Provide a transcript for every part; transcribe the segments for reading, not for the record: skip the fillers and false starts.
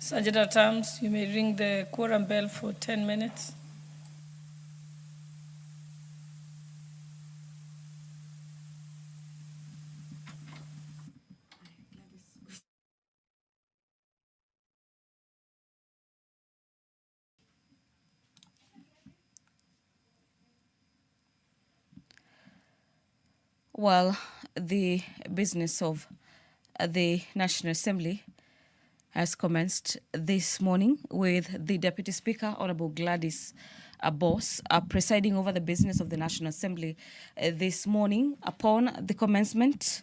Sergeant at Arms, you may ring the quorum bell for 10 minutes. Well, the business of the National Assembly has commenced this morning with the Deputy Speaker, Honorable Gladys Boss, presiding over the business of the National Assembly this morning. Upon the commencement,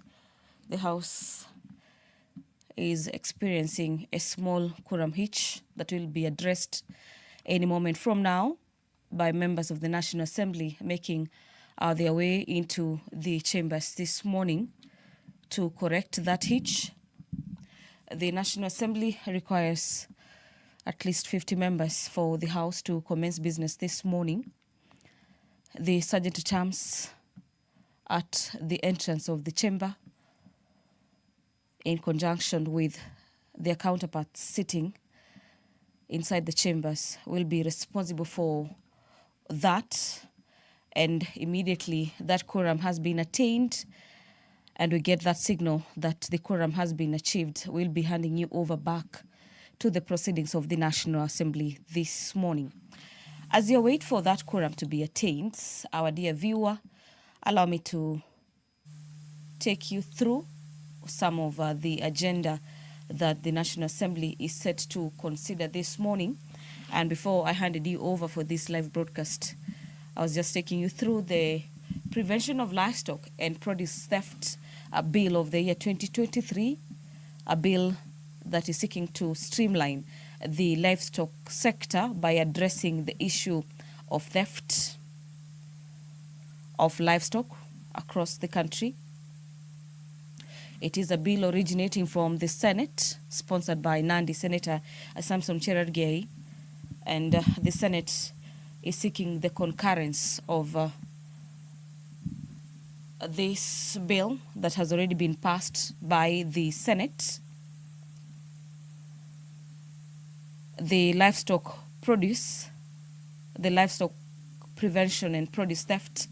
the House is experiencing a small quorum hitch that will be addressed any moment from now by members of the National Assembly making their way into the chambers this morning to correct that hitch. The National Assembly requires at least 50 members for the House to commence business this morning. The Sergeant at Arms at the entrance of the chamber, in conjunction with their counterparts sitting inside the chambers, will be responsible for that. And immediately that quorum has been attained and we get that signal that the quorum has been achieved, we'll be handing you over back to the proceedings of the National Assembly this morning. As you wait for that quorum to be attained, our dear viewer, allow me to take you through some of the agenda that the National Assembly is set to consider this morning. And before I handed you over for this live broadcast, I was just taking you through the Prevention of Livestock and Produce Theft Bill of the year 2023, a bill that is seeking to streamline the livestock sector by addressing the issue of theft of livestock across the country. It is a bill originating from the Senate, sponsored by Nandi Senator Samson Cherargei, and the Senate is seeking the concurrence of this bill that has already been passed by the Senate. The livestock prevention and produce theft,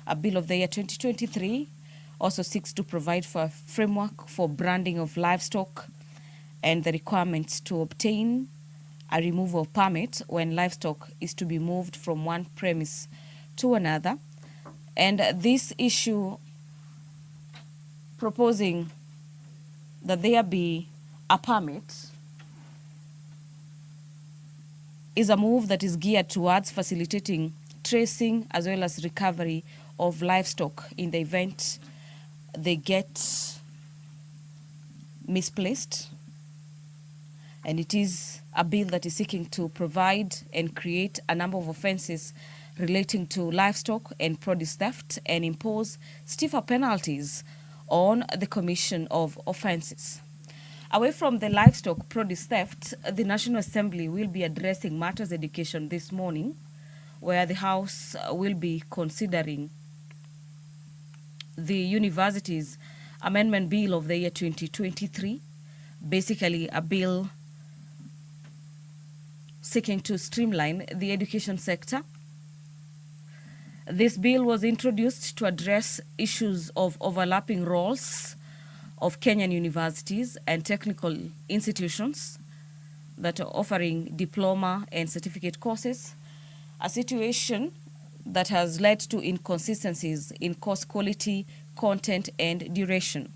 a bill of the year 2023, also seeks to provide for a framework for branding of livestock and the requirements to obtain a removal permit when livestock is to be moved from one premise to another. And this issue proposing that there be a permit is a move that is geared towards facilitating tracing as well as recovery of livestock in the event they get misplaced. And it is a bill that is seeking to provide and create a number of offences relating to livestock and produce theft and impose stiffer penalties on the commission of offences. Away from the livestock produce theft, the National Assembly will be addressing matters education this morning, where the House will be considering the Universities Amendment Bill of the year 2023, basically a bill seeking to streamline the education sector. This bill was introduced to address issues of overlapping roles of Kenyan universities and technical institutions that are offering diploma and certificate courses, a situation that has led to inconsistencies in course quality, content, and duration.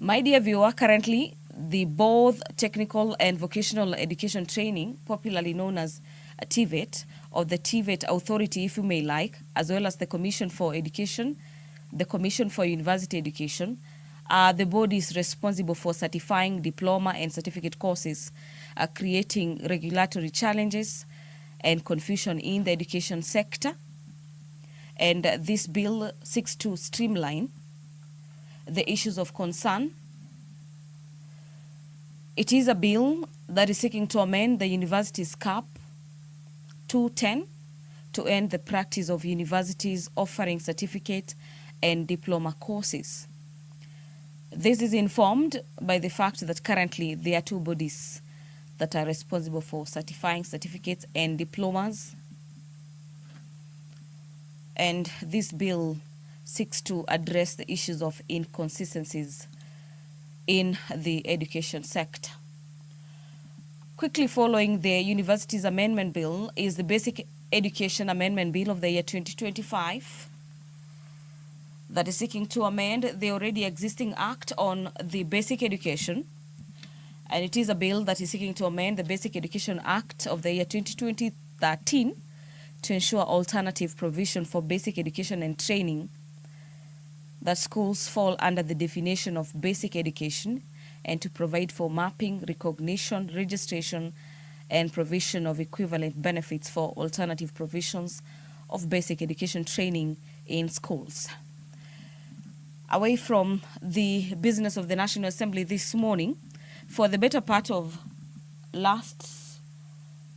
My dear viewer, currently, the both technical and vocational education training, popularly known as TVET, or the TVET Authority, if you may like, as well as the Commission for Education, the Commission for University Education, are the bodies responsible for certifying diploma and certificate courses, creating regulatory challenges and confusion in the education sector. And this bill seeks to streamline the issues of concern. It is a bill that is seeking to amend the Universities Cap 210 to end the practice of universities offering certificate and diploma courses. This is informed by the fact that currently there are two bodies that are responsible for certifying certificates and diplomas. And this bill seeks to address the issues of inconsistencies in the education sector. Quickly following the Universities Amendment Bill is the Basic Education Amendment Bill of the year 2025 that is seeking to amend the already existing Act on the Basic Education. And it is a bill that is seeking to amend the Basic Education Act of the year 2013 to ensure alternative provision for basic education and training, that schools fall under the definition of basic education, and to provide for mapping, recognition, registration, and provision of equivalent benefits for alternative provisions of basic education training in schools. Away from the business of the National Assembly this morning, for the better part of last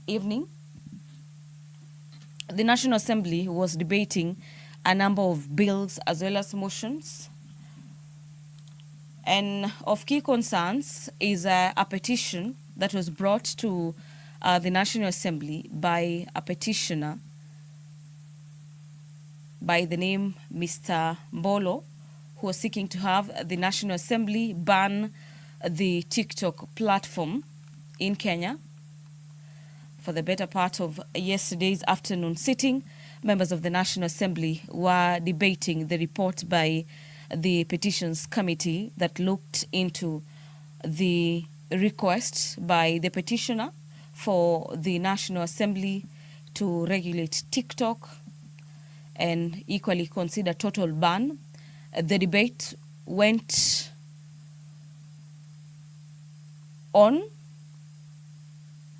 evening, the National Assembly was debating a number of bills as well as motions. And of key concerns is a petition that was brought to the National Assembly by a petitioner by the name Mr. Mbolo, who was seeking to have the National Assembly ban the TikTok platform in Kenya. For the better part of yesterday's afternoon sitting, members of the National Assembly were debating the report by the Petitions Committee that looked into the request by the petitioner for the National Assembly to regulate TikTok and equally consider total ban. The debate went on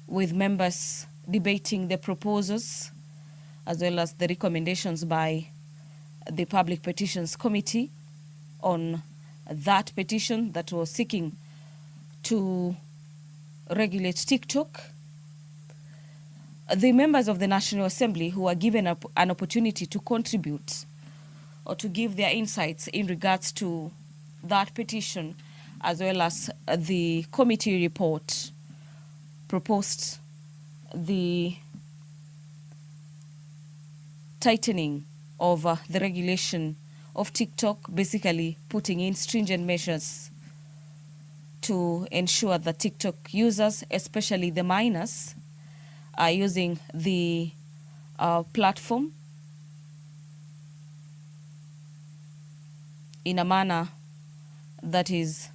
with members debating the proposals as well as the recommendations by the Public Petitions Committee on that petition that was seeking to regulate TikTok. The members of the National Assembly who were given an opportunity to contribute or to give their insights in regards to that petition as well as the committee report proposed the tightening of the regulation of TikTok, basically putting in stringent measures to ensure that TikTok users, especially the minors, are using the platform in a manner that is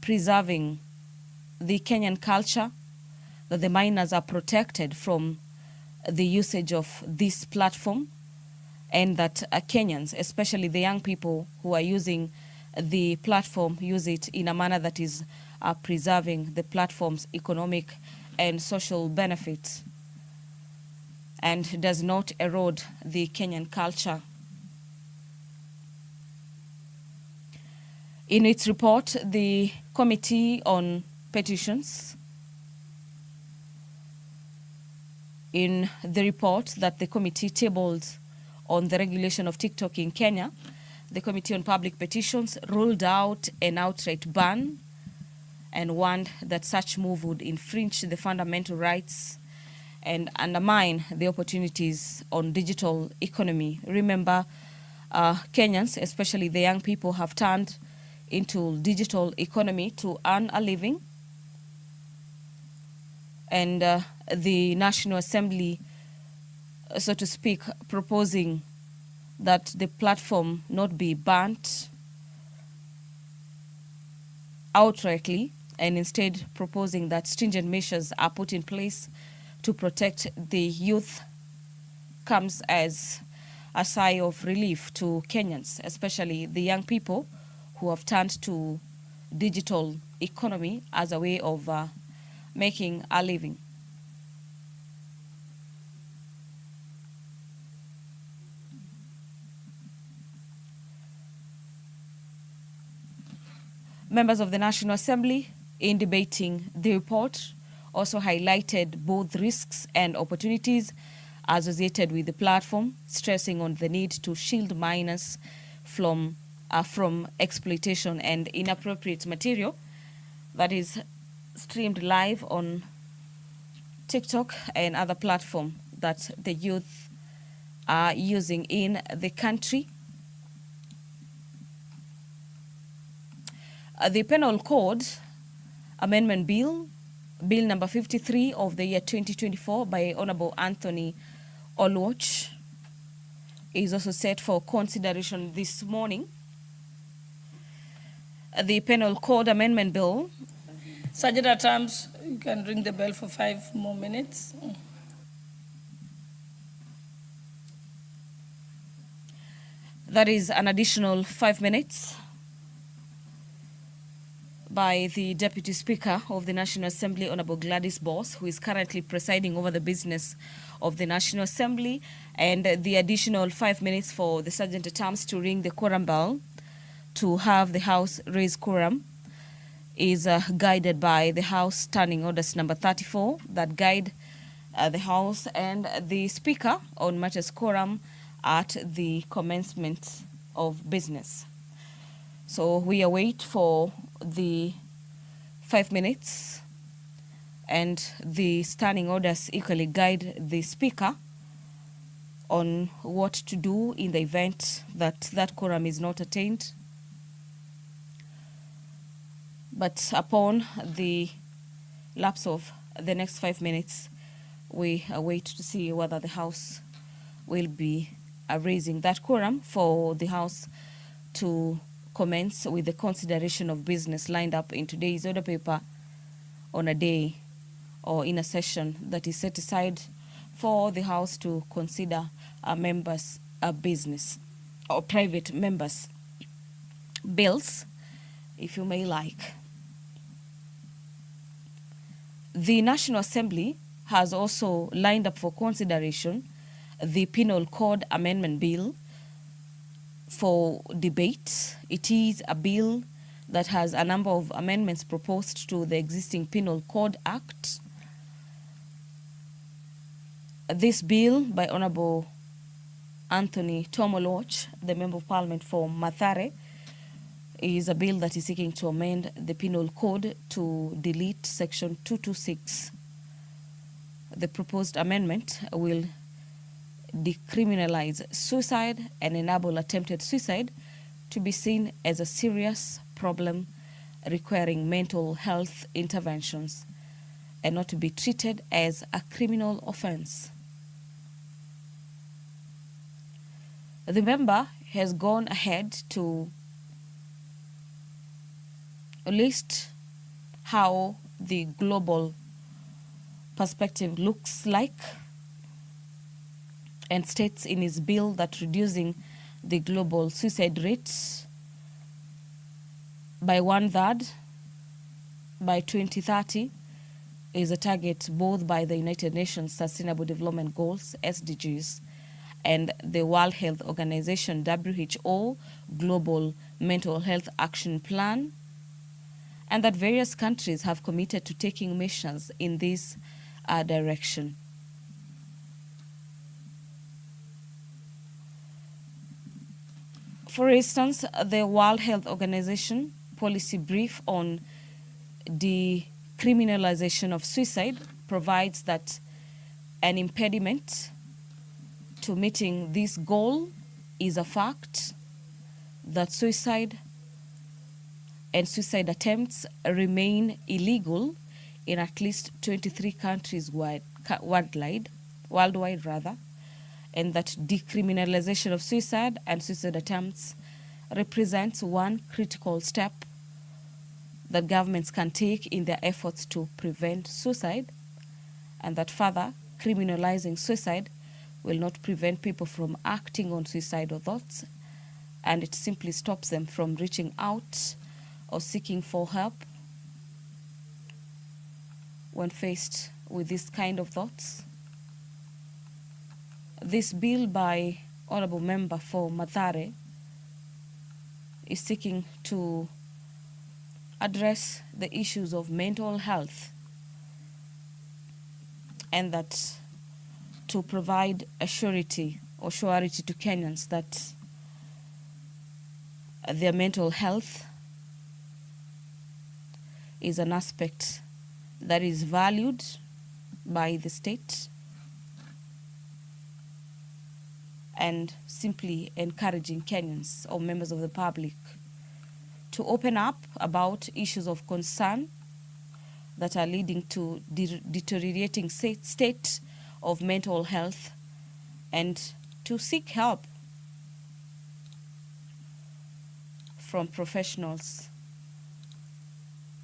preserving the Kenyan culture, that the minors are protected from the usage of this platform, and that Kenyans, especially the young people who are using the platform, use it in a manner that is preserving the platform's economic and social benefits and does not erode the Kenyan culture. In its report, the Committee on Petitions, in the report that the committee tabled on the regulation of TikTok in Kenya, the Committee on Public Petitions ruled out an outright ban and warned that such move would infringe the fundamental rights and undermine the opportunities on digital economy. Remember, Kenyans, especially the young people, have turned into digital economy to earn a living. And the National Assembly, so to speak, proposing that the platform not be banned outrightly, and instead proposing that stringent measures are put in place to protect the youth, comes as a sigh of relief to Kenyans, especially the young people who have turned to digital economy as a way of making a living. Members of the National Assembly, in debating the report, also highlighted both risks and opportunities associated with the platform, stressing on the need to shield minors from exploitation and inappropriate material that is streamed live on TikTok and other platforms that the youth are using in the country. The Penal Code Amendment Bill, Bill number 53 of the year 2024 by Honorable Anthony Oluoch, is also set for consideration this morning. The Penal Code Amendment Bill. Sergeant at Arms, you can ring the bell for 5 more minutes. That is an additional 5 minutes by the Deputy Speaker of the National Assembly, Honorable Gladys Boss, who is currently presiding over the business of the National Assembly, and the additional 5 minutes for the Sergeant at Arms to ring the quorum bell to have the House raise quorum is guided by the House Standing Orders number 34 that guide the House and the Speaker on matters quorum at the commencement of business. So we await for the 5 minutes, and the standing orders equally guide the Speaker on what to do in the event that that quorum is not attained. But upon the lapse of the next 5 minutes, we await to see whether the House will be raising that quorum for the House to commence with the consideration of business lined up in today's order paper on a day or in a session that is set aside for the House to consider members' business or private members' bills, if you may like. The National Assembly has also lined up for consideration the Penal Code Amendment Bill for debate. It is a bill that has a number of amendments proposed to the existing Penal Code Act. This bill by Honorable Anthony Oluoch, the Member of Parliament for Mathare, is a bill that is seeking to amend the Penal Code to delete Section 226. The proposed amendment will decriminalize suicide and enable attempted suicide to be seen as a serious problem requiring mental health interventions and not to be treated as a criminal offense. The member has gone ahead to list how the global perspective looks like, and states in his bill that reducing the global suicide rate by 1/3 by 2030 is a target both by the United Nations Sustainable Development Goals, SDGs, and the World Health Organization, WHO, Global Mental Health Action Plan, and that various countries have committed to taking measures in this direction. For instance, the World Health Organization policy brief on decriminalization of suicide provides that an impediment to meeting this goal is a fact that suicide and suicide attempts remain illegal in at least 23 countries worldwide, and that decriminalization of suicide and suicide attempts represents one critical step that governments can take in their efforts to prevent suicide, and that further criminalizing suicide will not prevent people from acting on suicidal thoughts, and it simply stops them from reaching out or seeking for help when faced with this kind of thoughts. This bill by Honorable Member for Mathare is seeking to address the issues of mental health, and that to provide a surety to Kenyans that their mental health is an aspect that is valued by the state, and simply encouraging Kenyans or members of the public to open up about issues of concern that are leading to deteriorating state of mental health, and to seek help from professionals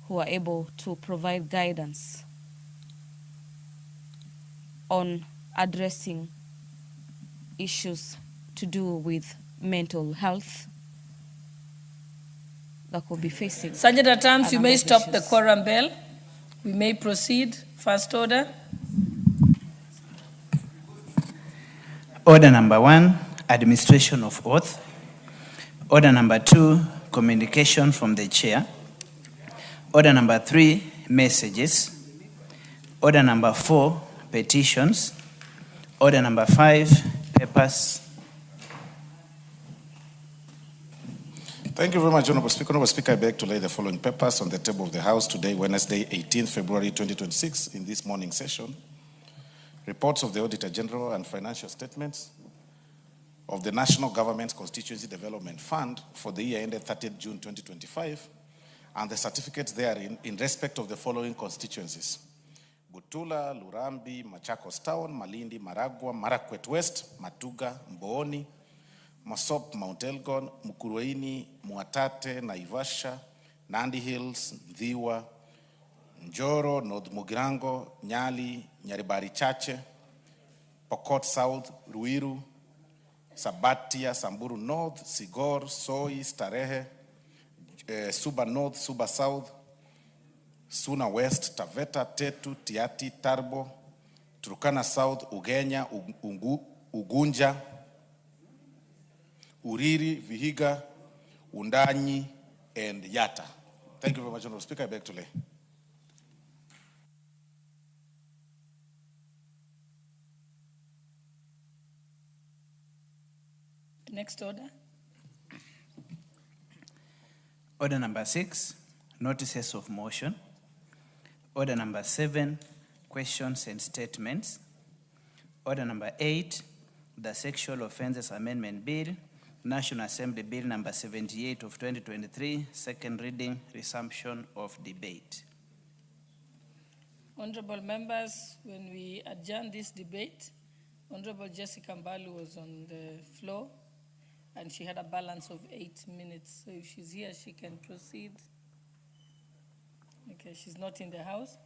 who are able to provide guidance on addressing issues to do with mental health that could be facing. Sergeant at Arms, you number may of stop the issues. quorum bell. We may proceed. First order. Order number 1, administration of oath. Order number 2, communication from the chair. Order number 3, messages. Order number 4, petitions. Order number 5, papers. Thank you very much, Honorable Speaker. Honorable Speaker, I beg to lay the following papers on the table of the House today, Wednesday, 18th February 2026, in this morning session. Reports of the Auditor General and financial statements of the National Government Constituency Development Fund for the year ended 30th June 2025, and the certificates therein in respect of the following constituencies: Butula, Lurambi, Machakos Town, Malindi, Maragua, Marakwet West, Matuga, Mbooni, Masop, Mount Elgon, Mukurweini, Muatate, Naivasha, Nandi Hills, Ndhiwa, Njoro, North Mugirango, Nyali, Nyaribari Chache, Pokot South, Ruiru, Sabatia, Samburu North, Sigor, Soi, Starehe, Suba North, Suba South, Suna West, Taveta, Tetu, Tiati, Tarbo, Turkana South, Ugenya, Ugunja, Uriri, Vihiga, Undanyi, and Yata. Thank you very much, Honorable Speaker. I beg to lay. Next order. Order number 6, notices of motion. Order number 7, questions and statements. Order number 8, the Sexual Offences Amendment Bill, National Assembly Bill number 78 of 2023, second reading, resumption of debate. Honorable members, when we adjourned this debate, Honorable Jessica Mbalu was on the floor and she had a balance of 8 minutes. So if she's here, she can proceed. Okay, she's not in the house.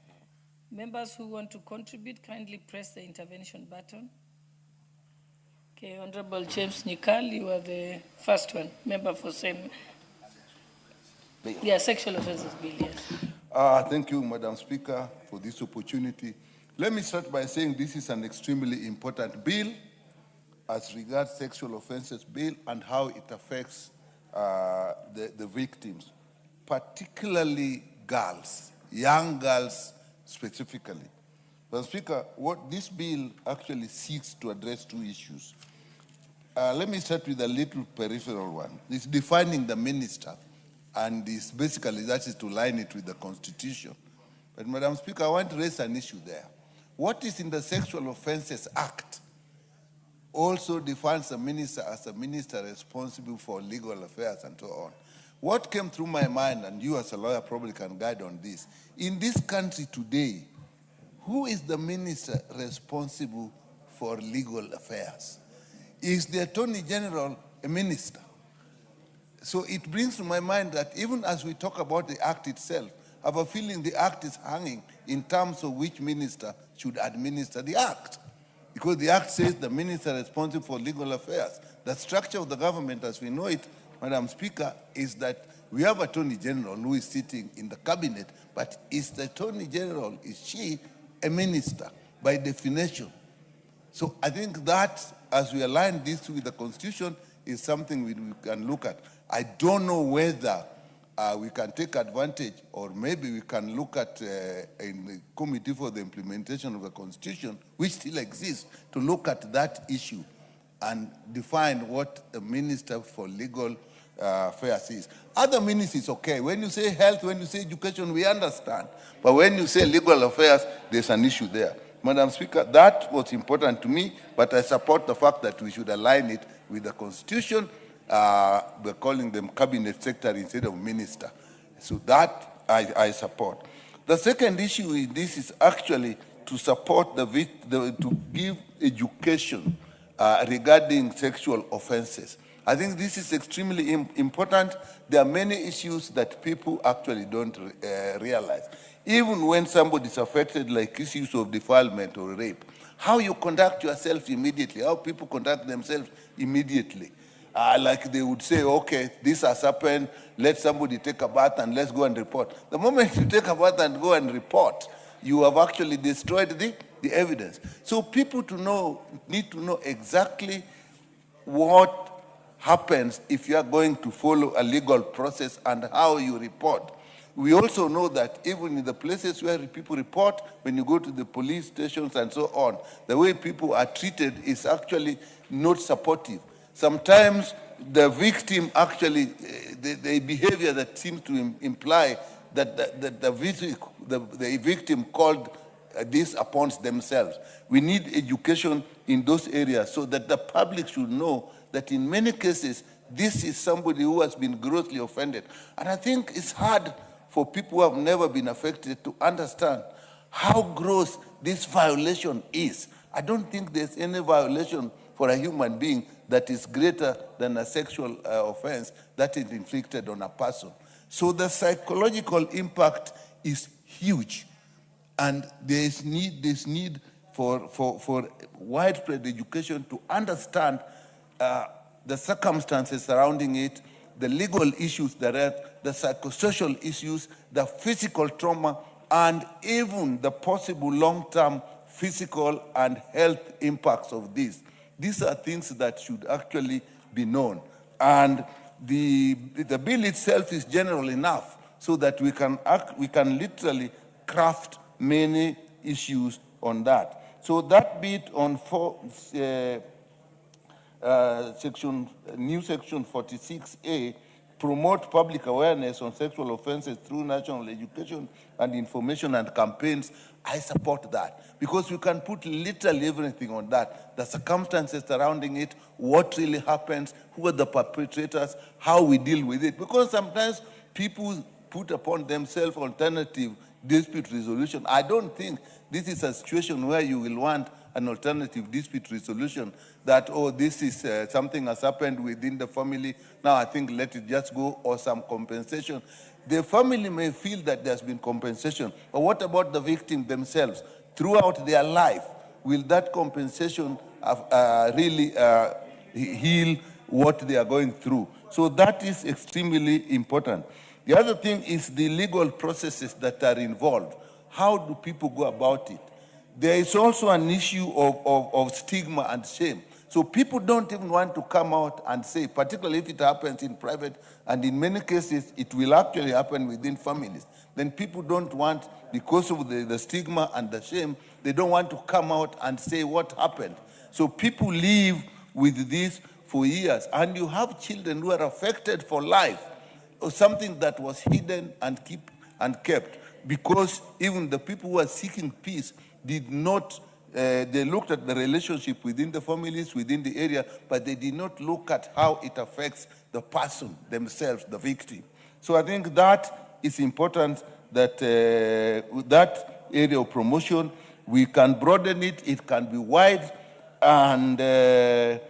Members who want to contribute, kindly press the intervention button. Okay, Honorable James Nikal, you are the first one. Member for same. Yeah, sexual offences bill, yes. Thank you, Madam Speaker, for this opportunity. Let me start by saying this is an extremely important bill as regards sexual offences bill and how it affects the victims, particularly girls, young girls specifically. Madam Speaker, what this bill actually seeks to address 2 issues. Let me start with a little peripheral one. It's defining the minister, and it's basically that is to line it with the Constitution. But Madam Speaker, I want to raise an issue there. What is in the Sexual Offences Act also defines the minister as a minister responsible for legal affairs and so on. What came through my mind, and you as a lawyer probably can guide on this, in this country today, who is the minister responsible for legal affairs? Is the Attorney General a minister? So it brings to my mind that even as we talk about the act itself, I have a feeling the act is hanging in terms of which minister should administer the act. Because the act says the minister responsible for legal affairs. The structure of the government as we know it, Madam Speaker, is that we have Attorney General who is sitting in the cabinet, but is the Attorney General, is she a minister by definition? So I think that as we align this with the Constitution is something we can look at. I don't know whether we can take advantage, or maybe we can look at in the Committee for the Implementation of the Constitution, which still exists, to look at that issue and define what the Minister for Legal Affairs is. Other ministries, okay. When you say health, when you say education, we understand. But when you say legal affairs, there's an issue there. Madam Speaker, that was important to me, but I support the fact that we should align it with the Constitution. We're calling them cabinet secretary instead of minister. So that I support. The second issue in this is actually to support to give education regarding sexual offenses. I think this is extremely important. There are many issues that people actually don't realize. Even when somebody is affected, like issues of defilement or rape, how you conduct yourself immediately, how people conduct themselves immediately. Like they would say, okay, this has happened, let somebody take a bath and let's go and report. The moment you take a bath and go and report, you have actually destroyed the evidence. So people need to know exactly what happens if you are going to follow a legal process and how you report. We also know that even in the places where people report, when you go to the police stations and so on, the way people are treated is actually not supportive. Sometimes the victim actually, the behavior that seems to imply that the victim called this upon themselves. We need education in those areas so that the public should know that in many cases, this is somebody who has been grossly offended. And I think it's hard for people who have never been affected to understand how gross this violation is. I don't think there's any violation for a human being that is greater than a sexual offense that is inflicted on a person. So the psychological impact is huge. And there's need for widespread education to understand the circumstances surrounding it, the legal issues there are, the psychosocial issues, the physical trauma, and even the possible long-term physical and health impacts of this. These are things that should actually be known. And the bill itself is general enough so that we can literally craft many issues on that. So that bit on new section 46A, promote public awareness on sexual offenses through national education and information and campaigns. I support that because we can put literally everything on that. The circumstances surrounding it, what really happens, who are the perpetrators, how we deal with it. Because sometimes people put upon themselves alternative dispute resolution. I don't think this is a situation where you will want an alternative dispute resolution that, oh, this is something has happened within the family, now I think let it just go, or some compensation. The family may feel that there's been compensation, but what about the victim themselves? Throughout their life, will that compensation really heal what they are going through? So that is extremely important. The other thing is the legal processes that are involved. How do people go about it? There is also an issue of stigma and shame. So people don't even want to come out and say, particularly if it happens in private, and in many cases, it will actually happen within families. Then people don't want, because of the stigma and the shame, they don't want to come out and say what happened. So people live with this for years, and you have children who are affected for life, or something that was hidden and kept, because even the people who are seeking peace did not, they looked at the relationship within the families, within the area, but they did not look at how it affects the person themselves, the victim. So I think that is important, that that area of promotion, we can broaden it, it can be wide, and the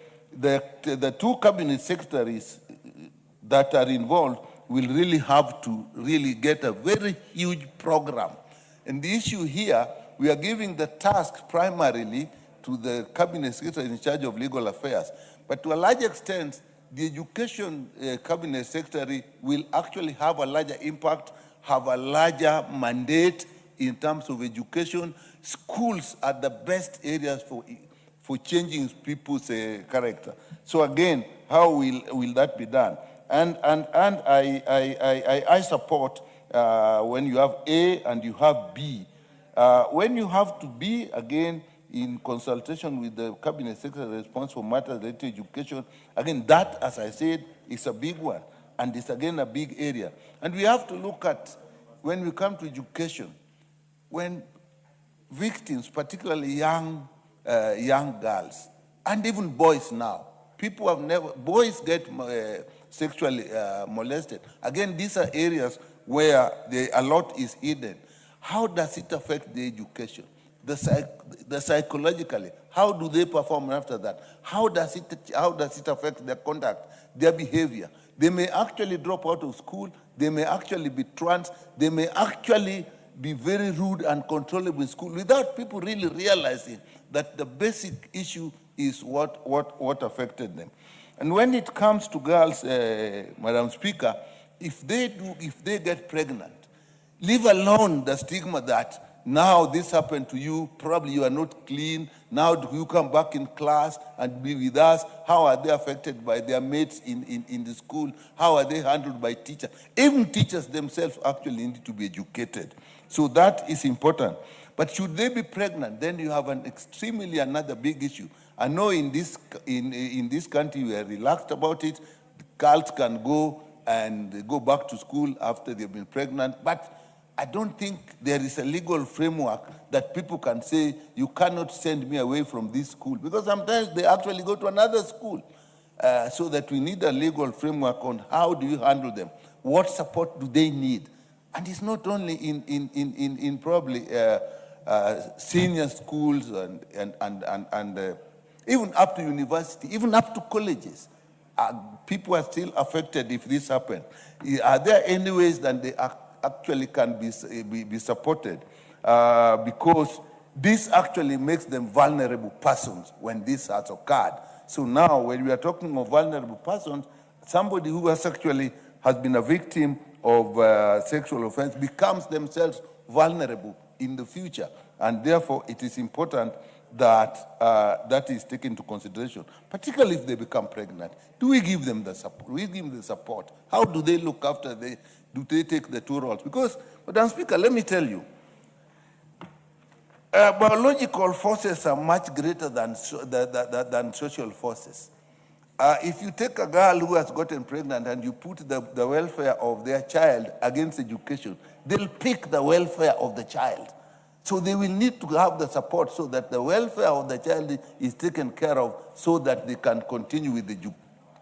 two cabinet secretaries that are involved will really have to really get a very huge program. And the issue here, we are giving the task primarily to the cabinet secretary in charge of legal affairs. But to a large extent, the education cabinet secretary will actually have a larger impact, have a larger mandate in terms of education. Schools are the best areas for changing people's character. So again, how will that be done? And I support when you have A and you have B. When you have to be, again, in consultation with the cabinet secretary responsible for matters related to education, again, that, as I said, is a big one. And it's, again, a big area. And we have to look at, when we come to education, when victims, particularly young girls, and even boys now. Boys get sexually molested. Again, these are areas where a lot is hidden. How does it affect the education? The psychologically, how do they perform after that? How does it affect their conduct, their behavior? They may actually drop out of school. They may actually be trans. They may actually be very rude and controllable in school without people really realizing that the basic issue is what affected them. And when it comes to girls, Madam Speaker, if they get pregnant, leave alone the stigma that now this happened to you, probably you are not clean, now do you come back in class and be with us? How are they affected by their mates in the school? How are they handled by teachers? Even teachers themselves actually need to be educated. So that is important. But should they be pregnant, then you have another big issue. I know in this country we are relaxed about it. Girls can go and go back to school after they've been pregnant, but I don't think there is a legal framework that people can say, you cannot send me away from this school, because sometimes they actually go to another school. So that we need a legal framework on how do you handle them, what support do they need. And it's not only in probably senior schools and even up to university, even up to colleges. People are still affected if this happens. Are there any ways that they actually can be supported? Because this actually makes them vulnerable persons when this has occurred. So now when we are talking of vulnerable persons, somebody who has been a victim of sexual offense becomes themselves vulnerable in the future. And therefore, it is important that that is taken into consideration, particularly if they become pregnant. Do we give them the support? Do we give them the support? How do they look after do they take the two roles? Because, Madam Speaker, let me tell you, biological forces are much greater than social forces. If you take a girl who has gotten pregnant and you put the welfare of their child against education, they'll pick the welfare of the child. So they will need to have the support so that the welfare of the child is taken care of so that they can continue with the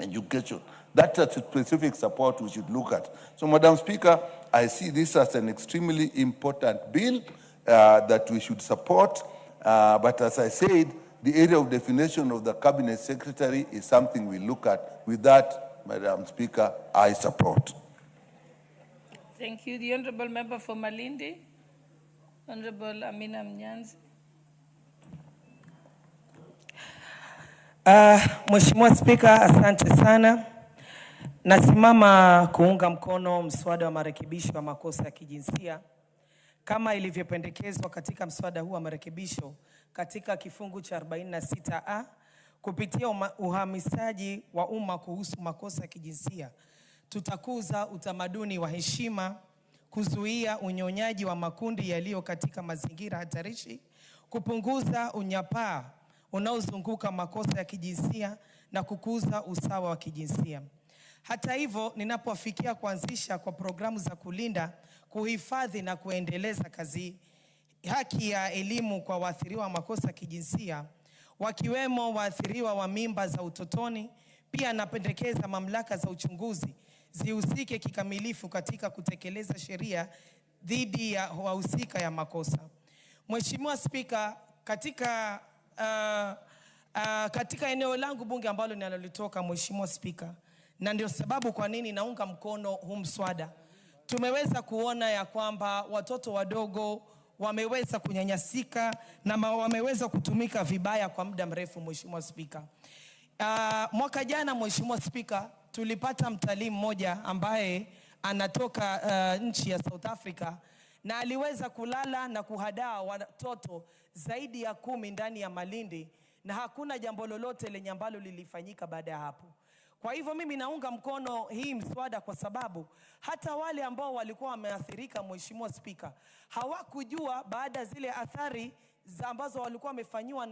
education. That's a specific support we should look at. So, Madam Speaker, I see this as an extremely important bill that we should support. But as I said, the area of definition of the Cabinet Secretary is something we look at. With that, Madam Speaker, I support. Thank you. The Honorable Member for Malindi, Honorable Amina Mnyanzi. Mheshimiwa Spika, asante sana. Nasimama kuunga mkono mswada wa marekebisho ya makosa ya kijinsia kama ilivyopendekezwa katika mswada huu wa marekebisho katika kifungu cha 46A kupitia uhamisaji wa umma kuhusu makosa ya kijinsia. Tutakuza utamaduni wa heshima, kuzuia unyonyaji wa makundi yaliyo katika mazingira hatarishi, kupunguza unyapaa unaozunguka makosa ya kijinsia na kukuza usawa wa kijinsia. Hata hivyo, ninapofikia kuanzisha kwa programu za kulinda, kuhifadhi na kuendeleza haki ya elimu kwa waathiriwa wa makosa ya kijinsia, wakiwemo waathiriwa wa mimba za utotoni, pia napendekeza mamlaka za uchunguzi zihusike kikamilifu katika kutekeleza sheria dhidi ya wahusika ya makosa. Mheshimiwa Spika, katika eneo langu bunge ambalo ninalolitoka, Mheshimiwa Spika, na ndio sababu kwa nini naunga mkono huu mswada, tumeweza kuona ya kwamba watoto wadogo wameweza kunyanyasika na wameweza kutumika vibaya kwa muda mrefu. Mheshimiwa Spika, mwaka jana, Mheshimiwa Spika, tulipata mtalii mmoja ambaye anatoka nchi ya South Africa na aliweza kulala na kuhadaa watoto zaidi ya 10 ndani ya Malindi, na hakuna jambo lolote lenye ambalo lilifanyika baada ya hapo. Kwa hivyo mimi naunga mkono hii mswada kwa sababu hata wale ambao walikuwa wameathirika, Mheshimiwa Spika, hawakujua baada zile athari ambazo walikuwa wamefanywa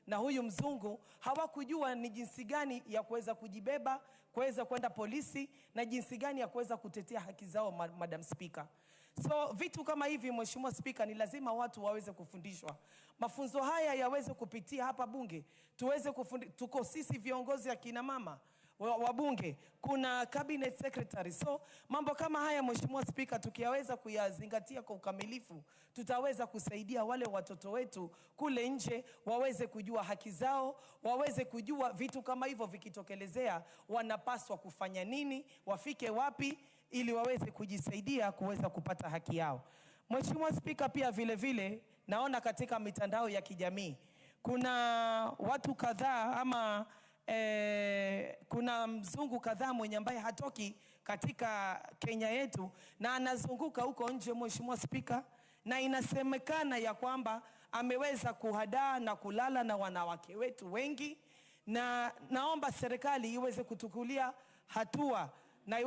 na huyu mzungu, hawakujua ni jinsi gani ya kuweza kujibeba, kuweza kwenda polisi na jinsi gani ya kuweza kutetea haki zao, Madam Speaker. So vitu kama hivi, Mheshimiwa Spika, ni lazima watu waweze kufundishwa. Mafunzo haya yaweze kupitia hapa bunge, tuweze tuko sisi viongozi akina mama wa bunge, kuna cabinet secretary. So mambo kama haya, Mheshimiwa Spika, tukiyaweza kuyazingatia kwa ukamilifu, tutaweza kusaidia wale watoto wetu kule nje waweze kujua haki zao, waweze kujua vitu kama hivyo vikitokelezea wanapaswa kufanya nini, wafike wapi, ili waweze kujisaidia kuweza kupata haki yao. Mheshimiwa Spika, pia vile vile naona katika mitandao ya kijamii kuna watu kadhaa ama kuna mzungu kadhaa mwenye ambaye hatoki katika Kenya yetu na anazunguka huko nje, Mheshimiwa Spika, na inasemekana ya kwamba ameweza kuhadaa na kulala na wanawake wetu wengi, na naomba serikali iweze kutukulia hatua na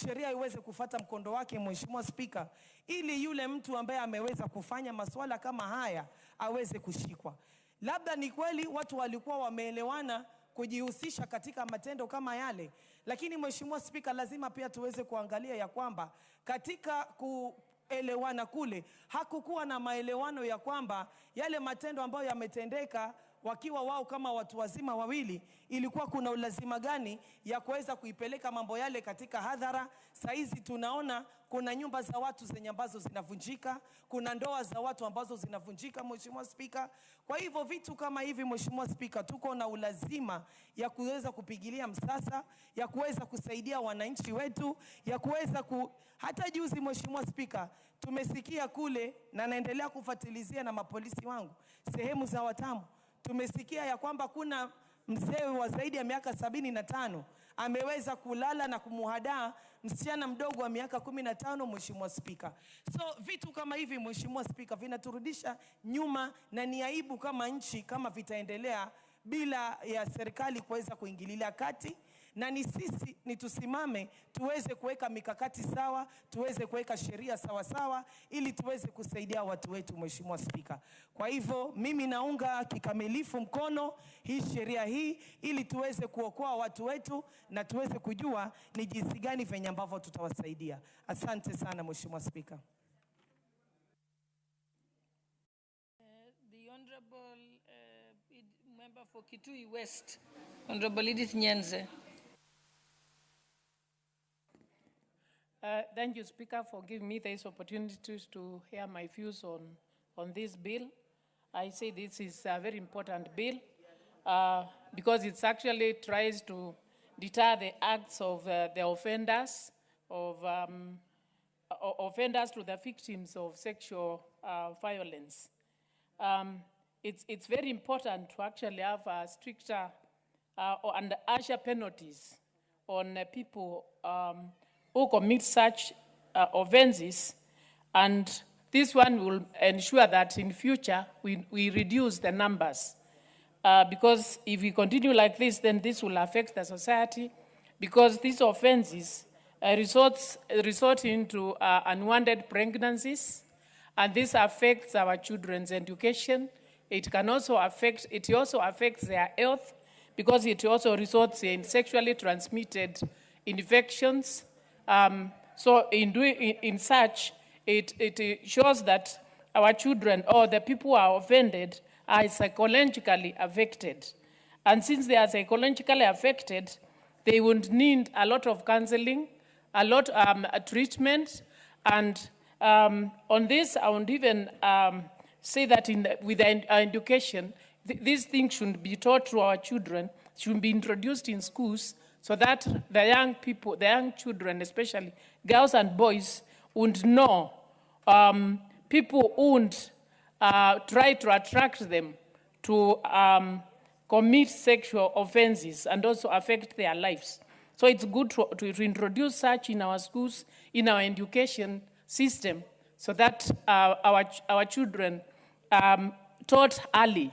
sheria iweze kufuata mkondo wake, Mheshimiwa Spika, ili yule mtu ambaye ameweza kufanya masuala kama haya aweze kushikwa. Labda ni kweli watu walikuwa wameelewana kujihusisha katika matendo kama yale, lakini Mheshimiwa Spika, lazima pia tuweze kuangalia ya kwamba katika kuelewana kule hakukuwa na maelewano ya kwamba yale matendo ambayo yametendeka wakiwa wao kama watu wazima wawili, ilikuwa kuna ulazima gani ya kuweza kuipeleka mambo yale katika hadhara. Saizi tunaona kuna nyumba za watu zenye ambazo zinavunjika, kuna ndoa za watu ambazo zinavunjika, Mheshimiwa Spika. Kwa hivyo vitu kama hivi, Mheshimiwa Spika, tuko na ulazima ya kuweza kupigilia msasa, ya kuweza kusaidia wananchi wetu, ya kuweza hata juzi, Mheshimiwa Spika, tumesikia kule na naendelea kufuatilizia na mapolisi wangu sehemu za Watamu, tumesikia ya kwamba kuna mzee wa zaidi ya miaka 75 ameweza kulala na kumuhadaa msichana mdogo wa miaka 15, Mheshimiwa Spika. So vitu kama hivi, Mheshimiwa Spika, vinaturudisha nyuma na ni aibu kama nchi kama vitaendelea bila ya serikali kuweza kuingililia kati, na ni sisi ni tusimame tuweze kuweka mikakati sawa, tuweze kuweka sheria sawa sawa ili tuweze kusaidia watu wetu, Mheshimiwa Spika. Kwa hivyo mimi naunga kikamilifu mkono hii sheria hii ili tuweze kuokoa watu wetu na tuweze kujua ni jinsi gani venye ambavyo tutawasaidia. Asante sana, Mheshimiwa Spika. The Honorable Member for Kitui West, Honorable Edith Nyenze. Thank you, Speaker, for giving me this opportunity to hear my views on this bill. I say this is a very important bill because it actually tries to deter the acts of the offenders, offenders to the victims of sexual violence. It's very important to actually have a stricter and harsher penalties on people who commit such offenses, and this one will ensure that in future we reduce the numbers. Because if we continue like this, then this will affect the society, because these offenses resort into unwanted pregnancies, and this affects our children's education. It also affects their health, because it also results in sexually transmitted infections. So in such, it shows that our children or the people who are offended are psychologically affected. And since they are psychologically affected, they would need a lot of counseling, a lot of treatment. And on this, I would even say that with our education, these things should be taught to our children, should be introduced in schools, so that the young people, the young children, especially girls and boys, would know people won't try to attract them to commit sexual offenses and also affect their lives. So it's good to introduce such in our schools, in our education system, so that our children taught early.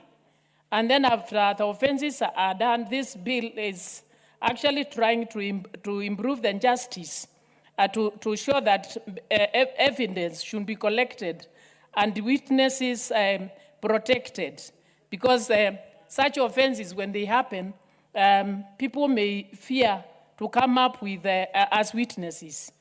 And then after the offenses are done, this bill is actually trying to improve the justice, to show that evidence should be collected and witnesses protected. Because such offenses, when they happen, people may fear to come up with as witnesses.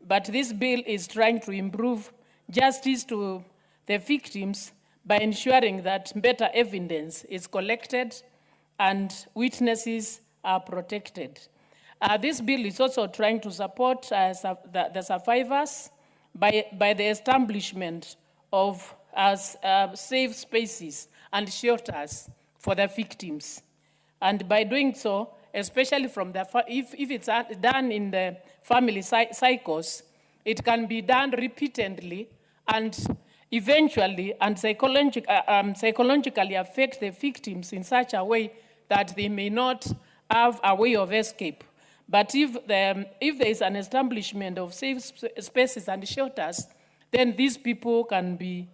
But this bill is trying to improve justice to the victims by ensuring that better evidence is collected and witnesses are protected. This bill is also trying to support the survivors by the establishment of safe spaces and shelters for the victims. And by doing so, especially from if it's done in the family cycles, it can be done repeatedly and eventually and psychologically affect the victims in such a way that they may not have a way of escape. But if there is an establishment of safe spaces and shelters, then these people can be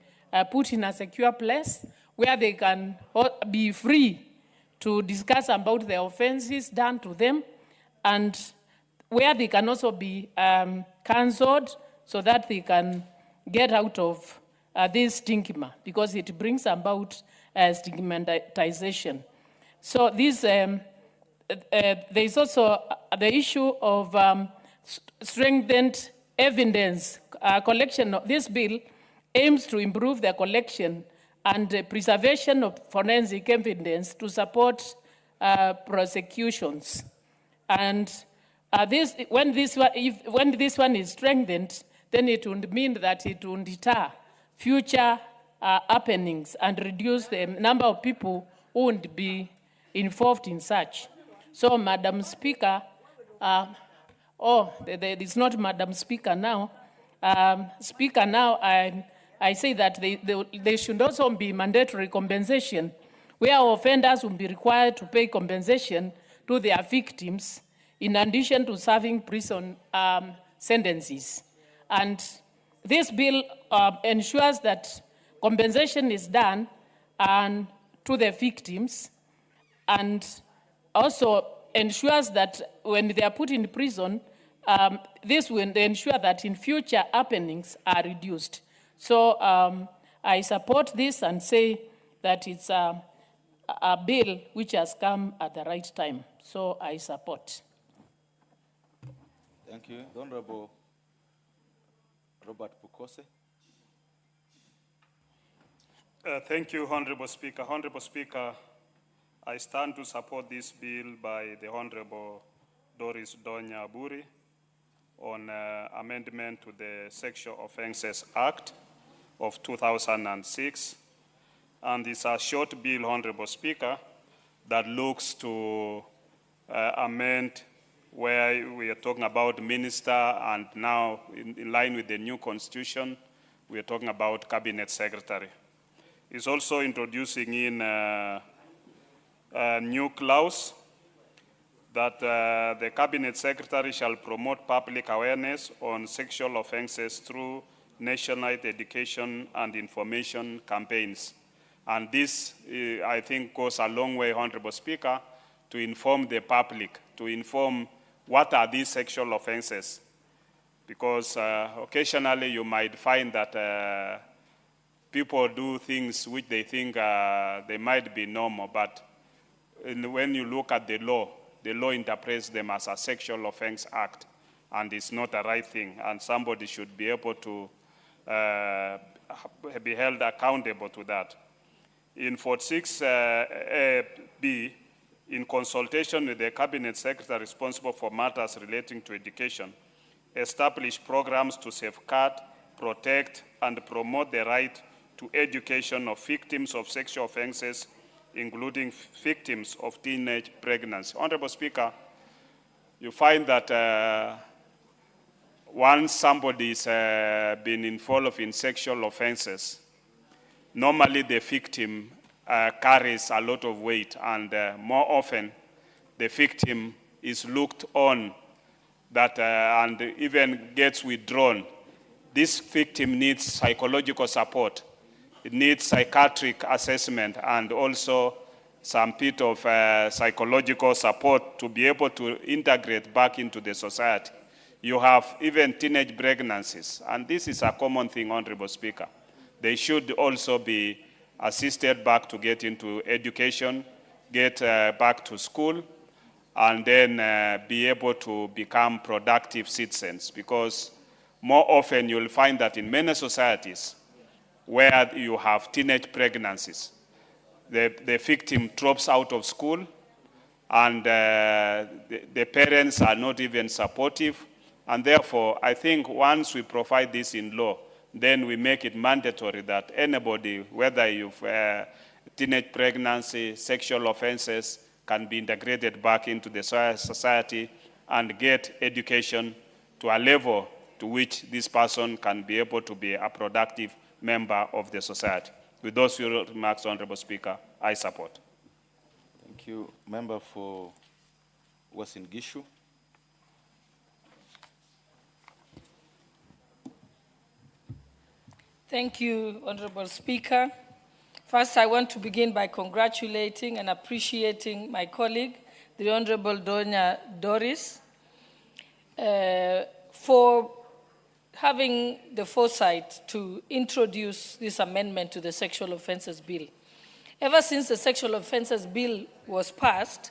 put in a secure place where they can be free to discuss about the offenses done to them, and where they can also be counseled so that they can get out of this stigma, because it brings about stigmatization. So this, there is also the issue of strengthened evidence collection. This bill aims to improve the collection and preservation of forensic evidence to support prosecutions. And when this one is strengthened, then it would mean that it would deter future happenings and reduce the number of people who would be involved in such. So, Madam Speaker, it's not Madam Speaker now. Speaker now, I say that there should also be mandatory compensation, where offenders will be required to pay compensation to their victims in addition to serving prison sentences. And this bill ensures that compensation is done to the victims, and also ensures that when they are put in prison, this will ensure that in future happenings are reduced. So I support this and say that it's a bill which has come at the right time. So I support. Thank you. The Honorable Robert Pukose. Thank you, Honorable Speaker. Honorable Speaker, I stand to support this bill by the Honorable Doris Donya Aburi on amendment to the Sexual Offences Act of 2006. And it's a short bill, Honorable Speaker, that looks to amend where we are talking about minister, and now in line with the new constitution, we are talking about cabinet secretary. It's also introducing in a new clause that the cabinet secretary shall promote public awareness on sexual offenses through nationwide education and information campaigns. And this, I think, goes a long way, Honorable Speaker, to inform the public, to inform what are these sexual offenses. Because occasionally you might find that people do things which they think they might be normal, but when you look at the law interprets them as a sexual offense act, and it's not a right thing, and somebody should be able to be held accountable to that. In 46B, in consultation with the cabinet secretary responsible for matters relating to education, establish programs to safeguard, protect, and promote the right to education of victims of sexual offenses, including victims of teenage pregnancy. Honorable Speaker, you find that once somebody is been involved in sexual offenses, normally the victim carries a lot of weight, and more often the victim is looked on that and even gets withdrawn. This victim needs psychological support. It needs psychiatric assessment and also some bit of psychological support to be able to integrate back into the society. You have even teenage pregnancies, and this is a common thing, Honorable Speaker. They should also be assisted back to get into education, get back to school, and then be able to become productive citizens, because more often you'll find that in many societies where you have teenage pregnancies, the victim drops out of school, and the parents are not even supportive. And therefore, I think once we provide this in law, then we make it mandatory that anybody, whether you've teenage pregnancy, sexual offenses, can be integrated back into the society and get education to a level to which this person can be able to be a productive member of the society. With those few remarks, Honorable Speaker, I support. Thank you. Member for Uasin Gishu. Thank you, Honorable Speaker. First, I want to begin by congratulating and appreciating my colleague, the Honorable Donya Doris, for having the foresight to introduce this amendment to the Sexual Offences Bill. Ever since the Sexual Offences Bill was passed,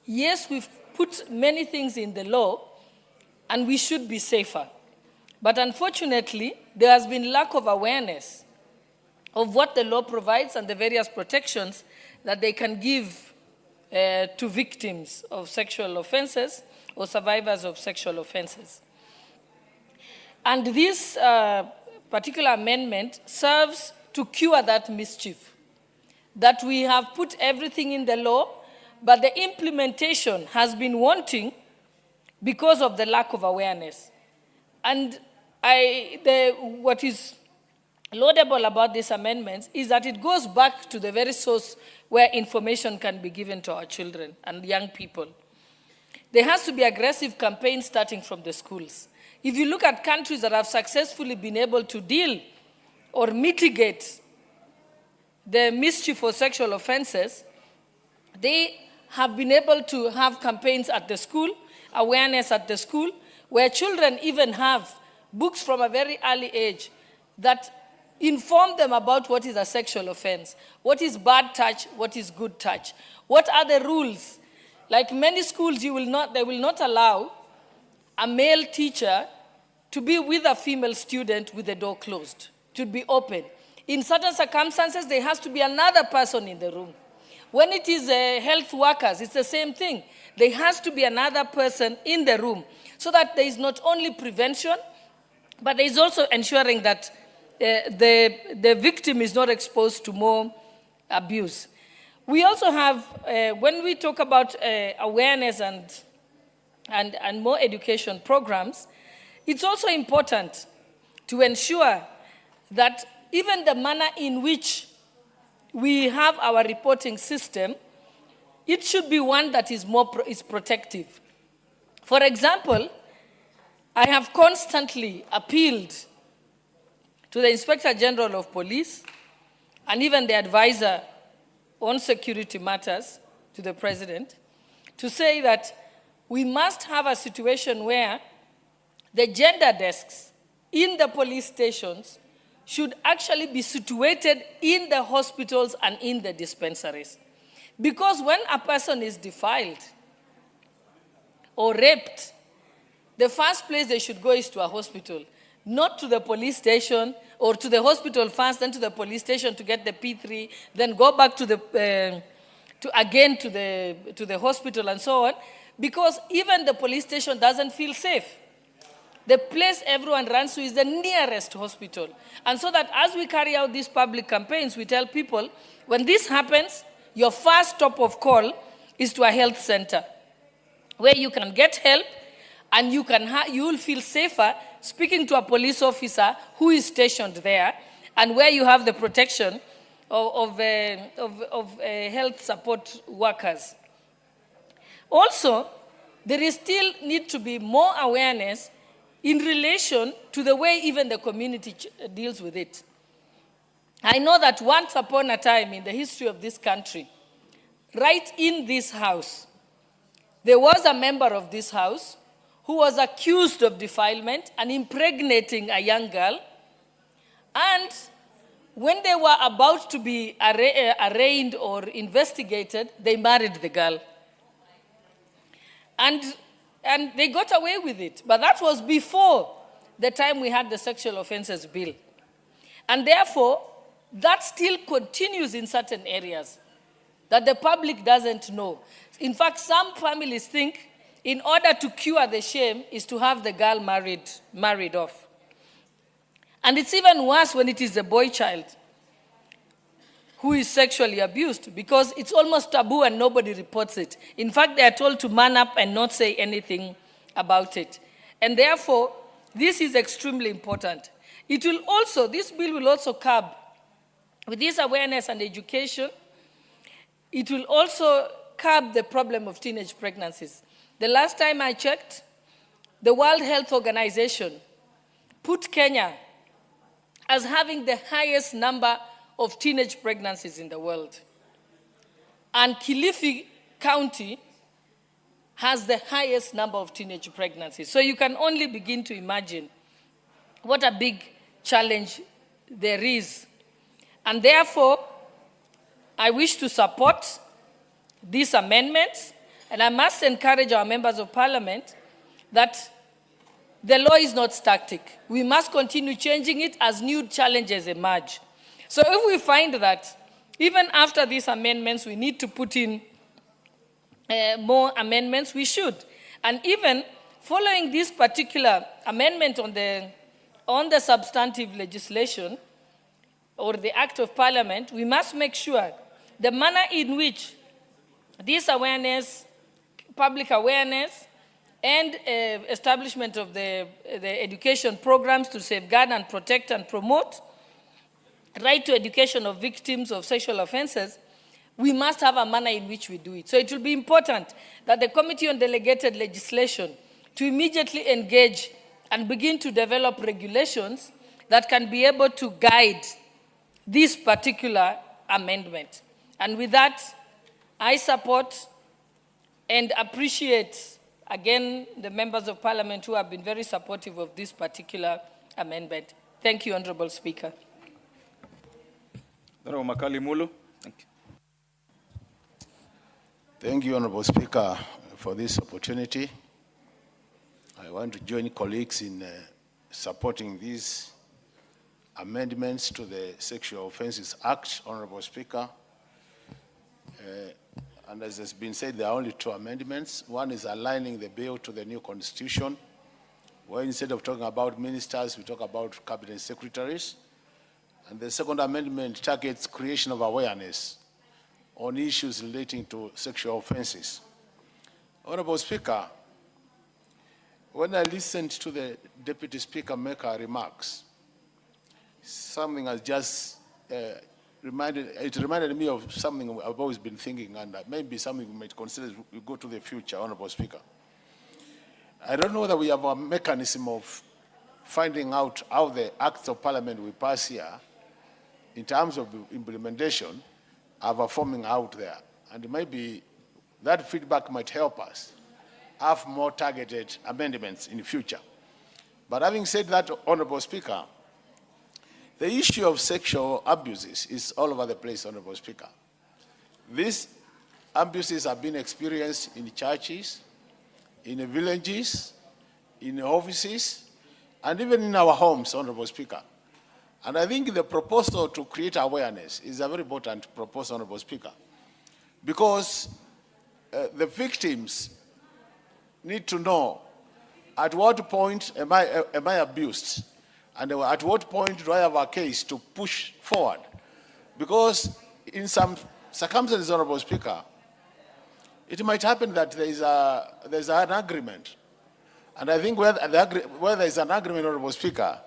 yes, we've put many things in the law, and we should be safer. But unfortunately, there has been lack of awareness of what the law provides and the various protections that they can give to victims of sexual offenses or survivors of sexual offenses. And this particular amendment serves to cure that mischief, that we have put everything in the law, but the implementation has been wanting because of the lack of awareness. And what is laudable about these amendments is that it goes back to the very source where information can be given to our children and young people. There has to be aggressive campaigns starting from the schools. If you look at countries that have successfully been able to deal or mitigate the mischief for sexual offenses, they have been able to have campaigns at the school, awareness at the school, where children even have books from a very early age that inform them about what is a sexual offense, what is bad touch, what is good touch, what are the rules. Like many schools, they will not allow a male teacher to be with a female student with the door closed. It should be open. In certain circumstances, there has to be another person in the room. When it is health workers, it's the same thing. There has to be another person in the room so that there is not only prevention, but there is also ensuring that the victim is not exposed to more abuse. We also have, when we talk about awareness and more education programs, it's also important to ensure that even the manner in which we have our reporting system, it should be one that is is protective. For example, I have constantly appealed to the Inspector General of Police and even the advisor on security matters to the President to say that we must have a situation where the gender desks in the police stations should actually be situated in the hospitals and in the dispensaries. Because when a person is defiled or raped, the first place they should go is to a hospital, not to the police station, or to the hospital first, then to the police station to get the P3, then go back to the hospital and so on, because even the police station doesn't feel safe. The place everyone runs to is the nearest hospital. And so that as we carry out these public campaigns, we tell people, when this happens, your first stop of call is to a health center, where you can get help and you will feel safer speaking to a police officer who is stationed there, and where you have the protection of health support workers. Also, there is still need to be more awareness in relation to the way even the community deals with it. I know that once upon a time in the history of this country, right in this house, there was a member of this house who was accused of defilement and impregnating a young girl. And when they were about to be arraigned or investigated, they married the girl. And they got away with it. But that was before the time we had the sexual offences bill. And therefore, that still continues in certain areas that the public doesn't know. In fact, some families think in order to cure the shame is to have the girl married off. And it's even worse when it is a boy child who is sexually abused, because it's almost taboo and nobody reports it. In fact, they are told to man up and not say anything about it. And therefore, this is extremely important. This bill will also curb, with this awareness and education, it will also curb the problem of teenage pregnancies. The last time I checked, the World Health Organization put Kenya as having the highest number of teenage pregnancies in the world. And Kilifi County has the highest number of teenage pregnancies. So you can only begin to imagine what a big challenge there is. And therefore, I wish to support these amendments, and I must encourage our members of parliament that the law is not static. We must continue changing it as new challenges emerge. So if we find that even after these amendments we need to put in more amendments, we should. And even following this particular amendment on the substantive legislation or the Act of Parliament, we must make sure the manner in which this awareness, public awareness, and establishment of the education programs to safeguard and protect and promote right to education of victims of sexual offenses, we must have a manner in which we do it. So it will be important that the Committee on Delegated Legislation to immediately engage and begin to develop regulations that can be able to guide this particular amendment. And with that, I support and appreciate, again, the members of parliament who have been very supportive of this particular amendment. Thank you, Honorable Speaker. Honorable Makali Mulu. Thank you. Thank you, Honorable Speaker, for this opportunity. I want to join colleagues in supporting these amendments to the Sexual Offences Act, Honorable Speaker. And as has been said, there are only two amendments. One is aligning the bill to the new constitution, where instead of talking about ministers, we talk about cabinet secretaries. And the second amendment targets creation of awareness on issues relating to sexual offenses. Honorable Speaker, when I listened to the Deputy Speaker make her remarks, something has just reminded me of something I've always been thinking, and maybe something we might consider as we go to the future, Honorable Speaker. I don't know whether we have a mechanism of finding out how the acts of parliament we pass here, in terms of implementation, are performing out there. And maybe that feedback might help us have more targeted amendments in the future. But having said that, Honorable Speaker, the issue of sexual abuses is all over the place, Honorable Speaker. These abuses have been experienced in churches, in villages, in offices, and even in our homes, Honorable Speaker. And I think the proposal to create awareness is a very important proposal, Honorable Speaker, because the victims need to know at what point am I abused, and at what point do I have a case to push forward? Because in some circumstances, Honorable Speaker, it might happen that there's an agreement. And I think where there's an agreement, Honorable Speaker,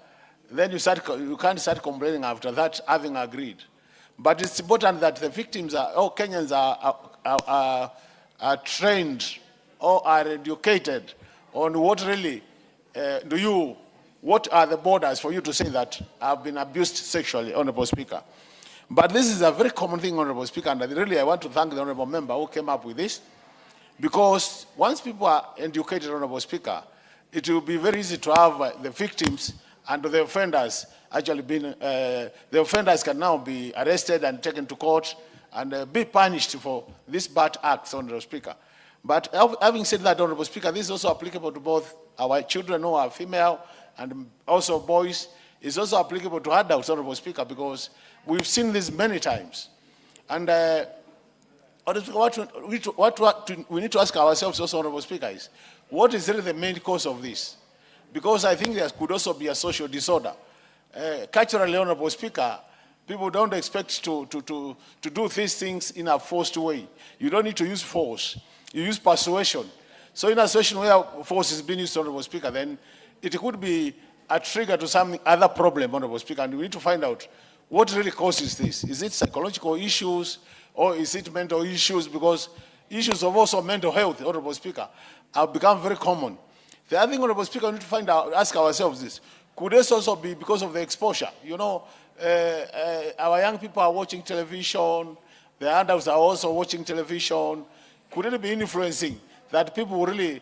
then you can't start complaining after that, having agreed. But it's important that the victims all Kenyans are trained or are educated on what really what are the borders for you to say that I've been abused sexually, Honorable Speaker. But this is a very common thing, Honorable Speaker, and really I want to thank the Honorable Member who came up with this, because once people are educated, Honorable Speaker, it will be very easy to have the victims and the offenders actually the offenders can now be arrested and taken to court and be punished for these bad acts, Honorable Speaker. But having said that, Honorable Speaker, this is also applicable to both our children who are female and also boys, is also applicable to adults, Honorable Speaker, because we've seen this many times. And we need to ask ourselves also, Honorable Speaker, is what is really the main cause of this? Because I think there could also be a social disorder. Culturally, Honorable Speaker, people don't expect to do these things in a forced way. You don't need to use force. You use persuasion. So in a situation where force is being used, Honorable Speaker, then it could be a trigger to some other problem, Honorable Speaker, and we need to find out what really causes this. Is it psychological issues or is it mental issues? Because issues of also mental health, Honorable Speaker, have become very common. The other thing, Honorable Speaker, we need to find out, ask ourselves this. Could this also be because of the exposure? You know, our young people are watching television, the adults are also watching television. Could it be influencing that people will really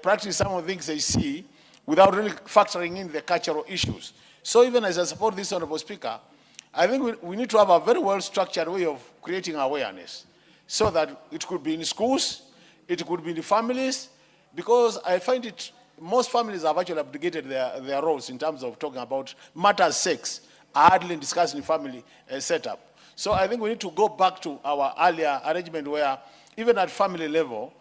practice some of the things they see without really factoring in the cultural issues? So even as I support this, Honorable Speaker, I think we need to have a very well-structured way of creating awareness so that it could be in schools, it could be in the families, because I find it, most families have actually abdicated their roles in terms of talking about matters sex, hardly discussed in family setup. So I think we need to go back to our earlier arrangement where even at family level,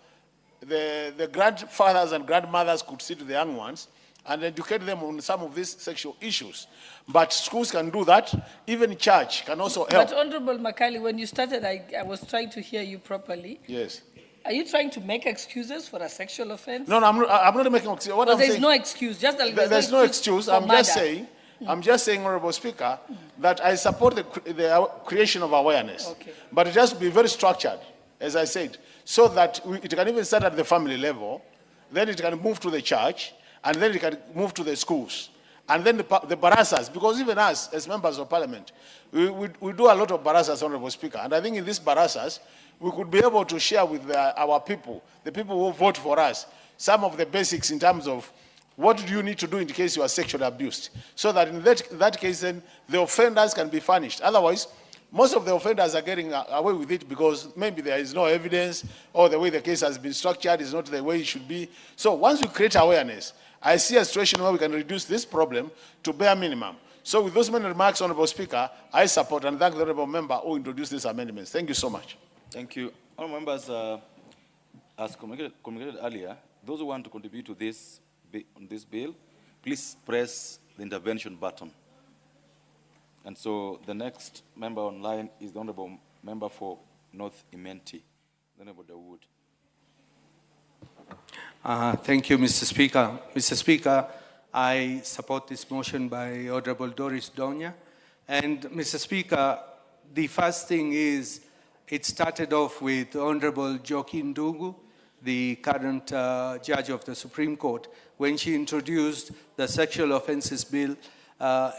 the grandfathers and grandmothers could sit with the young ones and educate them on some of these sexual issues. But schools can do that. Even church can also help. But Honorable Makali, when you started, I was trying to hear you properly. Yes. Are you trying to make excuses for a sexual offense? No, I'm not making excuses. What Well, I'm there's saying, no excuse. Just like there's no excuse. for I'm just murder. saying, Honorable Speaker, that I support the creation of awareness. Okay. But it has to be very structured, as I said, so that it can even start at the family level, then it can move to the church, and then it can move to the schools. And then the barasas, because even us, as members of parliament, we do a lot of barasas, Honorable Speaker. And I think in these barasas, we could be able to share with our people, the people who vote for us, some of the basics in terms of what do you need to do in case you are sexually abused. So that in that case, then the offenders can be punished. Otherwise, most of the offenders are getting away with it because maybe there is no evidence or the way the case has been structured is not the way it should be. So once we create awareness, I see a situation where we can reduce this problem to bare minimum. So with those many remarks, Honorable Speaker, I support and thank the Honorable Member who introduced these amendments. Thank you so much. Thank you. Honourable members, as communicated earlier, those who want to contribute to this bill, please press the intervention button. And so the next member online is the Honourable Member for North Imenti, the Honourable Dawood. Thank you, Mr. Speaker. Mr. Speaker, I support this motion by Honorable Doris Donya. And Mr. Speaker, the first thing is it started off with Honorable Joaquin Dungu, the current judge of the Supreme Court, when she introduced the Sexual Offences Bill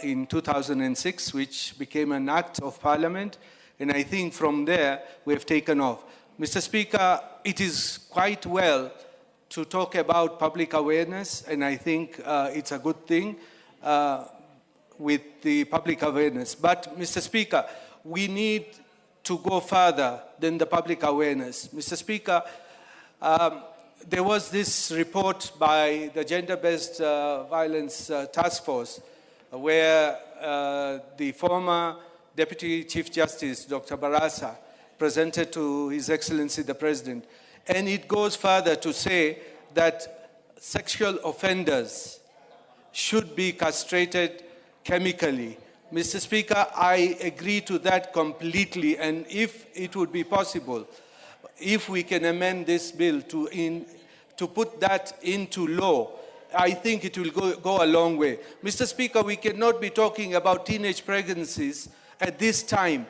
in 2006, which became an act of parliament. And I think from there, we've taken off. Mr. Speaker, it is quite well to talk about public awareness, and I think it's a good thing with the public awareness. But, Mr. Speaker, we need to go further than the public awareness. Mr. Speaker, there was this report by the Gender-Based Violence Task Force where the former Deputy Chief Justice, Dr. Barasa, presented to His Excellency the President. And it goes further to say that sexual offenders should be castrated chemically. Mr. Speaker, I agree to that completely, and if it would be possible, if we can amend this bill to put that into law, I think it will go a long way. Mr. Speaker, we cannot be talking about teenage pregnancies at this time,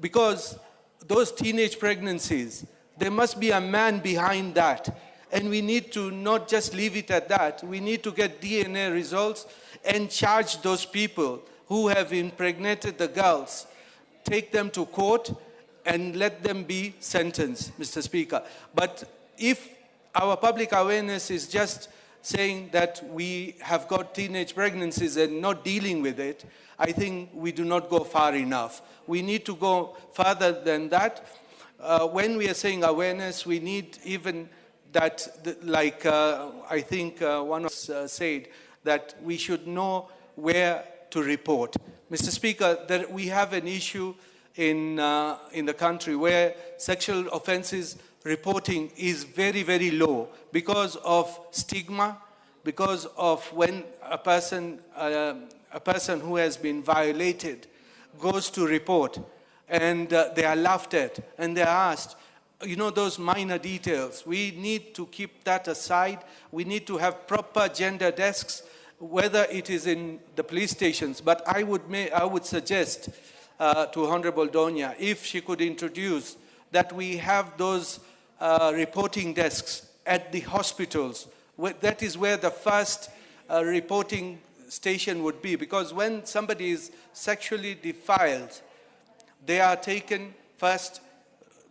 because those teenage pregnancies, there must be a man behind that. And we need to not just leave it at that. We need to get DNA results and charge those people who have impregnated the girls, take them to court and let them be sentenced, Mr. Speaker. But if our public awareness is just saying that we have got teenage pregnancies and not dealing with it, I think we do not go far enough. We need to go further than that. When we are saying awareness, we need even that, like I think one of us said, that we should know where to report. Mr. Speaker, we have an issue in the country where sexual offenses reporting is very, very low because of stigma, because of when a person who has been violated goes to report and they are laughed at and they are asked, you know, those minor details. We need to keep that aside. We need to have proper gender desks, whether it is in the police stations. But I would suggest to Honorable Donya, if she could introduce that we have those reporting desks at the hospitals. That is where the first reporting station would be, because when somebody is sexually defiled, they are taken first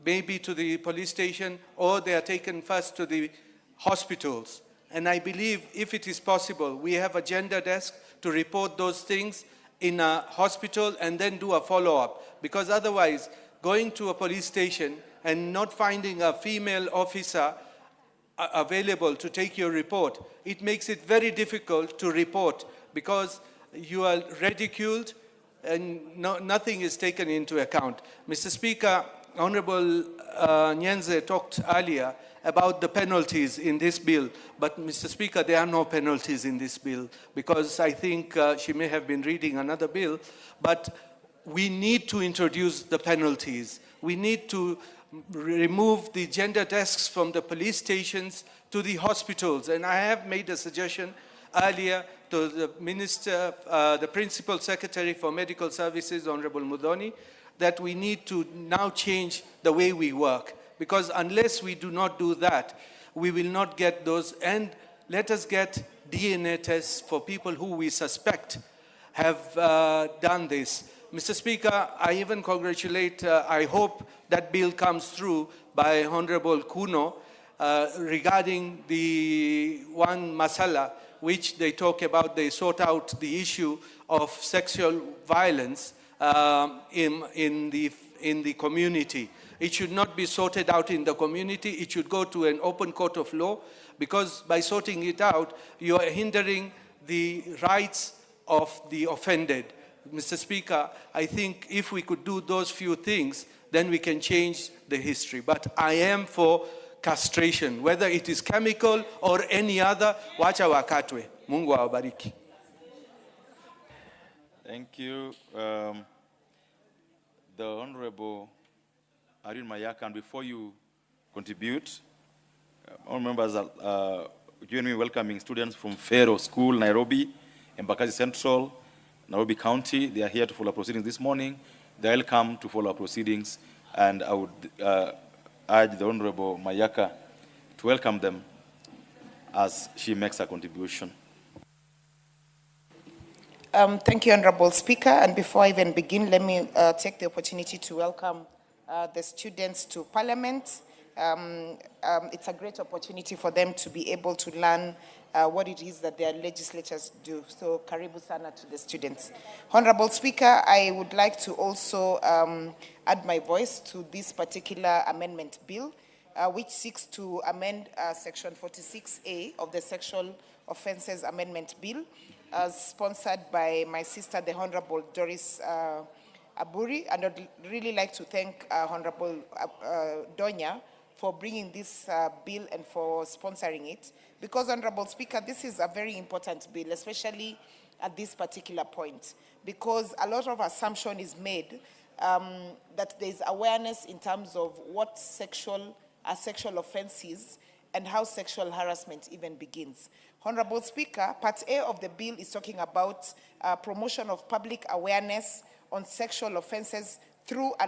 maybe to the police station, or they are taken first to the hospitals. And I believe if it is possible, we have a gender desk to report those things in a hospital and then do a follow-up. Because otherwise, going to a police station and not finding a female officer available to take your report, it makes it very difficult to report because you are ridiculed and nothing is taken into account. Mr. Speaker, Honorable Nyenze talked earlier about the penalties in this bill, but Mr. Speaker, there are no penalties in this bill because I think she may have been reading another bill, but we need to introduce the penalties. We need to remove the gender desks from the police stations to the hospitals, and I have made a suggestion earlier to the Minister, the Principal Secretary for Medical Services, Honorable Mudhoni, that we need to now change the way we work. Because unless we do not do that, we will not get those. And let us get DNA tests for people who we suspect have done this. Mr. Speaker, I even congratulate, I hope that bill comes through by Honorable Kuno regarding the one masala, which they talk about, they sort out the issue of sexual violence in the community. It should not be sorted out in the community. It should go to an open court of law, because by sorting it out, you are hindering the rights of the offended. Mr. Speaker, I think if we could do those few things, then we can change the history. But I am for castration, whether it is chemical or any other. Wacha wakatwe. Mungu awabariki. Thank you. The Honorable Irene Mayaka, and before you contribute, all members join me in welcoming students from Fero School, Nairobi, Embakasi Central, Nairobi County. They are here to follow proceedings this morning. They are welcome to follow proceedings, and I would urge the Honorable Mayaka to welcome them as she makes a contribution. Thank you, Honorable Speaker. And before I even begin, let me take the opportunity to welcome the students to Parliament. It's a great opportunity for them to be able to learn what it is that their legislators do. So, karibu sana to the students. Honorable Speaker, I would like to also add my voice to this particular amendment bill, which seeks to amend Section 46A of the Sexual Offences Amendment Bill, sponsored by my sister, the Honorable Doris Aburi, and I'd really like to thank Honorable Donya for bringing this bill and for sponsoring it. Because, Honorable Speaker, this is a very important bill, especially at this particular point, because a lot of assumption is made that there's awareness in terms of what sexual offense is and how sexual harassment even begins. Honorable Speaker, Part A of the bill is talking about promotion of public awareness on sexual offenses through a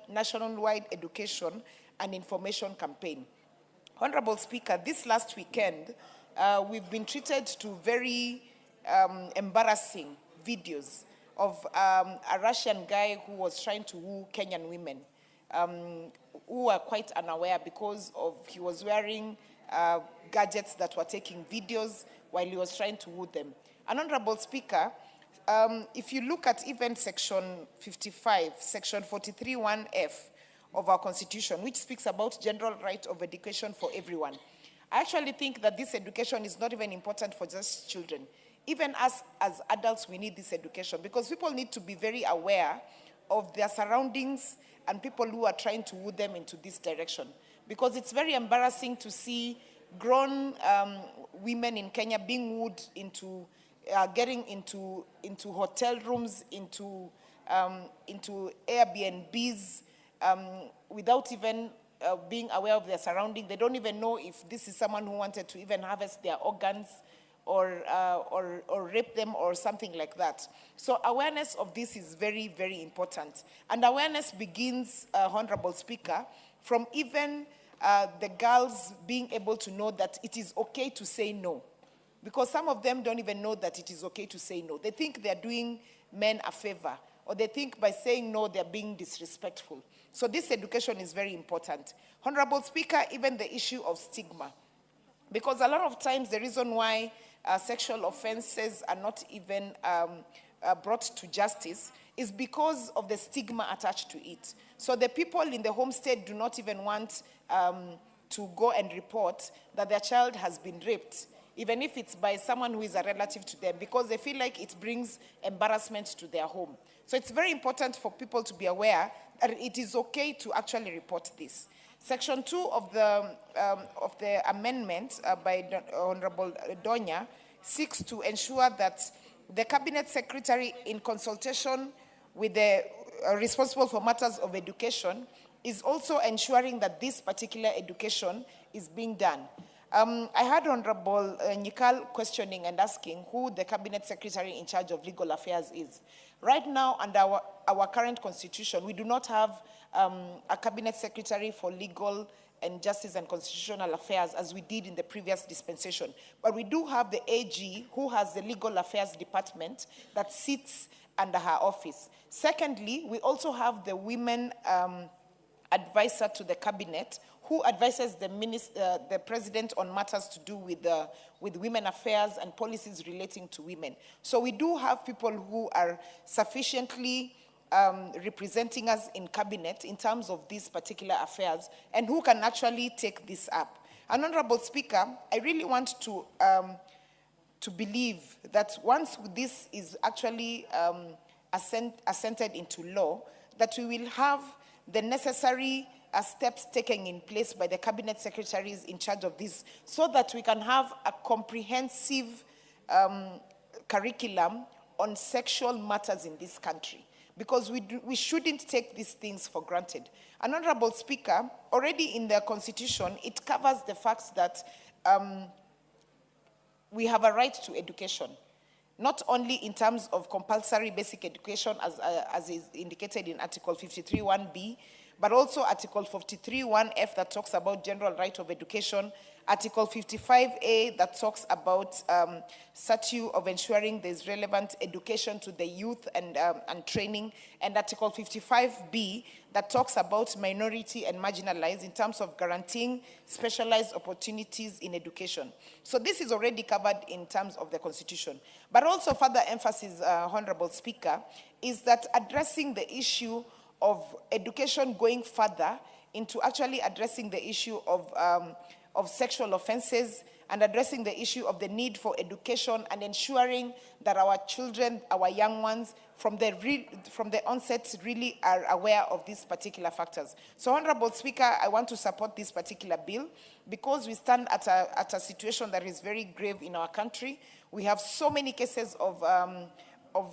nationwide education and information campaign. Honorable Speaker, this last weekend, we've been treated to very embarrassing videos of a Russian guy who was trying to woo Kenyan women, who were quite unaware because of he was wearing gadgets that were taking videos while he was trying to woo them. And Honorable Speaker, if you look at even Section 55, Section 43(1)(f of our Constitution, which speaks about general right of education for everyone, I actually think that this education is not even important for just children. even us as adults, we need this education because people need to be very aware of their surroundings and people who are trying to woo them into this direction. Because it's very embarrassing to see grown women in Kenya being wooed into getting into hotel rooms, into Airbnbs, without even being aware of their surrounding. They don't even know if this is someone who wanted to even harvest their organs or rape them or something like that. So awareness of this is very, very important. And awareness begins, Honorable Speaker, from even the girls being able to know that it is okay to say no. Because some of them don't even know that it is okay to say no. They think they're doing men a favor, or they think by saying no, they're being disrespectful. So this education is very important. Honorable Speaker, even the issue of stigma. Because a lot of times the reason why sexual offenses are not even brought to justice is because of the stigma attached to it. So the people in the home state do not even want to go and report that their child has been raped, even if it's by someone who is a relative to them, because they feel like it brings embarrassment to their home. So it's very important for people to be aware that it is okay to actually report this. Section 2 of the amendment by Honorable Donya seeks to ensure that the Cabinet Secretary, in consultation with the responsible for matters of education, is also ensuring that this particular education is being done. I heard Honorable Nyikal questioning and asking who the Cabinet Secretary in charge of legal affairs is. Right now, under our current constitution, we do not have a Cabinet Secretary for Legal and Justice and Constitutional Affairs as we did in the previous dispensation. But we do have the AG, who has the Legal Affairs Department that sits under her office. Secondly, we also have the Women Advisor to the Cabinet, who advises the President on matters to do with women affairs and policies relating to women. So we do have people who are sufficiently representing us in cabinet in terms of these particular affairs and who can actually take this up. And Honorable Speaker, I really want to believe that once this is actually assented into law, that we will have the necessary steps taken in place by the cabinet secretaries in charge of this, so that we can have a comprehensive curriculum on sexual matters in this country. Because we shouldn't take these things for granted. And Honorable Speaker, already in the Constitution, it covers the fact that we have a right to education, not only in terms of compulsory basic education as is indicated in Article 53(1)B, but also Article 53(1)F that talks about general right of education, Article 55A that talks about statute of ensuring there's relevant education to the youth and training, and Article 55B that talks about minority and marginalized in terms of guaranteeing specialized opportunities in education. So this is already covered in terms of the Constitution. But also further emphasis, Honorable Speaker, is that addressing the issue of education going further into actually addressing the issue of sexual offenses and addressing the issue of the need for education and ensuring that our children, our young ones, from the onset really are aware of these particular factors. So, Honorable Speaker, I want to support this particular bill because we stand at a situation that is very grave in our country. We have so many cases of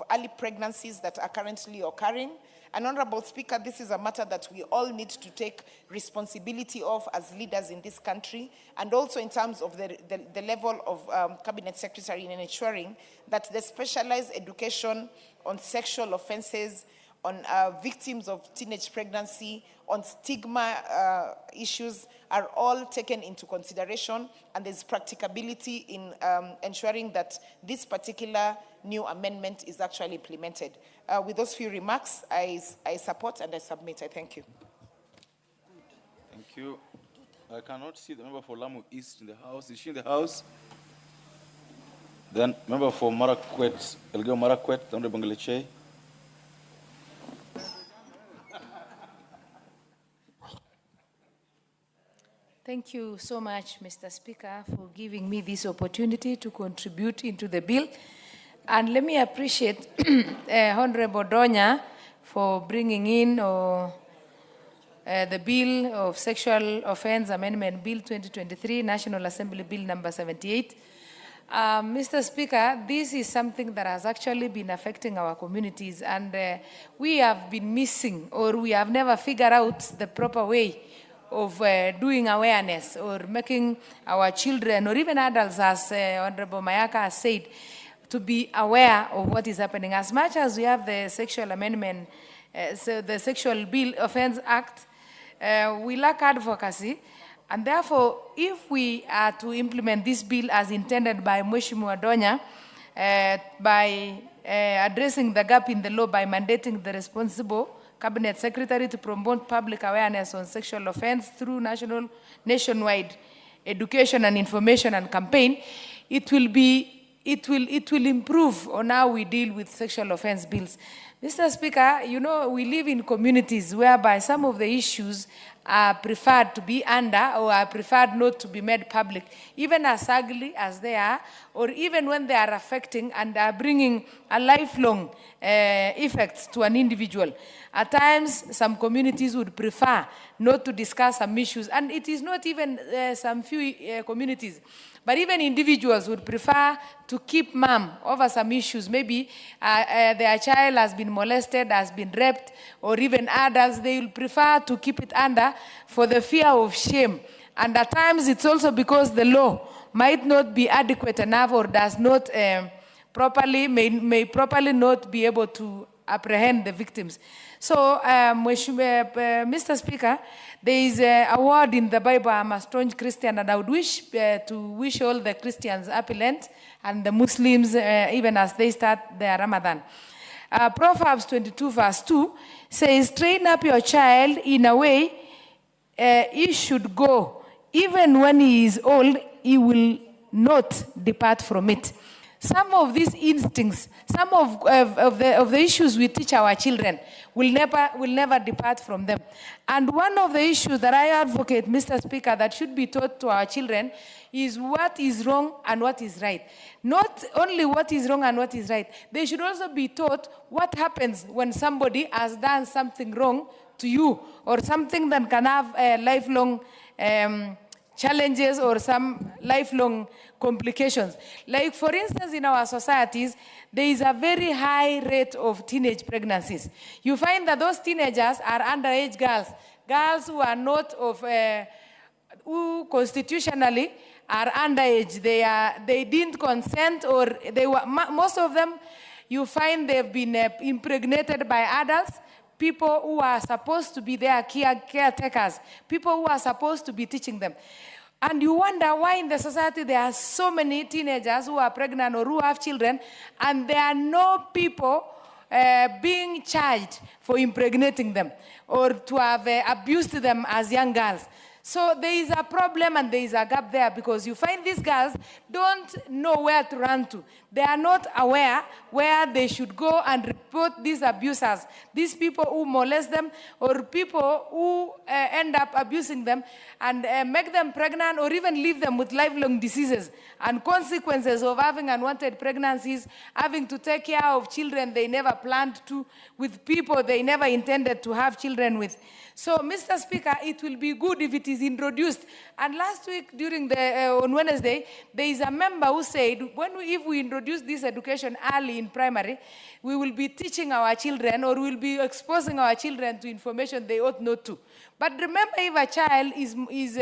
early pregnancies that are currently occurring. And Honorable Speaker, this is a matter that we all need to take responsibility of as leaders in this country, and also in terms of the level of Cabinet Secretary in ensuring that the specialized education on sexual offenses, on victims of teenage pregnancy, on stigma issues are all taken into consideration, and there's practicability in ensuring that this particular new amendment is actually implemented. With those few remarks, I support and I submit. I thank you. Thank you. I cannot see the member for Lamu East in the house. Is she in the house? Then member for Marakwet, Elgeyo Marakwet, Honorable Ngeleche. Thank you so much, Mr. Speaker, for giving me this opportunity to contribute into the bill. And let me appreciate Honorable Donya for bringing in the Bill of Sexual Offense Amendment Bill 2023, National Assembly Bill number 78. Mr. Speaker, this is something that has actually been affecting our communities, and we have been missing, or we have never figured out the proper way of doing awareness or making our children or even adults, as Honorable Mayaka has said, to be aware of what is happening. As much as we have the Sexual Amendment, so the Sexual Bill Offense Act, we lack advocacy. And therefore, if we are to implement this bill as intended by Mheshimiwa Donya, by addressing the gap in the law by mandating the responsible Cabinet Secretary to promote public awareness on sexual offense through nationwide education and information and campaign, it will improve on how we deal with sexual offense bills. Mr. Speaker, you know, we live in communities whereby some of the issues are preferred to be under or are preferred not to be made public, even as ugly as they are, or even when they are affecting and are bringing a lifelong effects to an individual. At times, some communities would prefer not to discuss some issues, and it is not even some few communities, but even individuals would prefer to keep mum over some issues. Maybe their child has been molested, has been raped, or even adults, they will prefer to keep it under for the fear of shame. And at times, it's also because the law might not be adequate enough or does not may properly not be able to apprehend the victims. So, Mr. Speaker, there is a word in the Bible. I'm a staunch Christian, and I would wish to wish all the Christians happy Lent and the Muslims even as they start their Ramadan. Proverbs 22 verse 2 says, train up your child in a way he should go. Even when he is old, he will not depart from it. Some of these instincts, some of the issues we teach our children will never depart from them. And one of the issues that I advocate, Mr. Speaker, that should be taught to our children is what is wrong and what is right. Not only what is wrong and what is right, they should also be taught what happens when somebody has done something wrong to you, or something that can have lifelong challenges or some lifelong complications. Like, for instance, in our societies, there is a very high rate of teenage pregnancies. You find that those teenagers are underage girls, girls who are not of, who constitutionally are underage. They didn't consent, or they were, most of them, you find they've been impregnated by adults, people who are supposed to be their caretakers, people who are supposed to be teaching them. And you wonder why in the society there are so many teenagers who are pregnant or who have children, and there are no people being charged for impregnating them or to have abused them as young girls. So there is a problem and there is a gap there, because you find these girls don't know where to run to. They are not aware where they should go and report these abusers, these people who molest them or people who end up abusing them and make them pregnant or even leave them with lifelong diseases and consequences of having unwanted pregnancies, having to take care of children they never planned to, with people they never intended to have children with. So, Mr. Speaker, it will be good if it is introduced. And last week, during on Wednesday, there is a member who said, if we introduce this education early in primary, we will be teaching our children, or we will be exposing our children to information they ought not to. But remember, if a child is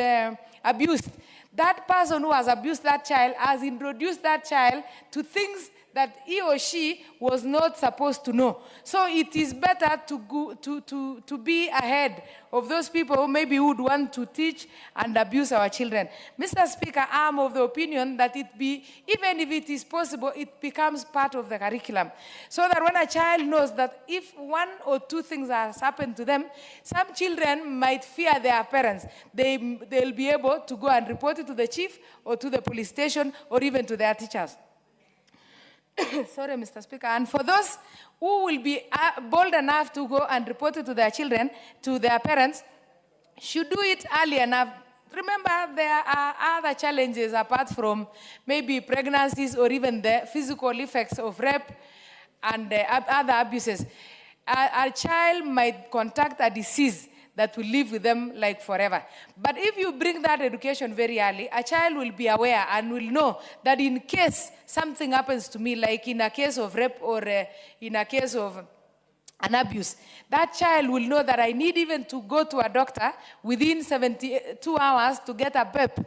abused, that person who has abused that child has introduced that child to things that he or she was not supposed to know. So it is better to be ahead of those people who maybe would want to teach and abuse our children. Mr. Speaker, I am of the opinion that even if it is possible, it becomes part of the curriculum. So that when a child knows that if one or two things has happened to them, some children might fear their parents. They'll be able to go and report it to the chief or to the police station or even to their teachers. Sorry, Mr. Speaker. And for those who will be bold enough to go and report it to their children, to their parents, should do it early enough, remember, there are other challenges apart from maybe pregnancies or even the physical effects of rape and other abuses. A child might contract a disease that will live with them like forever. But if you bring that education very early, a child will be aware and will know that in case something happens to me, like in a case of rape or in a case of an abuse, that child will know that I need even to go to a doctor within 72 hours to get a PEP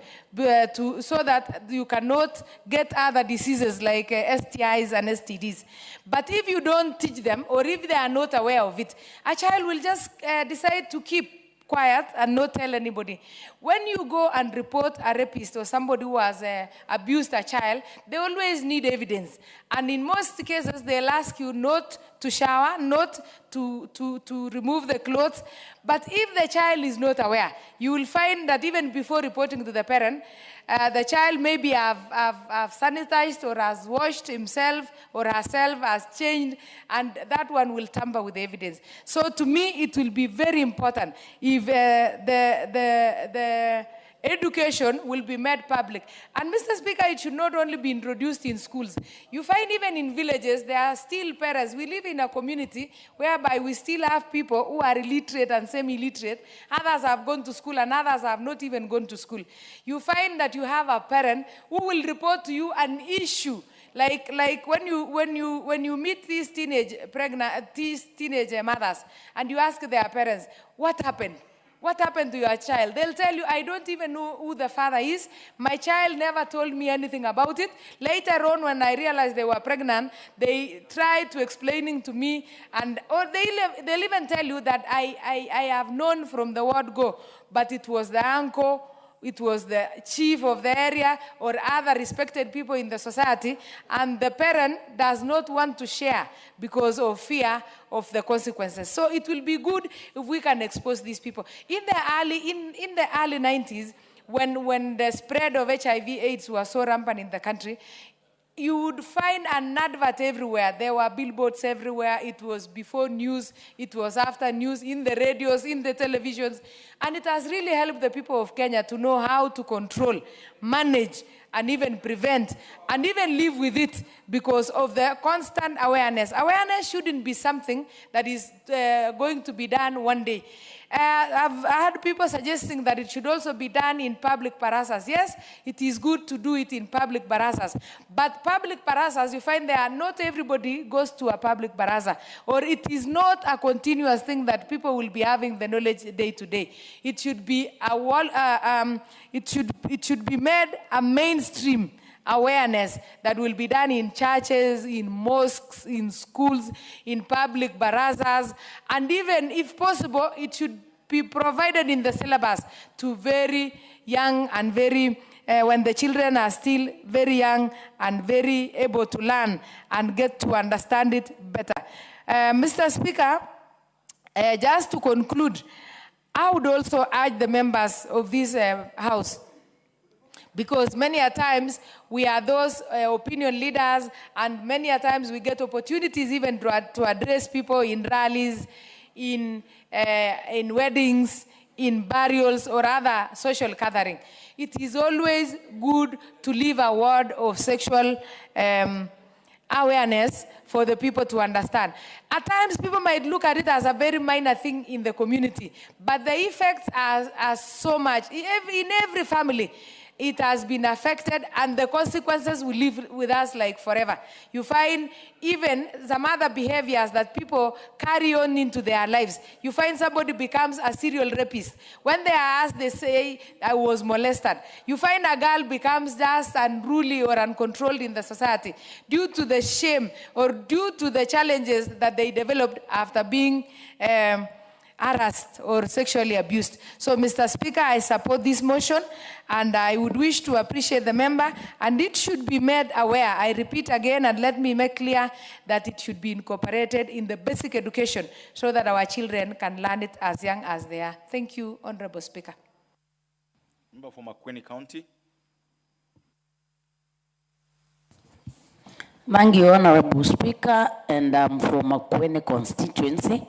so that you cannot get other diseases like STIs and STDs. But if you don't teach them, or if they are not aware of it, a child will just decide to keep quiet and not tell anybody. When you go and report a rapist or somebody who has abused a child, they always need evidence. And in most cases, they'll ask you not to shower, not to remove the clothes. But if the child is not aware, you will find that even before reporting to the parent, the child maybe have sanitized or has washed himself or herself, has changed, and that one will tamper with the evidence. So to me, it will be very important if the education will be made public. And Mr. Speaker, it should not only be introduced in schools. You find even in villages, there are still parents. We live in a community whereby we still have people who are illiterate and semi-illiterate. Others have gone to school and others have not even gone to school. You find that you have a parent who will report to you an issue. Like when you meet these teenage mothers and you ask their parents, what happened? What happened to your child? They'll tell you, I don't even know who the father is. My child never told me anything about it. Later on, when I realized they were pregnant, they tried to explaining to me, or they'll even tell you that I have known from the word go, but it was the uncle, it was the chief of the area or other respected people in the society, and the parent does not want to share because of fear of the consequences. So it will be good if we can expose these people. In the early 90s, when the spread of HIV/AIDS was so rampant in the country, you would find an advert everywhere. There were billboards everywhere. It was before news. It was after news, in the radios, in the televisions. And it has really helped the people of Kenya to know how to control, manage, and even prevent, and even live with it because of the constant awareness. Awareness shouldn't be something that is going to be done one day. I've had people suggesting that it should also be done in public barazas. Yes, it is good to do it in public barazas. But public barazas, you find not everybody goes to a public baraza. Or it is not a continuous thing that people will be having the knowledge day to day. It should be it should be made a mainstream awareness that will be done in churches, in mosques, in schools, in public barazas, and even, if possible, it should be provided in the syllabus to very young and very, when the children are still very young and very able to learn and get to understand it better. Mr. Speaker, just to conclude, I would also urge the members of this House, because many a times we are those opinion leaders, and many a times we get opportunities even to address people in rallies, in weddings, in burials, or other social gathering. It is always good to leave a word of sexual awareness for the people to understand. At times, people might look at it as a very minor thing in the community, but the effects are so much. In every family, it has been affected, and the consequences will live with us like forever. You find even some other behaviors that people carry on into their lives. You find somebody becomes a serial rapist. When they are asked, they say, I was molested. You find a girl becomes just unruly or uncontrolled in the society due to the shame or due to the challenges that they developed after being harassed or sexually abused. So, Mr. Speaker, I support this motion, and I would wish to appreciate the member, and it should be made aware. I repeat again, and let me make clear that it should be incorporated in the basic education so that our children can learn it as young as they are. Thank you, Honorable Speaker. Member for Makueni County. Thank you, Honorable Speaker, and I'm from Makueni constituency.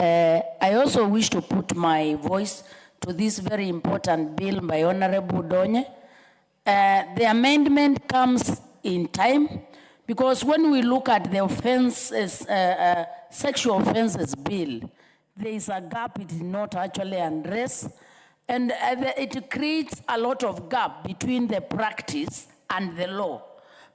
I also wish to put my voice to this very important bill by Honorable Donye. The amendment comes in time because when we look at the offenses, sexual offenses bill, there is a gap. It is not actually addressed, and it creates a lot of gap between the practice and the law.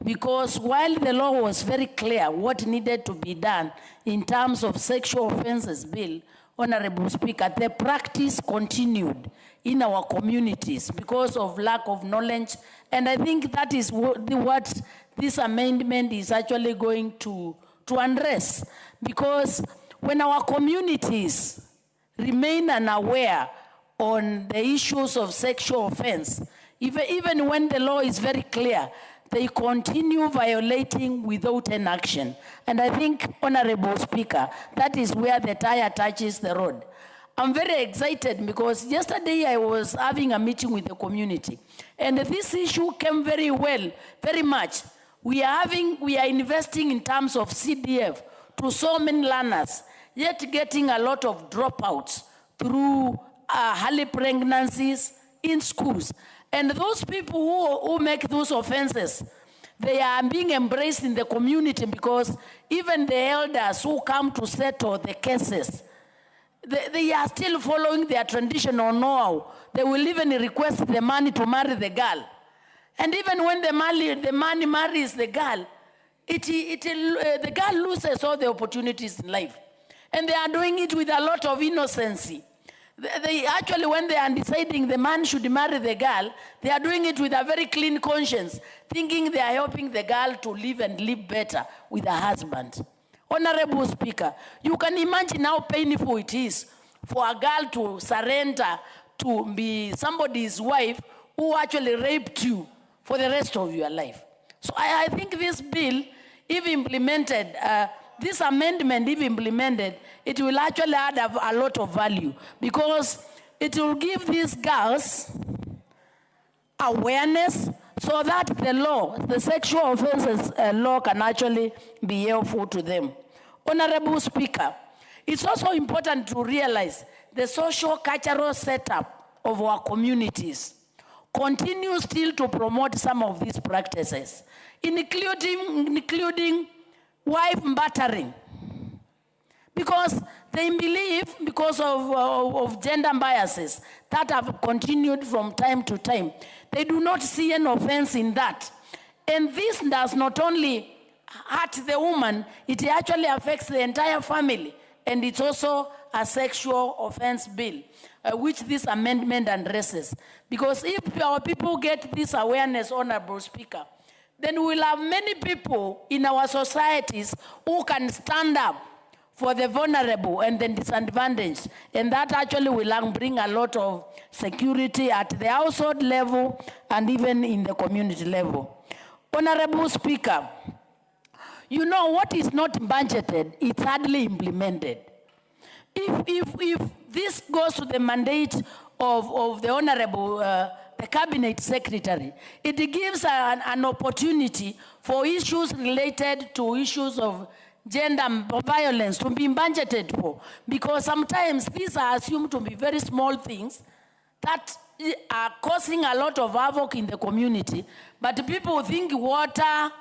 Because while the law was very clear what needed to be done in terms of sexual offenses bill, Honorable Speaker, the practice continued in our communities because of lack of knowledge. And I think that is what this amendment is actually going to address. Because when our communities remain unaware on the issues of sexual offense, even when the law is very clear, they continue violating without an action. And I think, Honorable Speaker, that is where the tire touches the road. I'm very excited because yesterday I was having a meeting with the community, and this issue came very well, very much. We are investing in terms of CDF to so many learners, yet getting a lot of dropouts through early pregnancies in schools. And those people who make those offenses, they are being embraced in the community because even the elders who come to settle the cases, they are still following their traditional know-how. They will even request the money to marry the girl. And even when the money marries the girl, the girl loses all the opportunities in life. And they are doing it with a lot of innocency. They actually, when they are deciding the man should marry the girl, they are doing it with a very clean conscience, thinking they are helping the girl to live and live better with her husband. Honorable Speaker, you can imagine how painful it is for a girl to surrender to be somebody's wife who actually raped you for the rest of your life. So I think this bill, if implemented, this amendment, if implemented, it will actually add a lot of value because it will give these girls awareness so that the law, the sexual offenses law can actually be helpful to them. Honorable Speaker, it's also important to realize the social cultural setup of our communities continues still to promote some of these practices, including wife battering. Because they believe, because of gender biases that have continued from time to time, they do not see an offense in that. And this does not only hurt the woman, it actually affects the entire family. And it's also a sexual offense bill, which this amendment addresses. Because if our people get this awareness, Honorable Speaker, then we'll have many people in our societies who can stand up for the vulnerable and the disadvantaged. And that actually will bring a lot of security at the household level and even in the community level. Honorable Speaker, you know what is not budgeted, it's hardly implemented. If this goes to the mandate of the Honorable the Cabinet Secretary, it gives an opportunity for issues related to issues of gender violence to be budgeted for. Because sometimes these are assumed to be very small things that are causing a lot of havoc in the community. But people think water,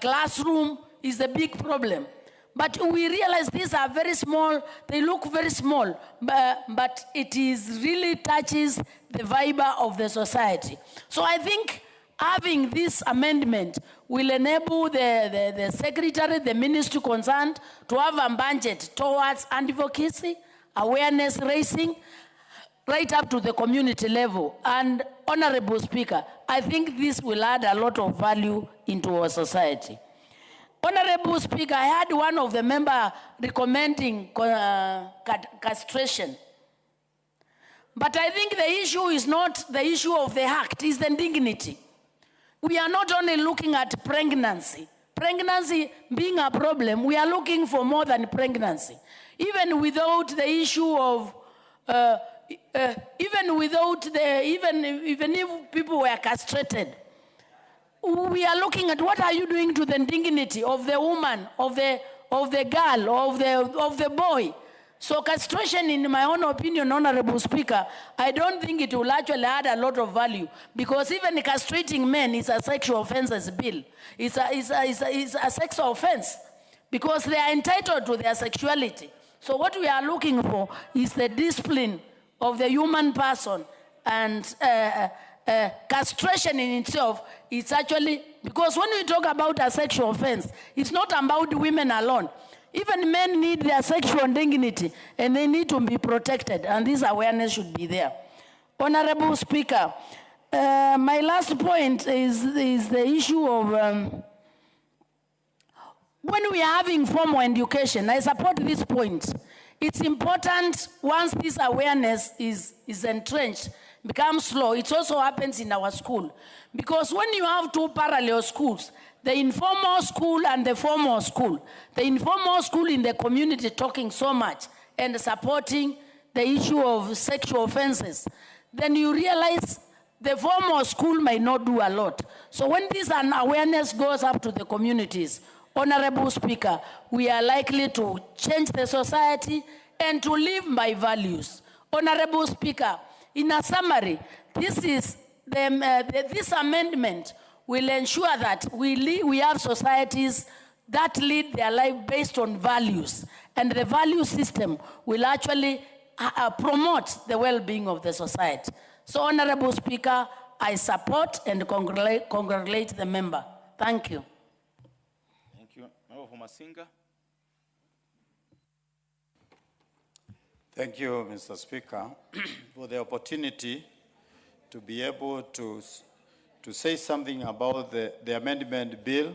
classroom is a big problem. But we realize these are very small, they look very small, but it really touches the fiber of the society. So I think having this amendment will enable the secretary, the ministry concerned, to have a budget towards advocacy, awareness raising, right up to the community level. And Honorable Speaker, I think this will add a lot of value into our society. Honorable Speaker, I had one of the members recommending castration. But I think the issue is not the issue of the act, it's the dignity. We are not only looking at pregnancy. Pregnancy being a problem, we are looking for more than pregnancy. Even without the issue of, even if people were castrated, we are looking at what are you doing to the dignity of the woman, of the girl, of the boy. So castration, in my own opinion, Honorable Speaker, I don't think it will actually add a lot of value, because even castrating men is a sexual offences bill. It's a sexual offense, because they are entitled to their sexuality. So what we are looking for is the discipline of the human person, and castration in itself is actually, because when we talk about a sexual offense, it's not about women alone. Even men need their sexual dignity, and they need to be protected, and this awareness should be there. Honorable Speaker, my last point is the issue of when we are having formal education. I support this point. It's important, once this awareness is entrenched, becomes law, it also happens in our school. Because when you have two parallel schools, the informal school and the formal school, the informal school in the community talking so much and supporting the issue of sexual offenses, then you realize the formal school may not do a lot. So when this awareness goes up to the communities, Honorable Speaker, we are likely to change the society and to live by values. Honorable Speaker, in a summary, this amendment will ensure that we have societies that lead their life based on values, and the value system will actually promote the well-being of the society. So, Honorable Speaker, I support and congratulate the member. Thank you. Thank you. Member for Masinga. Thank you, Mr. Speaker, for the opportunity to be able to say something about the amendment bill,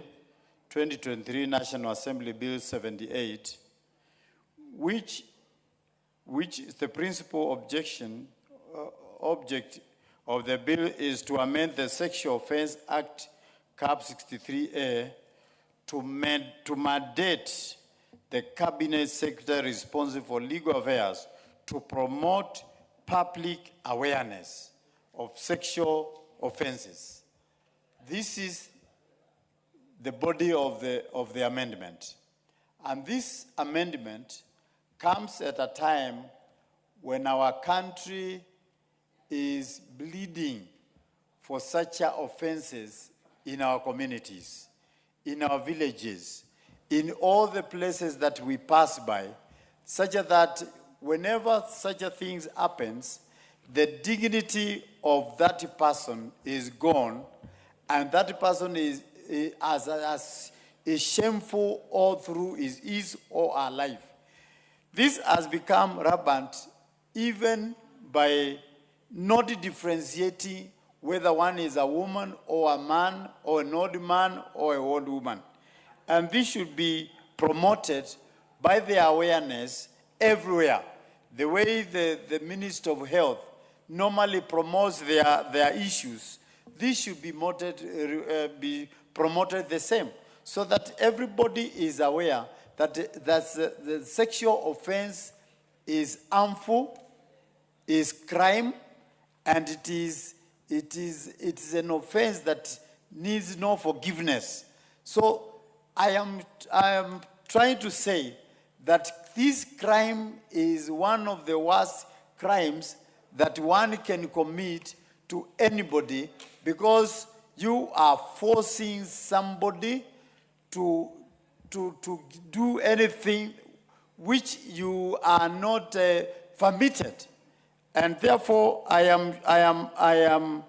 2023 National Assembly Bill 78, which is the principal object of the bill is to amend the Sexual Offense Act, Cap 63A, to mandate the Cabinet Secretary responsible for legal affairs to promote public awareness of sexual offenses. This is the body of the amendment. And this amendment comes at a time when our country is bleeding for such offenses in our communities, in our villages, in all the places that we pass by, such that whenever such a thing happens, the dignity of that person is gone, and that person is shameful all through his or her life. This has become rampant even by not differentiating whether one is a woman or a man or an old man or an old woman. And this should be promoted by the awareness everywhere. The way the Minister of Health normally promotes their issues, this should be promoted the same, so that everybody is aware that the sexual offense is harmful, is crime, and it is an offense that needs no forgiveness. So I am trying to say that this crime is one of the worst crimes that one can commit to anybody, because you are forcing somebody to do anything which you are not permitted. And therefore, I am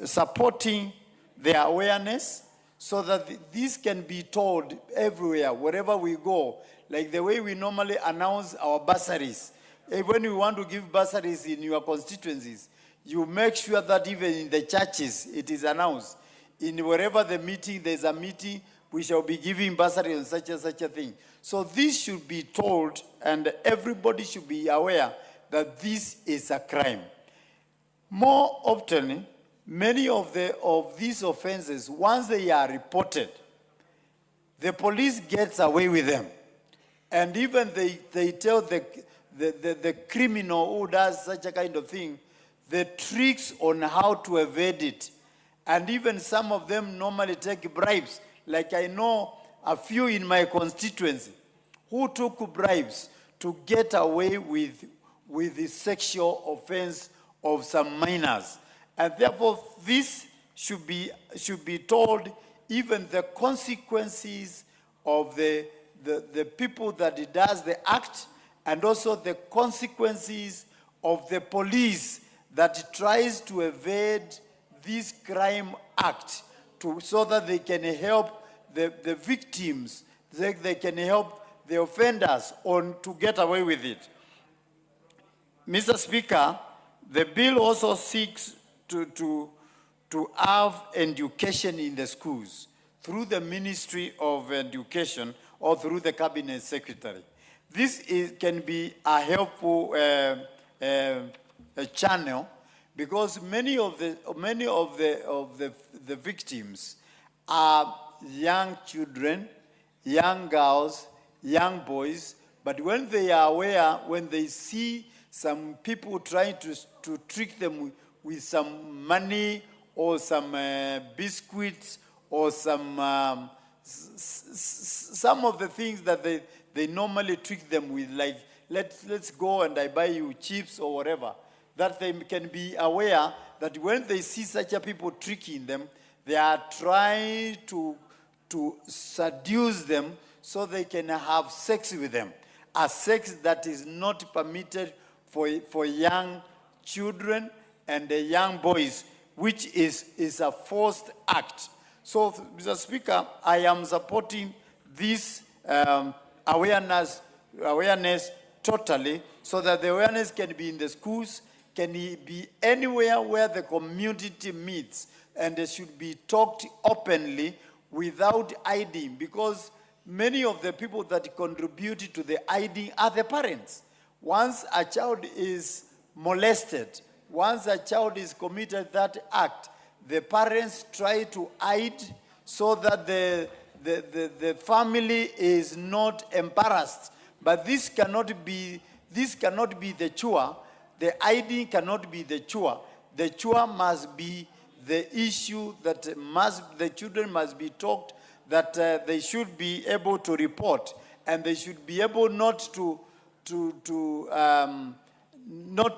supporting the awareness so that this can be told everywhere, wherever we go, like the way we normally announce our bursaries. When you want to give bursaries in your constituencies, you make sure that even in the churches, it is announced. In wherever the meeting, there's a meeting, we shall be giving bursary on such and such a thing. So this should be told, and everybody should be aware that this is a crime. More often, many of these offenses, once they are reported, the police gets away with them. And even they tell the criminal who does such a kind of thing the tricks on how to evade it. And even some of them normally take bribes. Like I know a few in my constituency who took bribes to get away with the sexual offense of some minors. And therefore, this should be told even the consequences of the people that it does the act, and also the consequences of the police that tries to evade this crime act so that they can help the victims, they can help the offenders to get away with it. Mr. Speaker, the bill also seeks to have education in the schools through the Ministry of Education or through the Cabinet Secretary. This can be a helpful channel, because many of the victims are young children, young girls, young boys, but when they are aware, when they see some people trying to trick them with some money or some biscuits or some of the things that they normally trick them with, like let's go and I buy you chips or whatever, that they can be aware that when they see such a people tricking them, they are trying to seduce them so they can have sex with them, a sex that is not permitted for young children and the young boys, which is a forced act. So, Mr. Speaker, I am supporting this awareness totally, so that the awareness can be in the schools, can be anywhere where the community meets, and they should be talked openly without hiding, because many of the people that contribute to the hiding are the parents. Once a child is molested, once a child is committed that act, the parents try to hide so that the family is not embarrassed. But this cannot be the chore. The hiding cannot be the chore. The chore must be the issue that the children must be taught that they should be able to report, and they should be able not to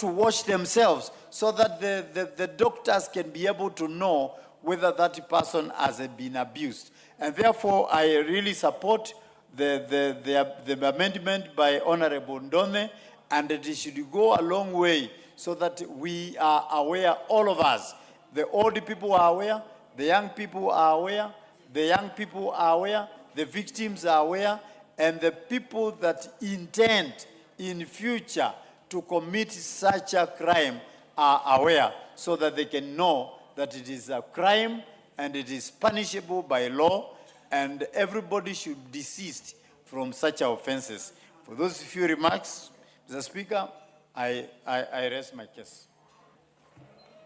wash themselves, so that the doctors can be able to know whether that person has been abused. And therefore, I really support the amendment by Honorable Ndone, and it should go a long way so that we are aware, all of us. The old people are aware, the young people are aware, the young people are aware, the victims are aware, and the people that intend in future to commit such a crime are aware, so that they can know that it is a crime and it is punishable by law, and everybody should desist from such offenses. For those few remarks, Mr. Speaker, I rest my case.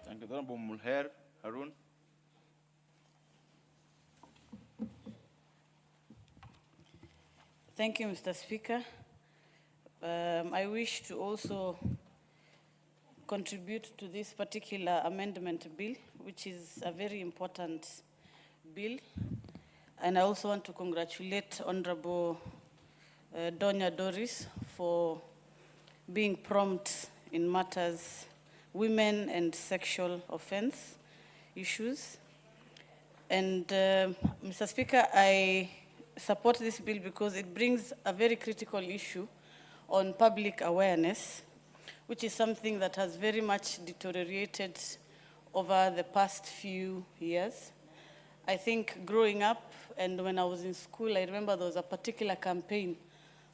Thank you. Honorable Mulher Harun. Thank you, Mr. Speaker. I wish to also contribute to this particular amendment bill, which is a very important bill. And I also want to congratulate Honorable Donya Doris for being prompt in matters women and sexual offense issues. And Mr. Speaker, I support this bill because it brings a very critical issue on public awareness, which is something that has very much deteriorated over the past few years. I think growing up and when I was in school, I remember there was a particular campaign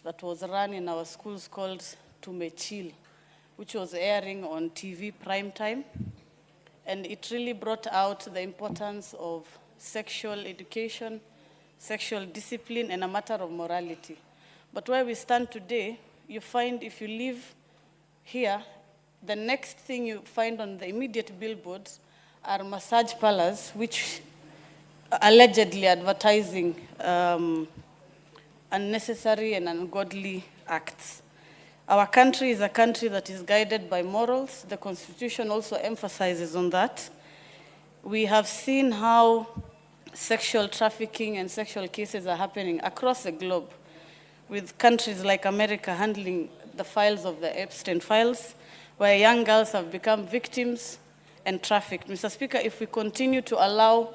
that was run in our schools called Tumechil, which was airing on TV prime time. And it really brought out the importance of sexual education, sexual discipline, and a matter of morality. But where we stand today, you find if you live here, the next thing you find on the immediate billboards are massage parlors, which allegedly advertising unnecessary and ungodly acts. Our country is a country that is guided by morals. The Constitution also emphasizes on that. We have seen how sexual trafficking and sexual cases are happening across the globe. with countries like America handling the files of the Epstein files, where young girls have become victims and trafficked. Mr. Speaker, if we continue to allow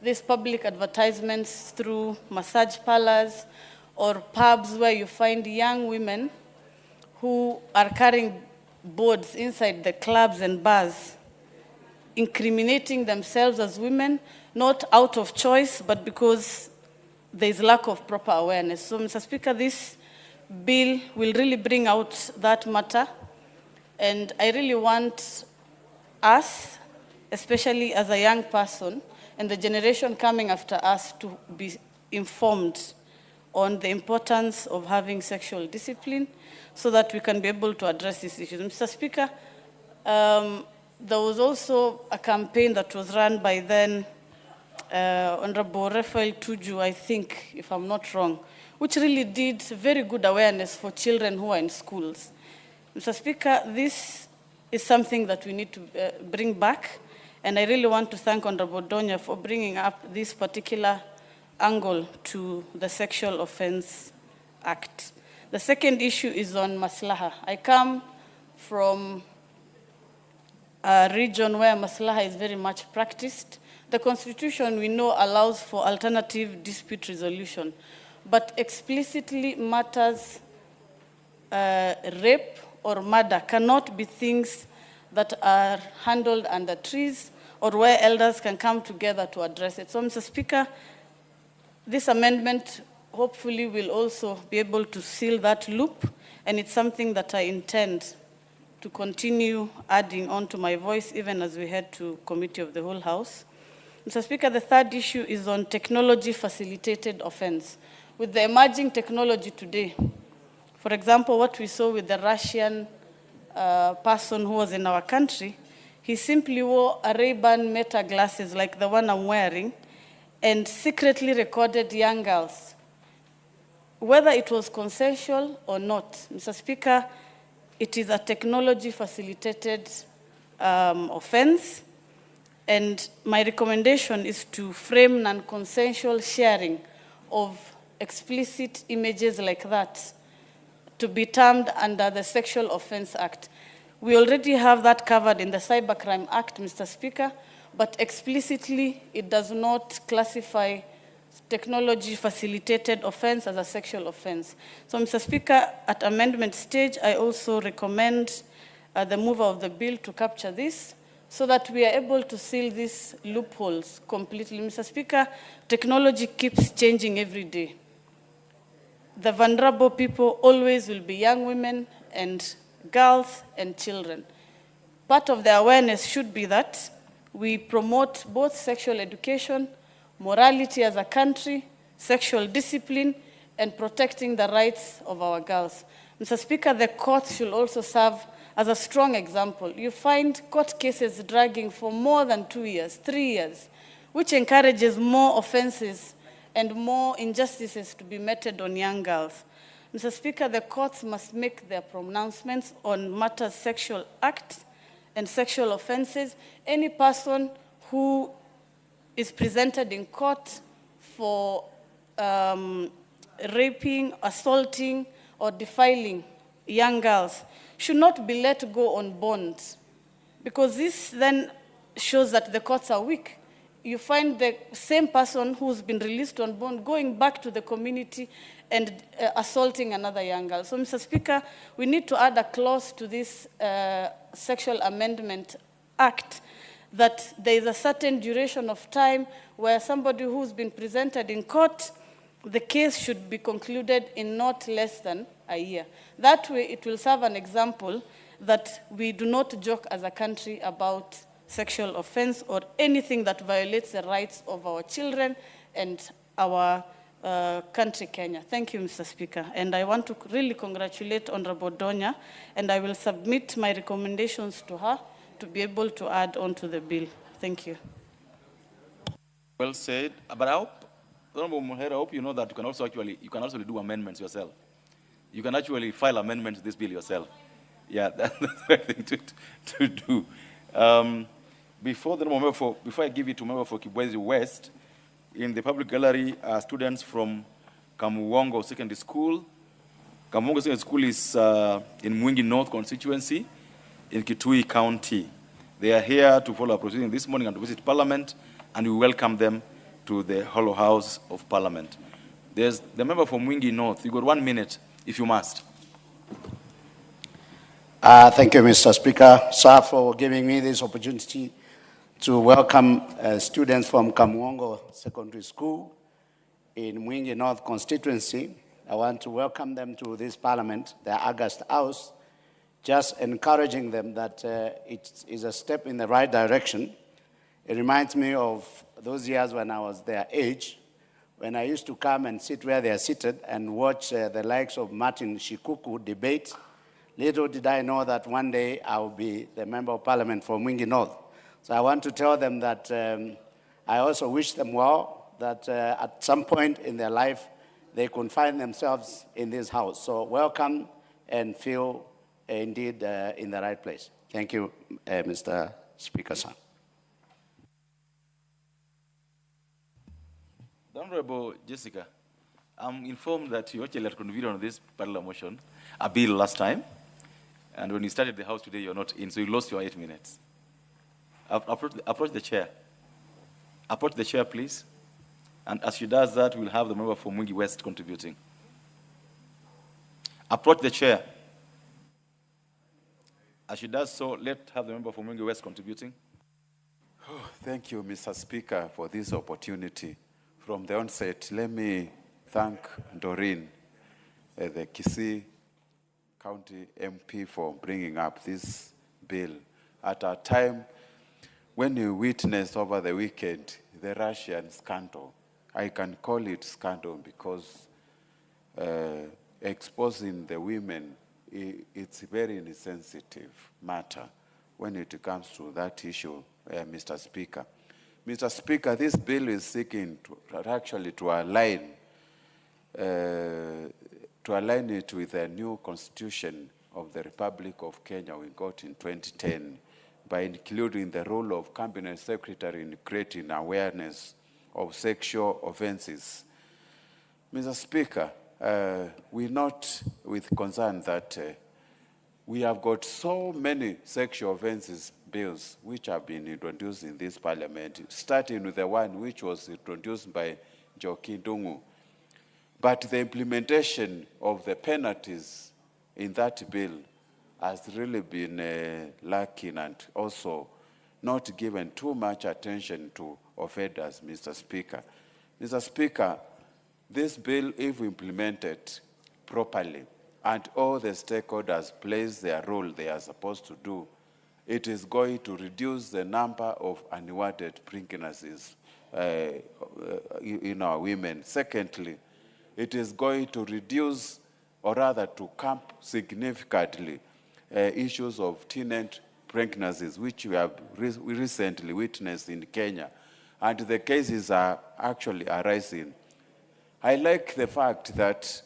these public advertisements through massage parlors or pubs where you find young women who are carrying boards inside the clubs and bars, incriminating themselves as women, not out of choice, but because there is lack of proper awareness. So, Mr. Speaker, this bill will really bring out that matter, and I really want us, especially as a young person, and the generation coming after us to be informed on the importance of having sexual discipline so that we can be able to address these issues. Mr. Speaker, there was also a campaign that was run by then Honorable Raphael Tuju, I think, if I'm not wrong, which really did very good awareness for children who are in schools. Mr. Speaker, this is something that we need to bring back, and I really want to thank Honorable Donya for bringing up this particular angle to the Sexual Offense Act. The second issue is on maslaha. I come from a region where maslaha is very much practiced. The Constitution, we know, allows for alternative dispute resolution, but explicitly matters rape or murder cannot be things that are handled under trees or where elders can come together to address it. So, Mr. Speaker, this amendment hopefully will also be able to seal that loop, and it's something that I intend to continue adding on to my voice even as we head to Committee of the Whole House. Mr. Speaker, the third issue is on technology-facilitated offense. With the emerging technology today, for example, what we saw with the Russian person who was in our country, he simply wore a Ray-Ban Meta glasses like the one I'm wearing and secretly recorded young girls. Whether it was consensual or not, Mr. Speaker, it is a technology-facilitated offense, and my recommendation is to frame non-consensual sharing of explicit images like that to be termed under the Sexual Offense Act. We already have that covered in the Cybercrime Act, Mr. Speaker, but explicitly it does not classify technology-facilitated offense as a sexual offense. So, Mr. Speaker, at amendment stage, I also recommend the mover of the bill to capture this so that we are able to seal these loopholes completely. Mr. Speaker, technology keeps changing every day. The vulnerable people always will be young women and girls and children. Part of the awareness should be that we promote both sexual education, morality as a country, sexual discipline, and protecting the rights of our girls. Mr. Speaker, the courts should also serve as a strong example. You find court cases dragging for more than 2 years, 3 years, which encourages more offenses and more injustices to be meted on young girls. Mr. Speaker, the courts must make their pronouncements on matters sexual acts and sexual offenses. Any person who is presented in court for raping, assaulting, or defiling young girls should not be let go on bond, because this then shows that the courts are weak. You find the same person who's been released on bond going back to the community and assaulting another young girl. So, Mr. Speaker, we need to add a clause to this Sexual Amendment Act that there is a certain duration of time where somebody who's been presented in court, the case should be concluded in not less than a year. That way, it will serve an example that we do not joke as a country about sexual offense or anything that violates the rights of our children and our country, Kenya. Thank you, Mr. Speaker. And I want to really congratulate Honorable Donya, and I will submit my recommendations to her to be able to add on to the bill. Thank you. Well said. But I hope, Honorable Mohera, I hope you know that you can also do amendments yourself. You can actually file amendments to this bill yourself. Yeah, that's the right thing to do. Before I give it to member for Kibwezi West, in the public gallery are students from Kamuwongo Secondary School, Kamongo Senior School is in Mwingi North constituency in Kitui County. They are here to follow our proceedings this morning and to visit Parliament, and we welcome them to the Hollow House of Parliament. There's the member from Mwingi North. You got 1 minute, if you must. Thank you, Mr. Speaker, sir, for giving me this opportunity to welcome students from Kamwongo Secondary School in Mwingi North constituency. I want to welcome them to this Parliament, the August House, just encouraging them that it is a step in the right direction. It reminds me of those years when I was their age, when I used to come and sit where they are seated and watch the likes of Martin Shikuku debate. Little did I know that one day I will be the Member of Parliament for Mwingi North. So I want to tell them that I also wish them well, that at some point in their life, they could find themselves in this house. So welcome and feel indeed in the right place. Thank you, Mr. Speaker, sir. The Honorable Jessica, I'm informed that you actually had convened on this parallel motion, a bill last time, and when you started the House today, you're not in, so you lost your 8 minutes. Approach the chair. Approach the chair, please. And as she does that, we'll have the member from Mwingi West contributing. Approach the chair. As she does so, let's have the member from Mwingi West contributing. Oh, thank you, Mr. Speaker, for this opportunity. From the onset, let me thank Doreen, the Kisii County MP, for bringing up this bill at a time when you witnessed over the weekend the Russian scandal. I can call it scandal because exposing the women, it's a very insensitive matter when it comes to that issue, Mr. Speaker. Mr. Speaker, this bill is seeking to align it with the new constitution of the Republic of Kenya we got in 2010 by including the role of Cabinet Secretary in creating awareness of sexual offenses. Mr. Speaker, we note with concern that we have got so many sexual offenses bills which have been introduced in this Parliament, starting with the one which was introduced by Joki Ndungu. But the implementation of the penalties in that bill has really been lacking and also not given too much attention to offenders, Mr. Speaker. Mr. Speaker, this bill, if implemented properly and all the stakeholders place their role they are supposed to do, it is going to reduce the number of unwanted pregnancies in our women. Secondly, it is going to reduce, or rather to camp significantly, issues of teenage pregnancies, which we have recently witnessed in Kenya, and the cases are actually arising. I like the fact that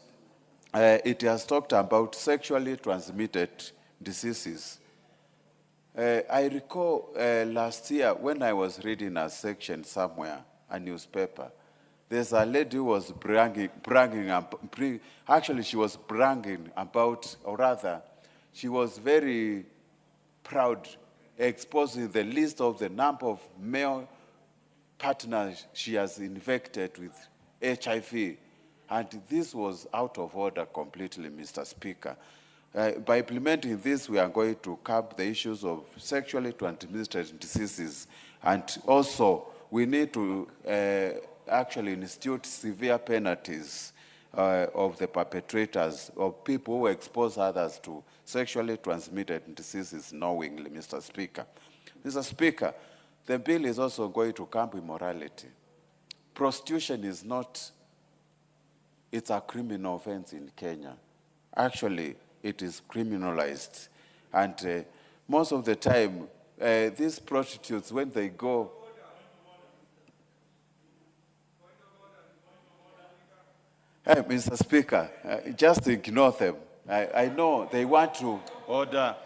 it has talked about sexually transmitted diseases. I recall last year when I was reading a section somewhere, a newspaper, there's a lady who was actually she was bragging about, or rather, she was very proud, exposing the list of the number of male partners she has infected with HIV. And this was out of order completely, Mr. Speaker. By implementing this, we are going to curb the issues of sexually transmitted diseases. And also, we need to actually institute severe penalties of the perpetrators, of people who expose others to sexually transmitted diseases knowingly, Mr. Speaker. Mr. Speaker, the bill is also going to curb immorality. Prostitution is not, it's a criminal offense in Kenya. Actually, it is criminalized. And most of the time, these prostitutes, when they go, hey, Mr. Speaker, just ignore them. I know they want to. Order.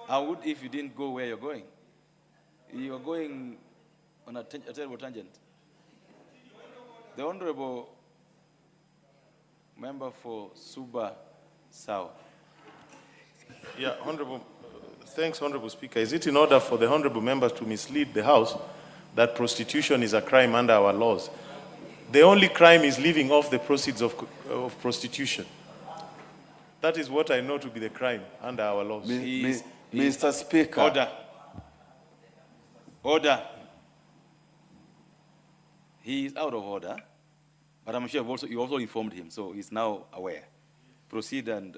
I would if you didn't go where you're going. You're going on a terrible tangent. The Honorable Member for Suba South. Yeah, Honorable, thanks, Honorable Speaker. Is it in order for the Honorable members to mislead the House that prostitution is a crime under our laws? The only crime is living off the proceeds of prostitution. That is what I know to be the crime under our laws. Mr. Speaker. Order. Order. He is out of order, but I'm sure you also informed him, so he's now aware. Proceed and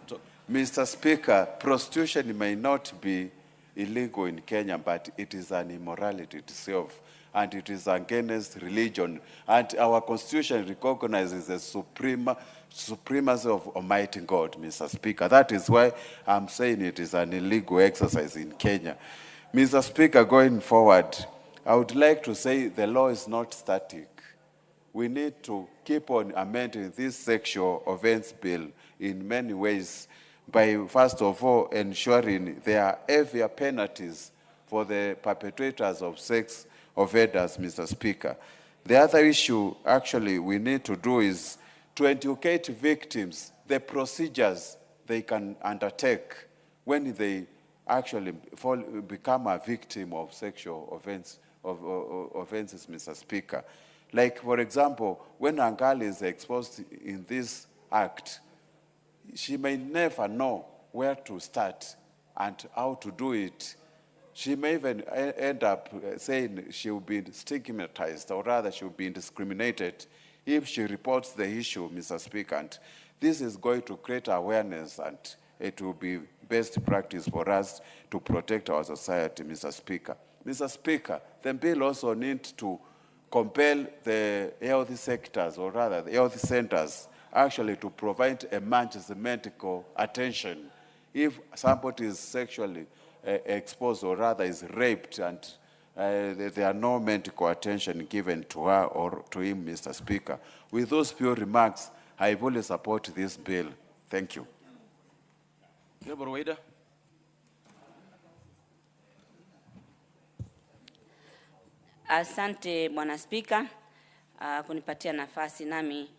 talk. Mr. Speaker, prostitution may not be illegal in Kenya, but it is an immorality itself, and it is against religion. And our constitution recognizes the supremacy of Almighty God, Mr. Speaker. That is why I'm saying it is an illegal exercise in Kenya. Mr. Speaker, going forward, I would like to say the law is not static. We need to keep on amending this sexual offense bill in many ways by, first of all, ensuring there are heavier penalties for the perpetrators of sex offenders, Mr. Speaker. The other issue, actually, we need to do is to educate victims, the procedures they can undertake when they actually become a victim of sexual offenses, Mr. Speaker. Like, for example, when a girl is exposed in this act, she may never know where to start and how to do it. She may even end up saying she will be stigmatized, or rather she will be discriminated if she reports the issue, Mr. Speaker. And this is going to create awareness, and it will be best practice for us to protect our society, Mr. Speaker. Mr. Speaker, the bill also needs to compel the health sectors, or rather the health centers, actually to provide emergency medical attention if somebody is sexually exposed, or rather is raped, and there are no medical attention given to her or to him, Mr. Speaker. With those few remarks, I fully support this bill. Thank you. Asante Bwana Spika kunipatia nafasi nami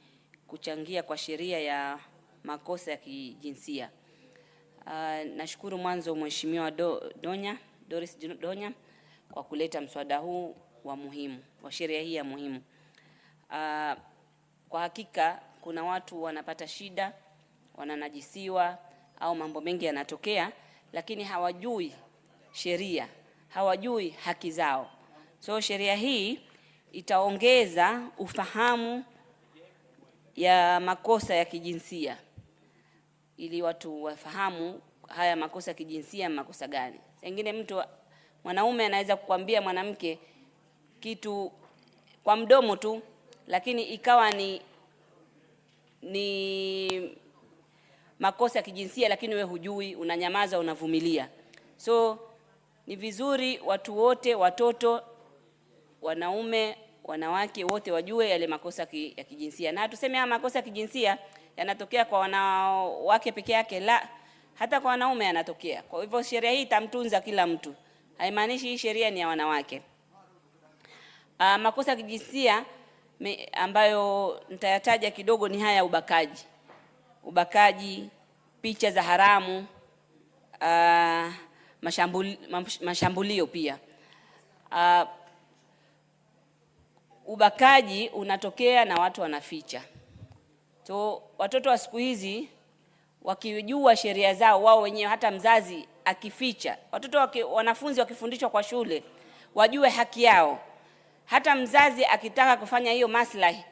kuchangia kwa sheria ya makosa ya kijinsia. Nashukuru mwanzo Mheshimiwa Doris Donya kwa kuleta mswada huu wa sheria hii ya muhimu. Kwa hakika kuna watu wanapata shida, wananajisiwa au mambo mengi yanatokea, lakini hawajui sheria, hawajui haki zao. So sheria hii itaongeza ufahamu ya makosa ya kijinsia, ili watu wafahamu haya makosa ya kijinsia makosa gani. Sengine mwanaume anaweza kukwambia mwanamke kitu kwa mdomo tu, lakini ikawa ni makosa ya kijinsia, lakini wewe hujui, unanyamaza, unavumilia. So ni vizuri watu wote, watoto, wanaume, wanawake wote wajue yale makosa ya kijinsia. Na tuseme haya makosa ya kijinsia yanatokea kwa wanawake peke yake, la, hata kwa wanaume yanatokea. Kwa hivyo sheria hii itamtunza kila mtu. Haimaanishi hii sheria ni ya wanawake. Makosa ya kijinsia ambayo nitayataja kidogo ni haya: ubakaji, picha za haramu, mashambulio pia. Ubakaji unatokea na watu wanaficha. So watoto wa siku hizi wakijua sheria zao wao wenyewe, hata mzazi akificha, wanafunzi wakifundishwa kwa shule wajue haki yao. Hata mzazi akitaka kufanya hiyo maslahi,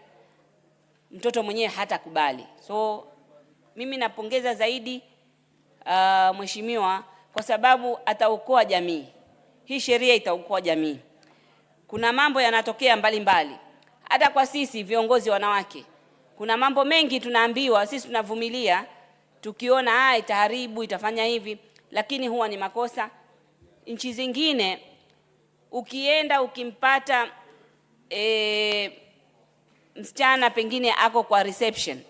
mtoto mwenyewe hatakubali. So mimi napongeza zaidi mheshimiwa, kwa sababu ataokoa jamii. Hii sheria itaokoa jamii. Kuna mambo yanatokea mbalimbali. Hata kwa sisi viongozi wanawake, kuna mambo mengi tunaambiwa, sisi tunavumilia, tukiona itaharibu, itafanya hivi, lakini huwa ni makosa. Nchi zingine ukienda ukimpata msichana pengine ako kwa reception,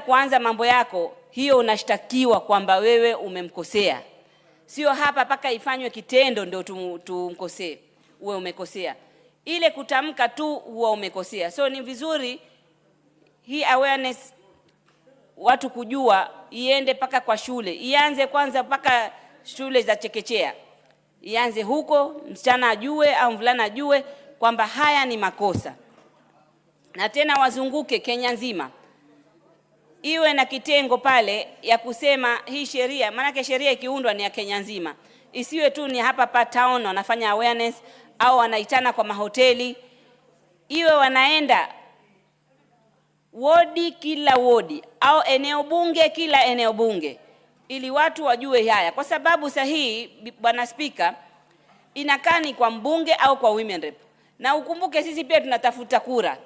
kuanza mambo yako, hiyo unashtakiwa kwamba wewe umemkosea. Sio hapa paka ifanywe kitendo ndio tumkosee, uwe umekosea. Ile kutamka tu huwa umekosea. So ni vizuri hii awareness watu kujua iende paka kwa shule, ianze kwanza paka shule za chekechea, ianze huko, msichana ajue au mvulana ajue kwamba haya ni makosa, na tena wazunguke Kenya nzima, iwe na kitengo pale ya kusema hii sheria, maana sheria ikiundwa ni ya Kenya nzima, isiwe tu ni hapa pa town wanafanya awareness au wanaitana kwa mahoteli, iwe wanaenda wodi kila wodi au eneo bunge kila eneo bunge, ili watu wajue haya, kwa sababu sahihi Bwana Spika, inakani kwa mbunge au kwa women rep, na ukumbuke sisi pia tunatafuta kura.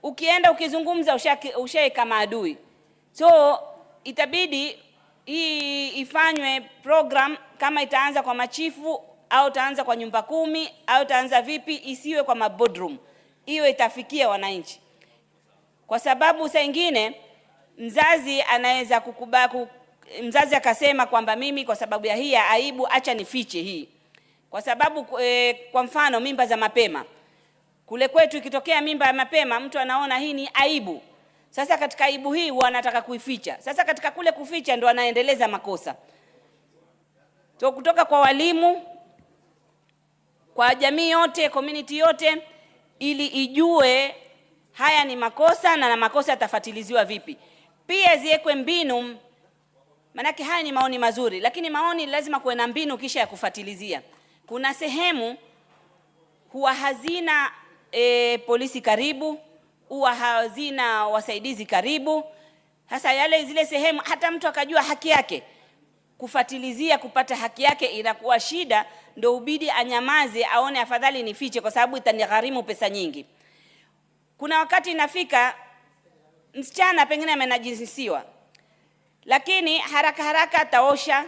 Ukienda ukizungumza ushaeka maadui, so itabidi hii ifanywe program, kama itaanza kwa machifu au itaanza kwa nyumba 10 au itaanza vipi, isiwe kwa maboardroom, iwe itafikia wananchi. Kwa sababu saa nyingine mzazi anaweza mzazi akasema kwamba mimi kwa sababu ya hii aibu acha nifiche hii. Kwa sababu kwa mfano mimba za mapema, kule kwetu ikitokea mimba ya mapema mtu anaona hii ni aibu. Sasa katika aibu hii wanataka kuificha. Sasa katika kule kuficha ndo anaendeleza makosa. So kutoka kwa walimu, kwa jamii yote, community yote, ili ijue haya ni makosa na makosa yatafuatiliziwa vipi. Pia ziwekwe mbinu, manake haya ni maoni mazuri, lakini maoni lazima kuwe na mbinu kisha ya kufuatilizia. Kuna sehemu huwa hazina polisi karibu, huwa hazina wasaidizi karibu. Hasa zile sehemu hata mtu akajua haki yake, kufuatilizia kupata haki yake inakuwa shida, ndio ubidi anyamaze, aone afadhali nifiche kwa sababu itanigharimu pesa nyingi. Kuna wakati inafika msichana pengine amenajisiwa, lakini haraka haraka ataosha,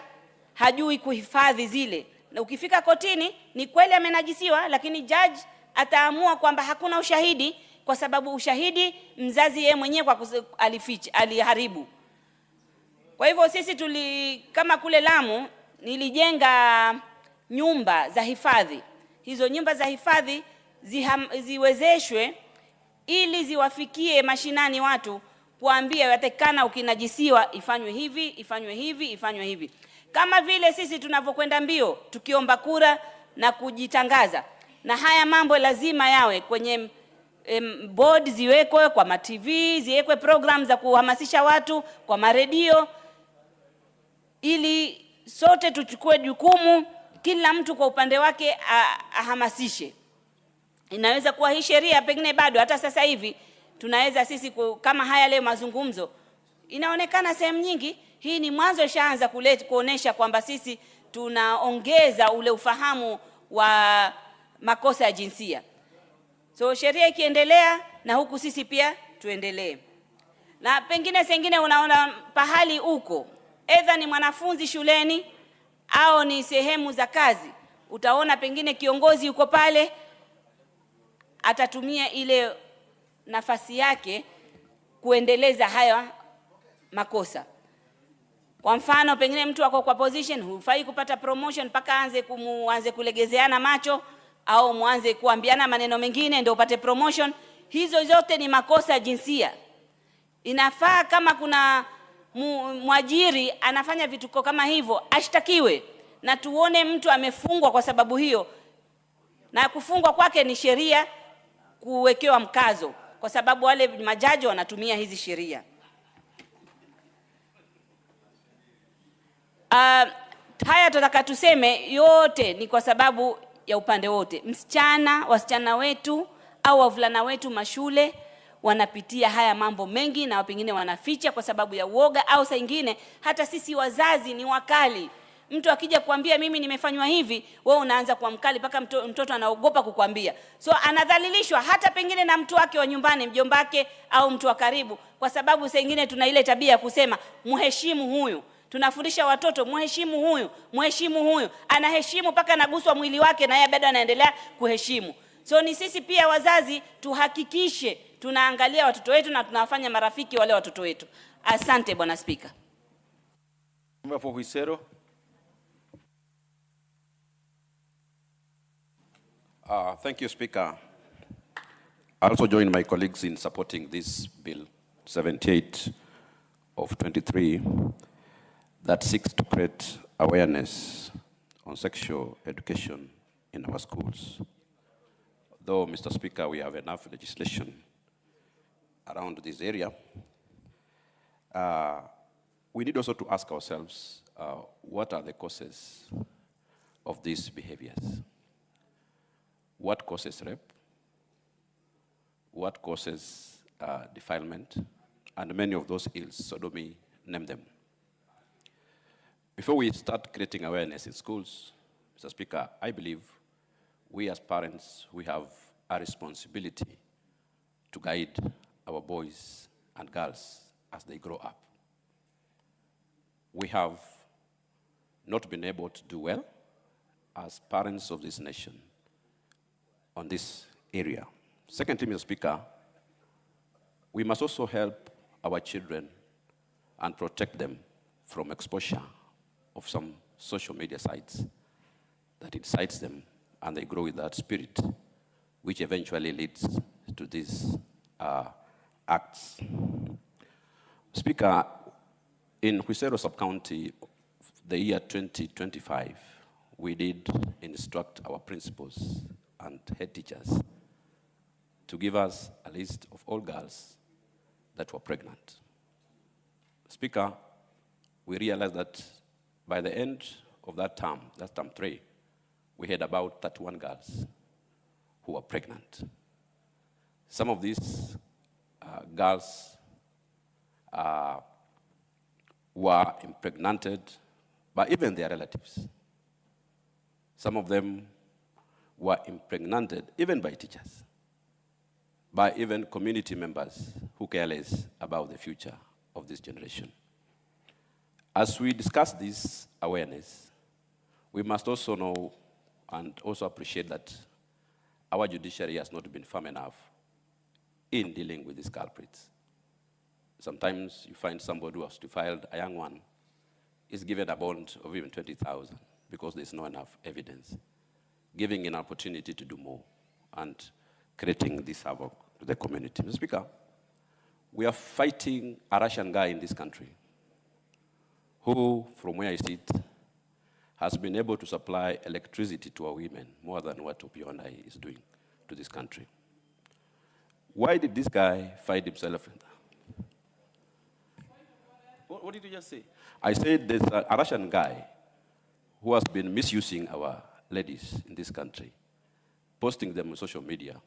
hajui kuhifadhi zile. Na ukifika kotini ni kweli amenajisiwa, lakini judge ataamua kwamba hakuna ushahidi, kwa sababu ushahidi mzazi yeye mwenyewe kwa alificha, aliharibu. Kwa hivyo sisi kama kule Lamu nilijenga nyumba za hifadhi. Hizo nyumba za hifadhi ziwezeshwe ili ziwafikie mashinani watu, kuambia yatakana ukinajisiwa ifanywe hivi, ifanywe hivi, ifanywe hivi. Kama vile sisi tunavyokwenda mbio tukiomba kura na kujitangaza, na haya mambo lazima yawe kwenye board, ziwekwe kwa ma TV, ziwekwe program za kuhamasisha watu kwa maredio, ili sote tuchukue jukumu, kila mtu kwa upande wake ahamasishe. Inaweza kuwa hii sheria pengine bado hata sasa hivi tunaweza sisi kama haya leo mazungumzo inaonekana sehemu nyingi, hii ni mwanzo ishaanza kuonesha kwamba sisi tunaongeza ule ufahamu wa makosa ya jinsia. So sheria ikiendelea na huku sisi pia tuendelee. Na pengine sengine unaona pahali huko, either ni mwanafunzi shuleni au ni sehemu za kazi, utaona pengine kiongozi yuko pale atatumia ile nafasi yake kuendeleza haya makosa. Kwa mfano pengine mtu wako kwa position, hufai kupata promotion mpaka aanze kulegezeana macho au muanze kuambiana maneno mengine ndio upate promotion. Hizo zote ni makosa ya jinsia. Inafaa kama kuna mwajiri anafanya vituko kama hivyo, ashtakiwe na tuone mtu amefungwa kwa sababu hiyo, na kufungwa kwake ni sheria kuwekewa mkazo, kwa sababu wale majaji wanatumia hizi sheria. Haya tunataka tuseme yote ni kwa sababu ya upande wote. Wasichana wetu au wavulana wetu mashule wanapitia haya mambo mengi, na pengine wanaficha kwa sababu ya uoga, au saa nyingine hata sisi wazazi ni wakali. Mtu akija kuambia mimi nimefanywa hivi, wewe unaanza kuwa mkali mpaka mtoto anaogopa kukuambia. So anadhalilishwa hata pengine na mtu wake wa nyumbani, mjombake au mtu wa karibu, kwa sababu saa nyingine tuna ile tabia ya kusema muheshimu huyu. Tunafundisha watoto muheshimu huyu, muheshimu huyu. Anaheshimu mpaka anaguswa mwili wake na yeye bado anaendelea kuheshimu. So ni sisi pia wazazi tuhakikishe tunaangalia watoto wetu na tunawafanya marafiki wale watoto wetu. Asante Bwana Spika. Thank you, Speaker. I also join my colleagues in supporting this bill, 78 of 23, that seeks to create awareness on sexual education in our schools. Though, Mr. Speaker, we have enough legislation around this area, we need also to ask ourselves, what are the causes of these behaviors? What causes rape? What causes defilement? And many of those ills, sodomy, name them. Before we start creating awareness in schools, Mr. Speaker, I believe we as parents, we have a responsibility to guide our boys and girls as they grow up. We have not been able to do well as parents of this nation on this area. Secondly, Mr. Speaker, we must also help our children and protect them from exposure of some social media sites that incites them and they grow with that spirit, which eventually leads to these acts. Speaker, in Huisero Sub-County, the year 2025, we did instruct our principals and head teachers to give us a list of all girls that were pregnant. Speaker, we realized that by the end of that term 3, we had about 31 girls who were pregnant. Some of these girls were impregnated by even their relatives. Some of them were impregnated even by teachers, by even community members who care less about the future of this generation. As we discuss this awareness, we must also know and also appreciate that our judiciary has not been firm enough in dealing with these culprits. Sometimes you find somebody who has defiled a young one is given a bond of even 20,000 because there's not enough evidence, giving an opportunity to do more and creating this havoc to the community. Mr. Speaker, we are fighting a Russian guy in this country who, from where I sit, has been able to supply electricity to our women more than what Opionai is doing to this country. Why did this guy find himself in that? What did you just say? I said there's a Russian guy who has been misusing our ladies in this country, posting them on social media.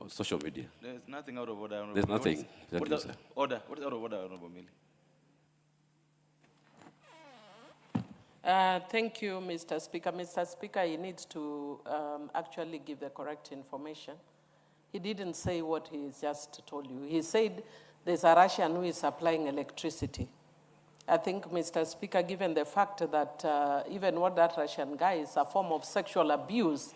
On social media. There's nothing out of order, Honorable. There's nothing. What is order? What is out of order, Honorable Millie? Thank you, Mr. Speaker. Mr. Speaker, he needs to actually give the correct information. He didn't say what he just told you. He said there's a Russian who is supplying electricity. I think, Mr. Speaker, given the fact that even what that Russian guy is a form of sexual abuse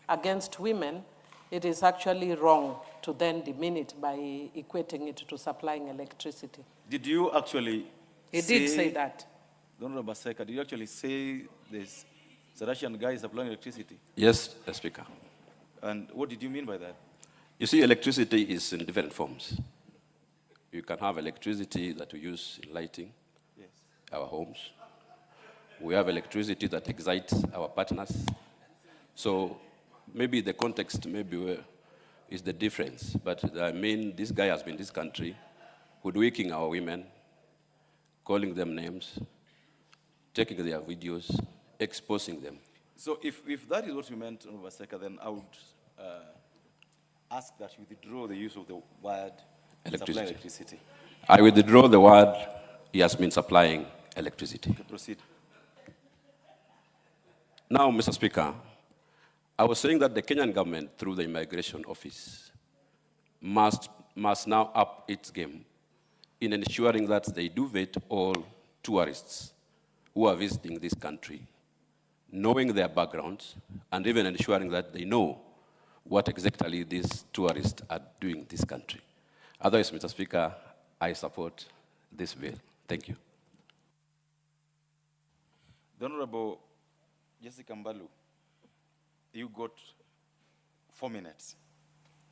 against women, it is actually wrong to then demean it by equating it to supplying electricity. Did you actually He did say that. Honorable Baseka, did you actually say this the Russian guy is supplying electricity? Yes, Speaker. And what did you mean by that? You see, electricity is in different forms. You can have electricity that we use in lighting our homes. We have electricity that excites our partners. So maybe the context is the difference. But I mean, this guy has been in this country hoodwinking our women, calling them names, taking their videos, exposing them. So if that is what you meant, Honorable Baseka, then I would ask that you withdraw the use of the word supply electricity. I withdraw the word he has been supplying electricity. Okay, proceed. Now, Mr. Speaker, I was saying that the Kenyan government, through the Immigration Office, must now up its game in ensuring that they do vet all tourists who are visiting this country, knowing their backgrounds, and even ensuring that they know what exactly these tourists are doing in this country. Otherwise, Mr. Speaker, I support this bill. Thank you. The Honorable Jessica Mbalu, you got 4 minutes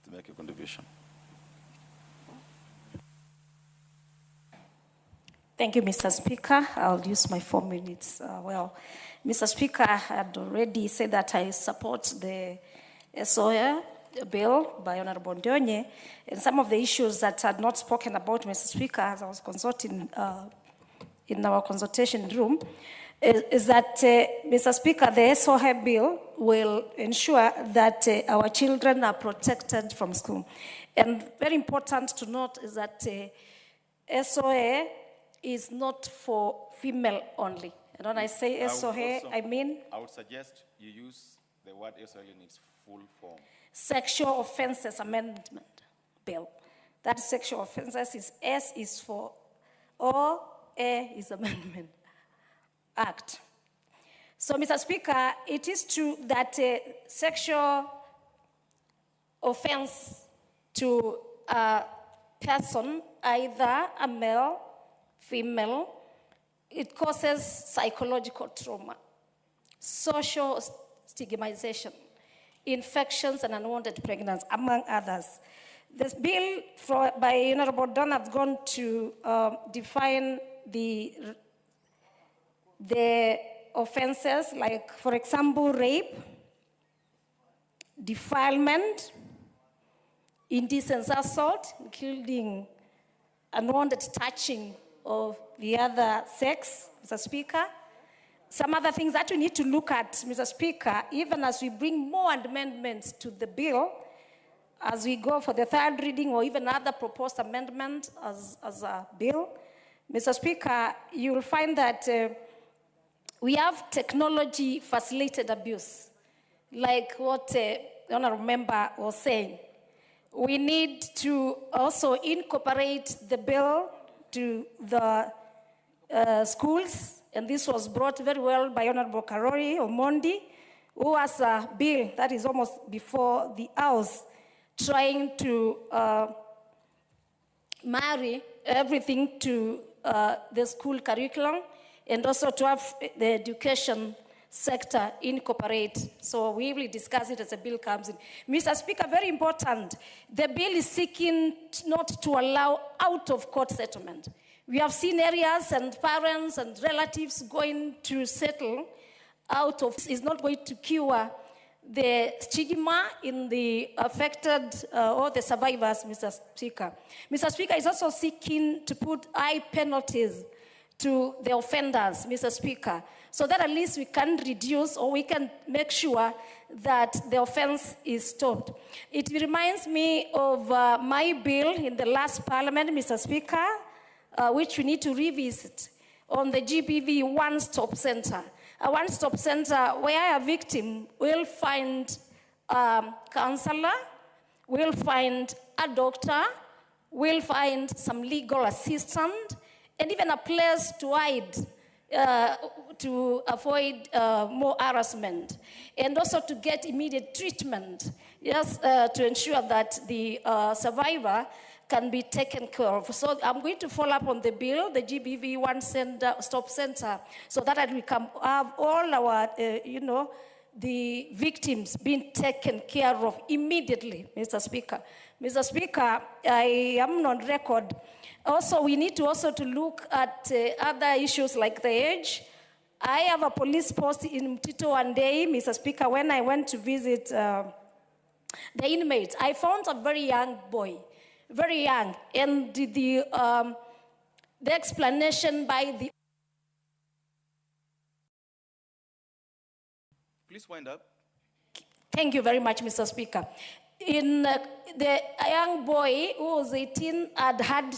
to make a contribution. Thank you, Mr. Speaker. I'll use my 4 minutes. Mr. Speaker, I had already said that I support the SOA bill by Honorable Ndonye, and some of the issues that I had not spoken about, Mr. Speaker, as I was consulting in our consultation room, is that, Mr. Speaker, the SOA bill will ensure that our children are protected from school. And very important to note is that SOA is not for female only. And when I say SOA, I mean? I would suggest you use the word SOA in its full form. Sexual Offences Amendment Bill. That sexual offences is S is for O, A is Amendment Act. So, Mr. Speaker, it is true that sexual offense to a person, either a male, female, it causes psychological trauma, social stigmatization, infections, and unwanted pregnancy, among others. This bill by Honorable Don has gone to define the offenses, like, for example, rape, defilement, indecent assault, including unwanted touching of the other sex, Mr. Speaker. Some other things that we need to look at, Mr. Speaker, even as we bring more amendments to the bill, as we go for the third reading or even other proposed amendments as a bill, Mr. Speaker, you will find that we have technology-facilitated abuse, like what the honorable member was saying. We need to also incorporate the bill to the schools, and this was brought very well by Honorable Karori Omondi, who has a bill that is almost before the House, trying to marry everything to the school curriculum, and also to have the education sector incorporate. So we will discuss it as the bill comes in. Mr. Speaker, very important, the bill is seeking not to allow out-of-court settlement. We have seen areas and parents and relatives going to settle out of, is not going to cure the stigma in the affected or the survivors, Mr. Speaker. Mr. Speaker is also seeking to put high penalties to the offenders, Mr. Speaker, so that at least we can reduce or we can make sure that the offense is stopped. It reminds me of my bill in the last parliament, Mr. Speaker, which we need to revisit on the GBV one-stop center. A one-stop center where a victim will find a counselor, will find a doctor, will find some legal assistant, and even a place to hide to avoid more harassment, and also to get immediate treatment, yes, to ensure that the survivor can be taken care of. So I'm going to follow up on the bill, the GBV one-stop center, so that we can have all our, the victims being taken care of immediately, Mr. Speaker. Mr. Speaker, I am on record. Also, we need to look at other issues like the age. I have a police post in Mtito one day, Mr. Speaker, when I went to visit the inmates. I found a very young boy, very young, and the explanation by the... Please wind up. Thank you very much, Mr. Speaker. In the young boy who was 18 had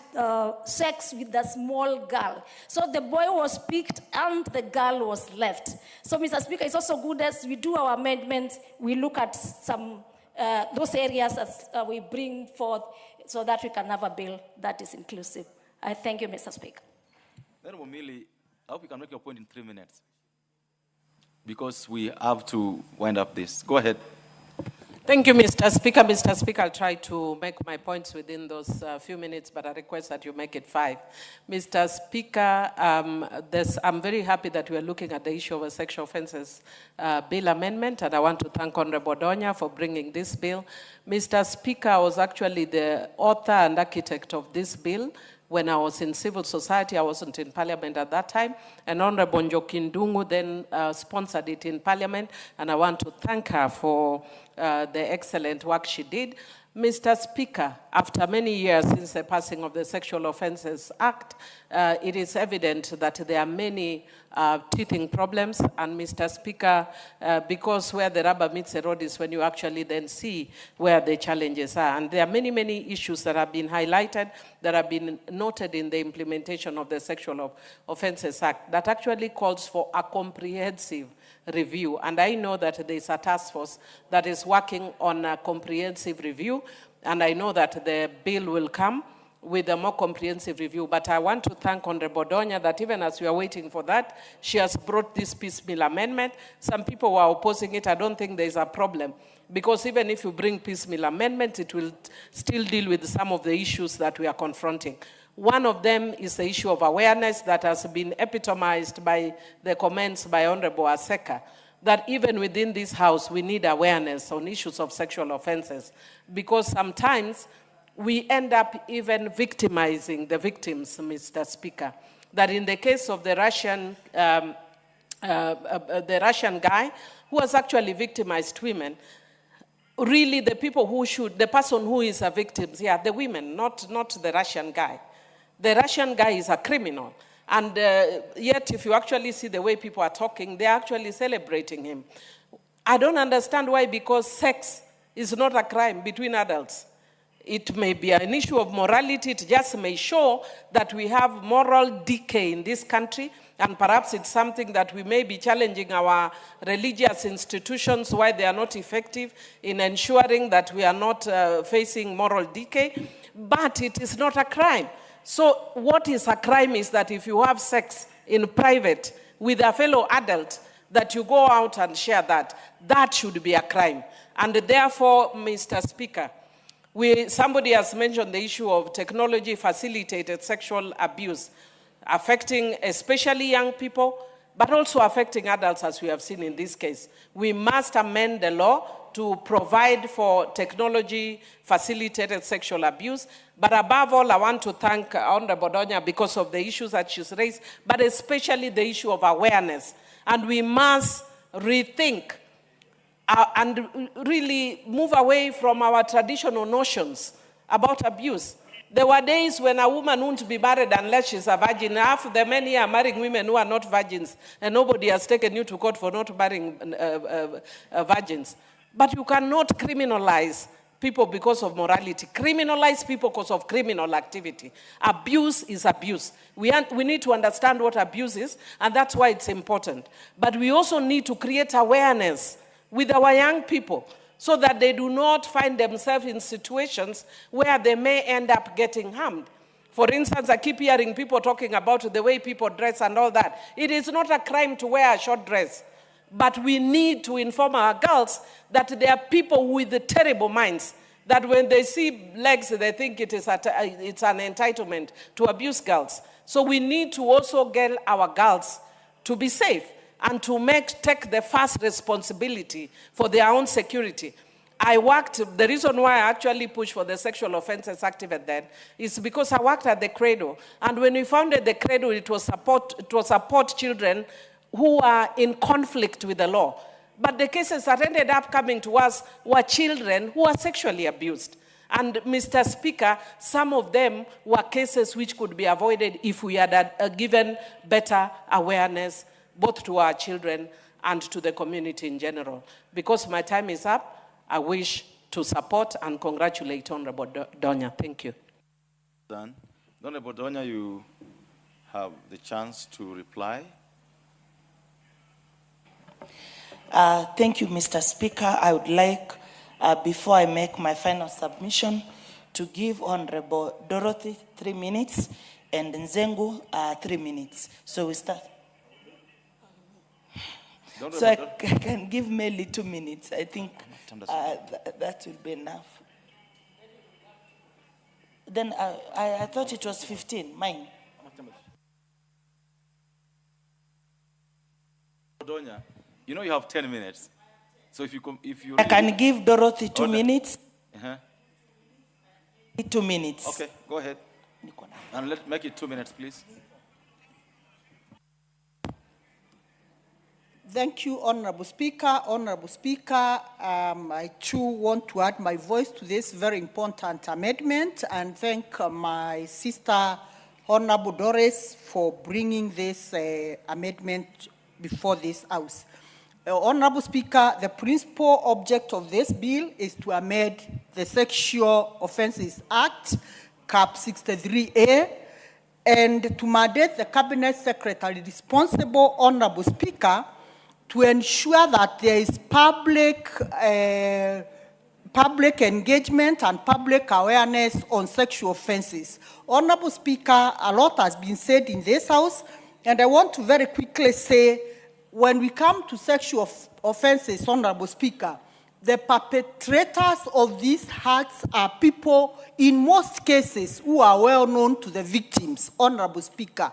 sex with a small girl. So the boy was picked and the girl was left. So, Mr. Speaker, it's also good as we do our amendments, we look at some those areas as we bring forth so that we can have a bill that is inclusive. I thank you, Mr. Speaker. Honorable Millie, I hope you can make your point in 3 minutes, because we have to wind up this. Go ahead. Thank you, Mr. Speaker. Mr. Speaker, I'll try to make my points within those few minutes, but I request that you make it 5. Mr. Speaker, I'm very happy that we are looking at the issue of a sexual offences bill amendment, and I want to thank Honorable Donya for bringing this bill. Mr. Speaker, I was actually the author and architect of this bill. When I was in civil society, I wasn't in parliament at that time, and Honorable Njoki Ndung'u then sponsored it in parliament, and I want to thank her for the excellent work she did. Mr. Speaker, after many years since the passing of the Sexual Offences Act, it is evident that there are many teething problems, and Mr. Speaker, because where the rubber meets the road is when you actually then see where the challenges are. And there are many, many issues that have been highlighted, that have been noted in the implementation of the Sexual Offences Act, that actually calls for a comprehensive review. And I know that there is a task force that is working on a comprehensive review, and I know that the bill will come with a more comprehensive review. But I want to thank Honorable Donya that even as we are waiting for that, she has brought this piecemeal amendment. Some people were opposing it. I don't think there is a problem, because even if you bring piecemeal amendments, it will still deal with some of the issues that we are confronting. One of them is the issue of awareness that has been epitomized by the comments by Honorable Aseka, that even within this house, we need awareness on issues of sexual offenses, because sometimes we end up even victimizing the victims, Mr. Speaker. That in the case of the Russian guy who has actually victimized women, really the people who should, the person who is a victim, yeah, the women, not the Russian guy. The Russian guy is a criminal. And yet, if you actually see the way people are talking, they're actually celebrating him. I don't understand why, because sex is not a crime between adults. It may be an issue of morality. It just may show that we have moral decay in this country, and perhaps it's something that we may be challenging our religious institutions, why they are not effective in ensuring that we are not facing moral decay. But it is not a crime. So what is a crime is that if you have sex in private with a fellow adult, that you go out and share that, that should be a crime. And therefore, Mr. Speaker, somebody has mentioned the issue of technology-facilitated sexual abuse, affecting especially young people, but also affecting adults, as we have seen in this case. We must amend the law to provide for technology-facilitated sexual abuse. But above all, I want to thank Honorable Donya because of the issues that she's raised, but especially the issue of awareness. And we must rethink and really move away from our traditional notions about abuse. There were days when a woman wouldn't be married unless she's a virgin. Half the men here are marrying women who are not virgins, and nobody has taken you to court for not marrying virgins. But you cannot criminalize people because of morality. Criminalize people because of criminal activity. Abuse is abuse. We need to understand what abuse is, and that's why it's important. But we also need to create awareness with our young people so that they do not find themselves in situations where they may end up getting harmed. For instance, I keep hearing people talking about the way people dress and all that. It is not a crime to wear a short dress. But we need to inform our girls that there are people with terrible minds, that when they see legs, they think it's an entitlement to abuse girls. So we need to also get our girls to be safe and to take the first responsibility for their own security. The reason why I actually pushed for the Sexual Offences Act even then is because I worked at the Cradle. And when we founded the Cradle, it was support children who are in conflict with the law. But the cases that ended up coming to us were children who are sexually abused. And Mr. Speaker, some of them were cases which could be avoided if we had given better awareness both to our children and to the community in general. Because my time is up, I wish to support and congratulate Honorable Donya. Thank you. Done. Honorable Donya, you have the chance to reply. Thank you, Mr. Speaker. I would like, before I make my final submission, to give Honorable Dorothy 3 minutes and Nzengu 3 minutes. So we start. So I can give Melly 2 minutes. I think That will be enough. Then I thought it was 15, mine. Donya, you know you have 10 minutes. So if you I can give Dorothy 2 minutes. Uh-huh. 2 minutes. Okay, go ahead. And let's make it 2 minutes, please. Thank you, Honorable Speaker. Honorable Speaker, I too want to add my voice to this very important amendment and thank my sister, Honorable Doris, for bringing this amendment before this House. Honorable Speaker, the principal object of this bill is to amend the Sexual Offences Act, Cap 63A, and to mandate the Cabinet Secretary responsible, Honorable Speaker, to ensure that there is public engagement and public awareness on sexual offenses. Honorable Speaker, a lot has been said in this House, and I want to very quickly say, when we come to sexual offenses, Honorable Speaker, the perpetrators of these acts are people, in most cases, who are well known to the victims, Honorable Speaker.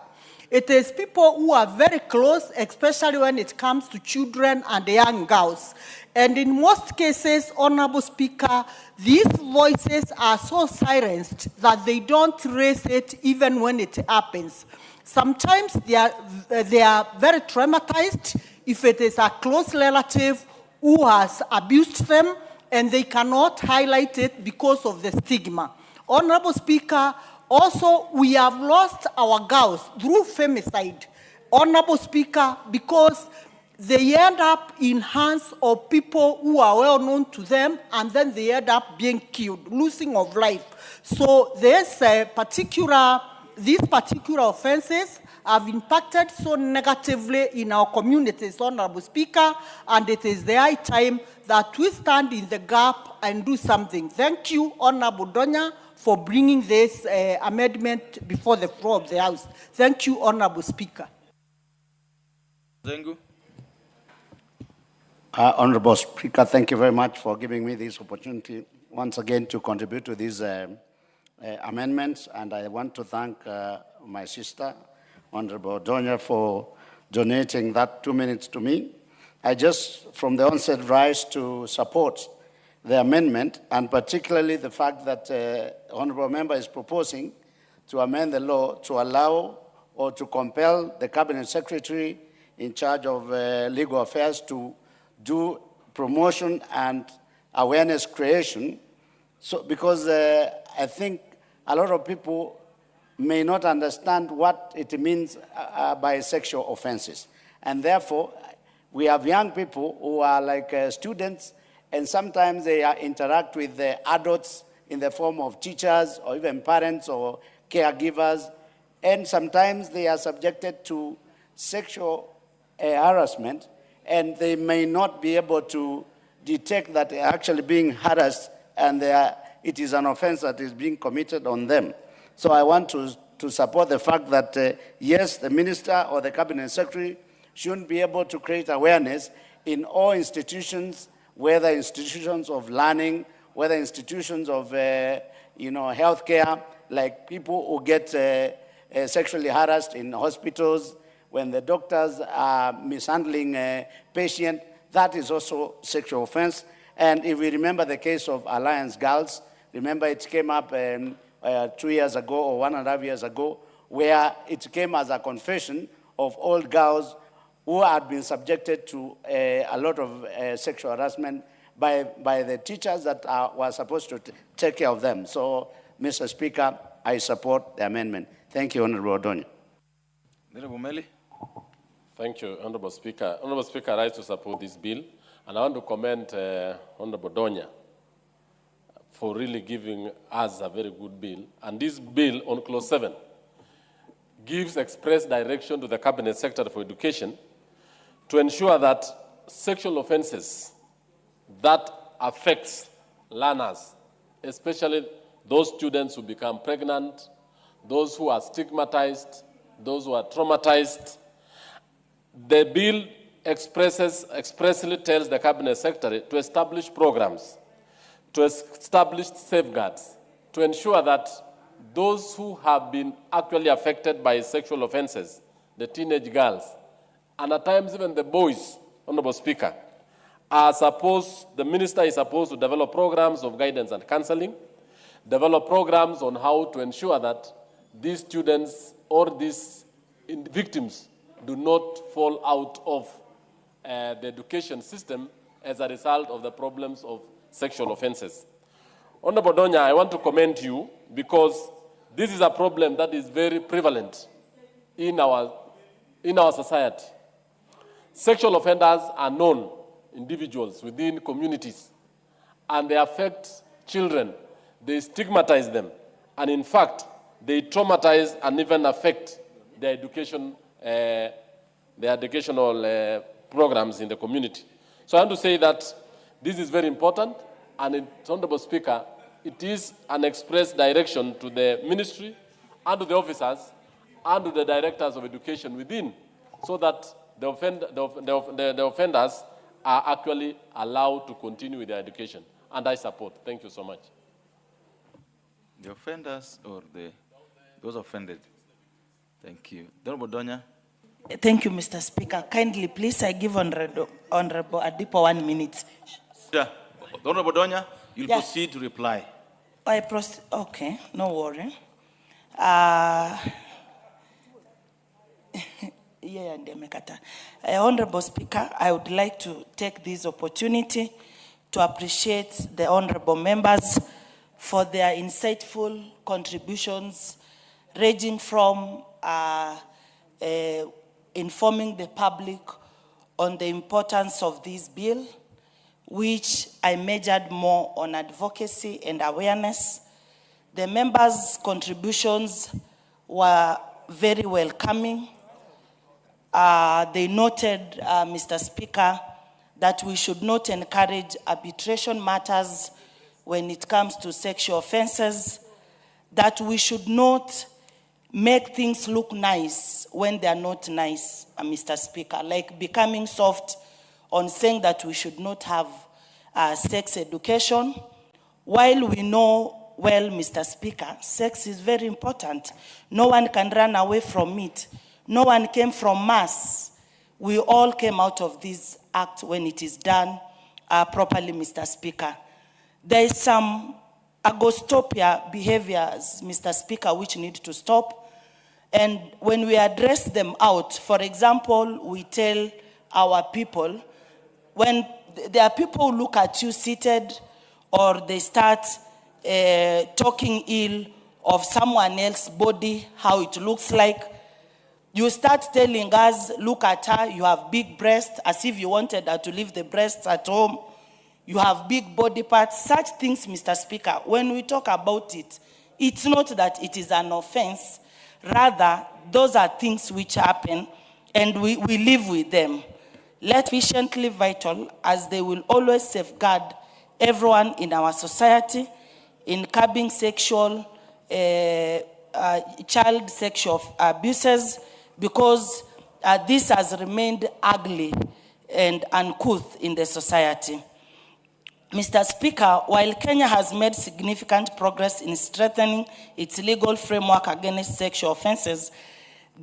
It is people who are very close, especially when it comes to children and young girls. And in most cases, Honorable Speaker, these voices are so silenced that they don't raise it even when it happens. Sometimes they are very traumatized if it is a close relative who has abused them, and they cannot highlight it because of the stigma. Honorable Speaker, also, we have lost our girls through femicide, Honorable Speaker, because they end up in hands of people who are well known to them, and then they end up being killed, losing of life. So these particular offenses have impacted so negatively in our communities, Honorable Speaker, and it is the high time that we stand in the gap and do something. Thank you, Honorable Donya, for bringing this amendment before the floor of the House. Thank you, Honorable Speaker. Zengu. Honorable Speaker, thank you very much for giving me this opportunity once again to contribute to these amendments. And I want to thank my sister, Honorable Donya, for donating that 2 minutes to me. I just, from the onset, rise to support the amendment, and particularly the fact that Honorable Member is proposing to amend the law to allow or to compel the Cabinet Secretary in charge of legal affairs to do promotion and awareness creation. So, because I think a lot of people may not understand what it means by sexual offenses. And therefore, we have young people who are like students, and sometimes they interact with the adults in the form of teachers or even parents or caregivers, and sometimes they are subjected to sexual harassment, and they may not be able to detect that they are actually being harassed and it is an offense that is being committed on them. So I want to support the fact that, yes, the minister or the cabinet secretary shouldn't be able to create awareness in all institutions, whether institutions of learning, whether institutions of healthcare, like people who get sexually harassed in hospitals, when the doctors are mishandling a patient, that is also sexual offense. And if we remember the case of Alliance Girls, remember it came up 2 years ago or 1.5 years ago, where it came as a confession of old girls who had been subjected to a lot of sexual harassment by the teachers that were supposed to take care of them. So, Mr. Speaker, I support the amendment. Thank you, Honorable Odonya. Honorable Meli. Thank you, Honorable Speaker. Honorable Speaker, I rise to support this bill, and I want to commend Honorable Donya for really giving us a very good bill. And this bill on Clause 7 gives express direction to the Cabinet Secretary for Education to ensure that sexual offenses that affects learners, especially those students who become pregnant, those who are stigmatized, those who are traumatized, the bill expressly tells the Cabinet Secretary to establish programs, to establish safeguards, to ensure that those who have been actually affected by sexual offenses, the teenage girls, and at times even the boys, Honorable Speaker, the minister is supposed to develop programs of guidance and counseling, develop programs on how to ensure that these students or these victims do not fall out of the education system as a result of the problems of sexual offenses. Honorable Donya, I want to commend you because this is a problem that is very prevalent in our society. Sexual offenders are known individuals within communities, and they affect children. They stigmatize them, and in fact, they traumatize and even affect their educational programs in the community. So I want to say that this is very important, and Honorable Speaker, it is an express direction to the ministry and to the officers and to the directors of education within, so that the offenders are actually allowed to continue with their education. And I support. Thank you so much. The offenders or those offended? Thank you. Honorable Donya. Thank you, Mr. Speaker. Kindly, please, I give Honorable Adipo 1 minute. Yeah. Honorable Donya, you'll proceed to reply. Okay, no worry. Honorable Speaker, I would like to take this opportunity to appreciate the honorable members for their insightful contributions, ranging from informing the public on the importance of this bill, which I measured more on advocacy and awareness. The members' contributions were very welcoming. They noted, Mr. Speaker, that we should not encourage arbitration matters when it comes to sexual offenses, that we should not make things look nice when they are not nice, Mr. Speaker, like becoming soft on saying that we should not have sex education, while we know well, Mr. Speaker, sex is very important. No one can run away from it. No one came from Mars. We all came out of this act when it is done properly, Mr. Speaker. There is some agostopia behaviors, Mr. Speaker, which need to stop. And when we address them out, for example, we tell our people, when there are people who look at you seated or they start talking ill of someone else's body, how it looks like, you start telling us, look at her, you have big breasts, as if you wanted her to leave the breasts at home. You have big body parts. Such things, Mr. Speaker, when we talk about it, it's not that it is an offense. Rather, those are things which happen, and we live with them. Let efficiently vital, as they will always safeguard everyone in our society in curbing sexual, child sexual abuses, because this has remained ugly and uncouth in the society. Mr. Speaker, while Kenya has made significant progress in strengthening its legal framework against sexual offenses,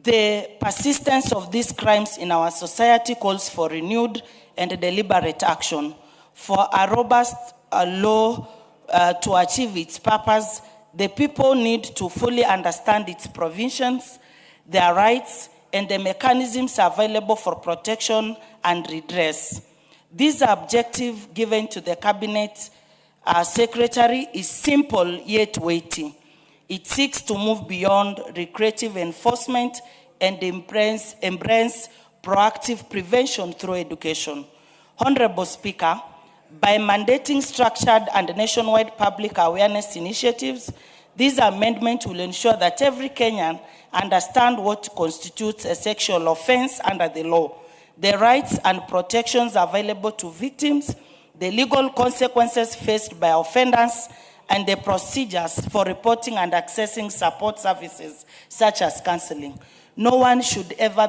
the persistence of these crimes in our society calls for renewed and deliberate action. For a robust law to achieve its purpose, the people need to fully understand its provisions, their rights, and the mechanisms available for protection and redress. This objective given to the Cabinet Secretary is simple yet weighty. It seeks to move beyond recreative enforcement and embrace proactive prevention through education. Honorable Speaker, by mandating structured and nationwide public awareness initiatives, this amendment will ensure that every Kenyan understands what constitutes a sexual offense under the law, the rights and protections available to victims, the legal consequences faced by offenders, and the procedures for reporting and accessing support services such as counseling. No one should ever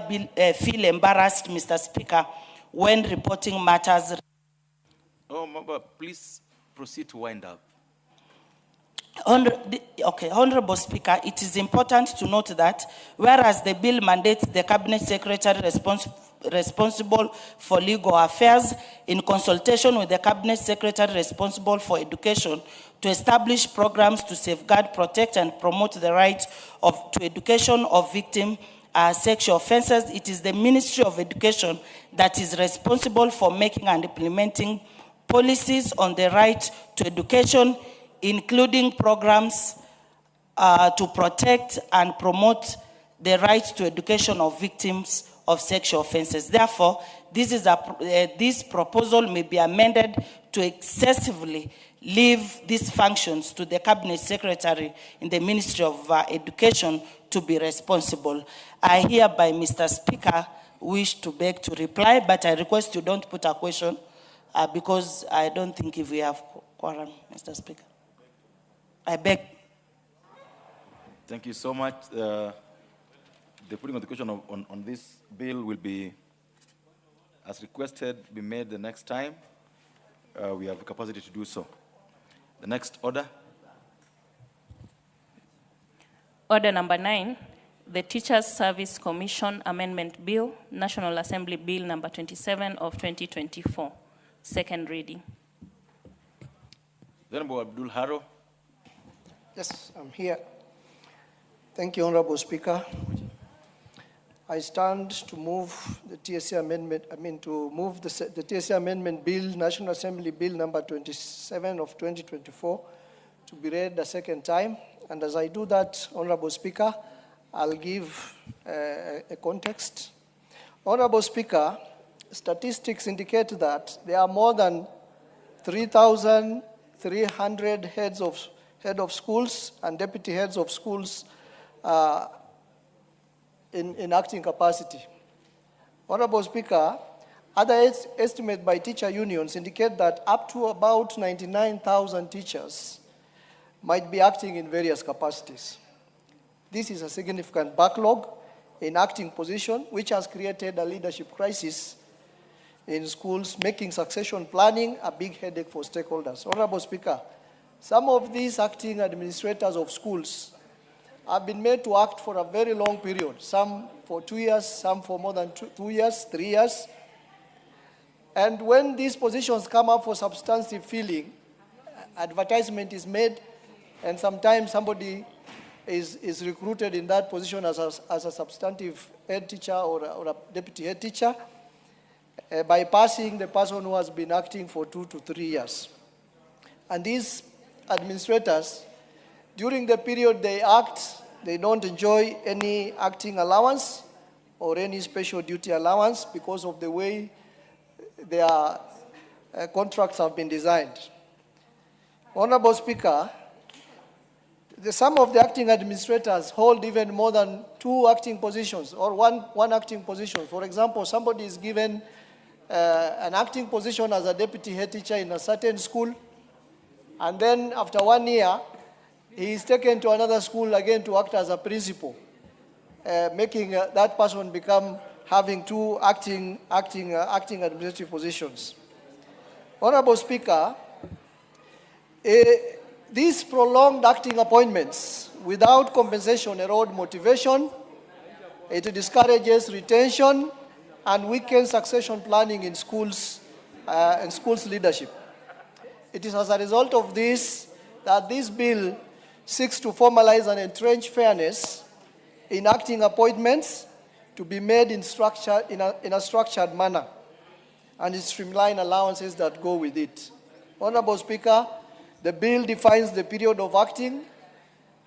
feel embarrassed, Mr. Speaker, when reporting matters. Oh, member, please proceed to wind up. Honorable Speaker, it is important to note that whereas the bill mandates the Cabinet Secretary responsible for legal affairs in consultation with the Cabinet Secretary responsible for education to establish programs to safeguard, protect, and promote the right to education of victims sexual offences, it is the Ministry of Education that is responsible for making and implementing policies on the right to education, including programs to protect and promote the right to education of victims of sexual offences. Therefore, this proposal may be amended to excessively leave these functions to the Cabinet Secretary in the Ministry of Education to be responsible. I hereby, Mr. Speaker, wish to beg to reply, but I request you don't put a question because I don't think if we have quorum, Mr. Speaker. I beg. Thank you so much. The putting of the question on this bill will be, as requested, be made the next time. We have the capacity to do so. The next order. Order number 9, the Teachers Service Commission Amendment Bill, National Assembly Bill number 27 of 2024, second reading. Honorable Abdul Haro. Yes, I'm here. Thank you, Honorable Speaker. I stand to move the TSC amendment, the TSC amendment bill, National Assembly Bill number 27 of 2024, to be read a second time. And as I do that, Honorable Speaker, I'll give a context. Honorable Speaker, statistics indicate that there are more than 3,300 head of schools and deputy heads of schools in acting capacity. Honorable Speaker, other estimates by teacher unions indicate that up to about 99,000 teachers might be acting in various capacities. This is a significant backlog in acting position, which has created a leadership crisis in schools, making succession planning a big headache for stakeholders. Honorable Speaker, some of these acting administrators of schools have been made to act for a very long period, some for 2 years, some for more than 2 years, 3 years. And when these positions come up for substantive filling, advertisement is made, and sometimes somebody is recruited in that position as a substantive head teacher or a deputy head teacher, bypassing the person who has been acting for 2 to 3 years. And these administrators, during the period they act, they don't enjoy any acting allowance or any special duty allowance because of the way their contracts have been designed. Honorable Speaker, some of the acting administrators hold even more than 2 acting positions or one acting position. For example, somebody is given an acting position as a deputy head teacher in a certain school, and then after 1 year, he is taken to another school again to act as a principal, making that person become having 2 acting administrative positions. Honorable Speaker, these prolonged acting appointments without compensation erode motivation, it discourages retention, and weakens succession planning in schools and schools leadership. It is as a result of this that this bill seeks to formalize and entrench fairness in acting appointments to be made in a structured manner, and streamline allowances that go with it. Honorable Speaker, the bill defines the period of acting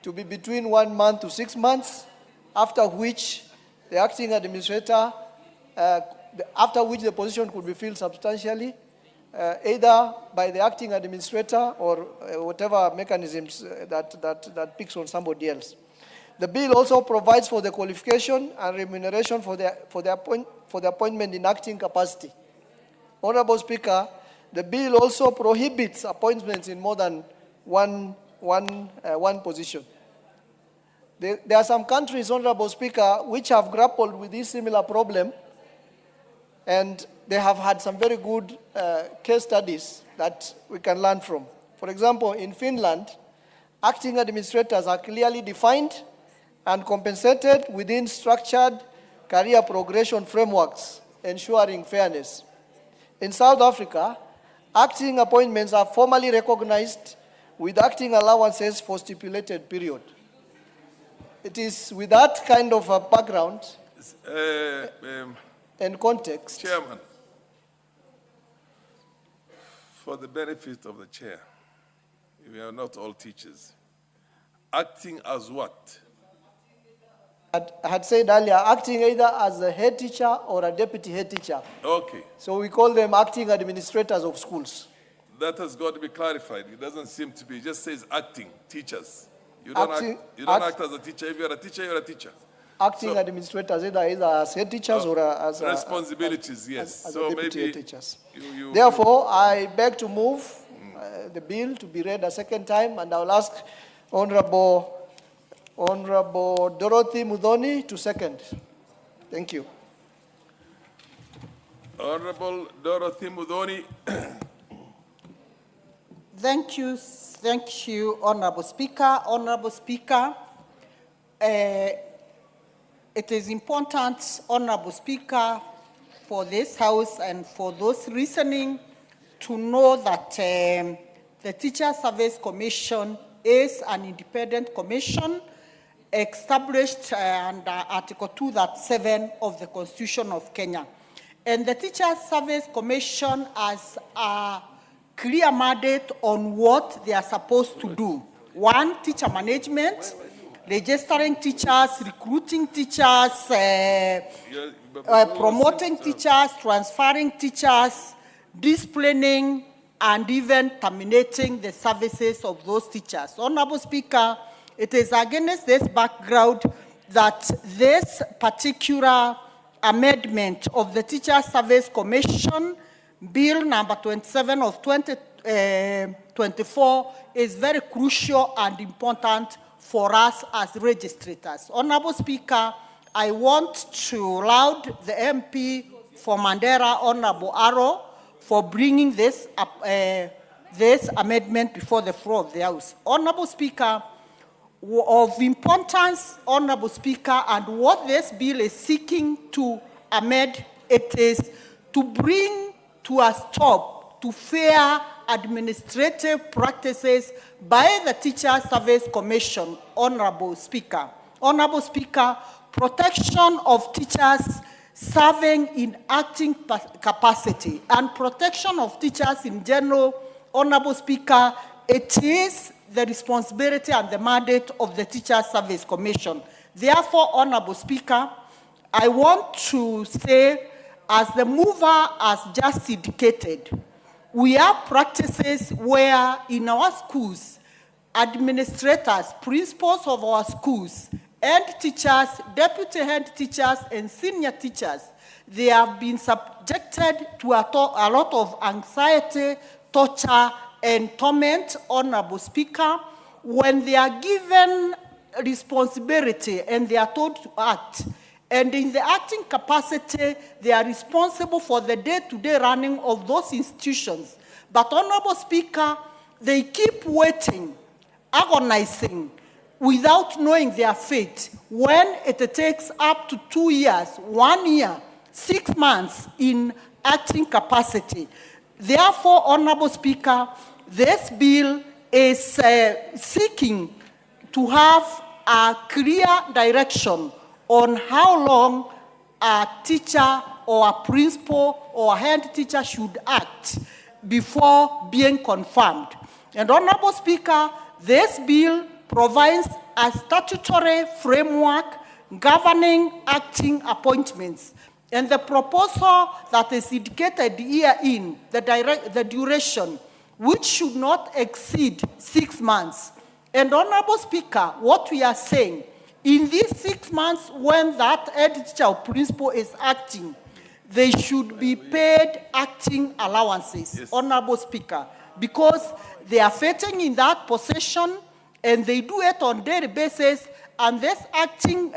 to be between 1 month to 6 months, after which the acting administrator, after which the position could be filled substantially, either by the acting administrator or whatever mechanisms that picks on somebody else. The bill also provides for the qualification and remuneration for the appointment in acting capacity. Honorable Speaker, the bill also prohibits appointments in more than one position. There are some countries, Honorable Speaker, which have grappled with this similar problem, And they have had some very good case studies that we can learn from. For example, in Finland, acting administrators are clearly defined and compensated within structured career progression frameworks, ensuring fairness. In South Africa, acting appointments are formally recognized with acting allowances for stipulated period. It is with that kind of a background and context. Chairman, for the benefit of the chair, we are not all teachers. Acting as what? I had said earlier, acting either as a head teacher or a deputy head teacher. Okay. So we call them acting administrators of schools. That has got to be clarified. It doesn't seem to be. It just says acting, teachers. You don't, act as a teacher. If you're a teacher, you're a teacher. Acting administrators, either as head teachers or as responsibilities, yes. as so deputy maybe head teachers. You Therefore, I beg to move the bill to be read a second time, and I will ask Honorable Dorothy Mudhoni to second. Thank you. Honorable Dorothy Mudhoni. Thank you, Honorable Speaker. Honorable Speaker, it is important, Honorable Speaker, for this House and for those listening to know that the Teacher Service Commission is an independent commission established under Article 2.7 of the Constitution of Kenya. And the Teacher Service Commission has a clear mandate on what they are supposed to do. One, teacher management, registering teachers, recruiting teachers, promoting teachers, transferring teachers, disciplining, and even terminating the services of those teachers. Honorable Speaker, it is against this background that this particular amendment of the Teacher Service Commission, Bill number 27 of 2024, is very crucial and important for us as registrators. Honorable Speaker, I want to laud the MP for Mandera, Honorable Arrow, for bringing this amendment before the floor of the House. Honorable Speaker, of importance, Honorable Speaker, and what this bill is seeking to amend, it is to bring to a stop to fair administrative practices by the Teacher Service Commission, Honorable Speaker. Honorable Speaker, protection of teachers serving in acting capacity and protection of teachers in general, Honorable Speaker, it is the responsibility and the mandate of the Teacher Service Commission. Therefore, Honorable Speaker, I want to say, as the mover has just indicated, we have practices where in our schools, administrators, principals of our schools, head teachers, deputy head teachers, and senior teachers, they have been subjected to a lot of anxiety, torture, and torment, Honorable Speaker, when they are given responsibility and they are told to act. And in the acting capacity, they are responsible for the day-to-day running of those institutions. But, Honorable Speaker, they keep waiting, agonizing, without knowing their fate, when it takes up to 2 years, 1 year, 6 months in acting capacity. Therefore, Honorable Speaker, this bill is seeking to have a clear direction on how long a teacher or a principal or a head teacher should act before being confirmed. And Honorable Speaker, this bill provides a statutory framework governing acting appointments. And the proposal that is indicated herein, the duration, which should not exceed 6 months. And Honorable Speaker, what we are saying, in these 6 months when that head teacher or principal is acting, they should be paid acting allowances, yes. Honorable Speaker, because they are fitting in that position and they do it on a daily basis and this acting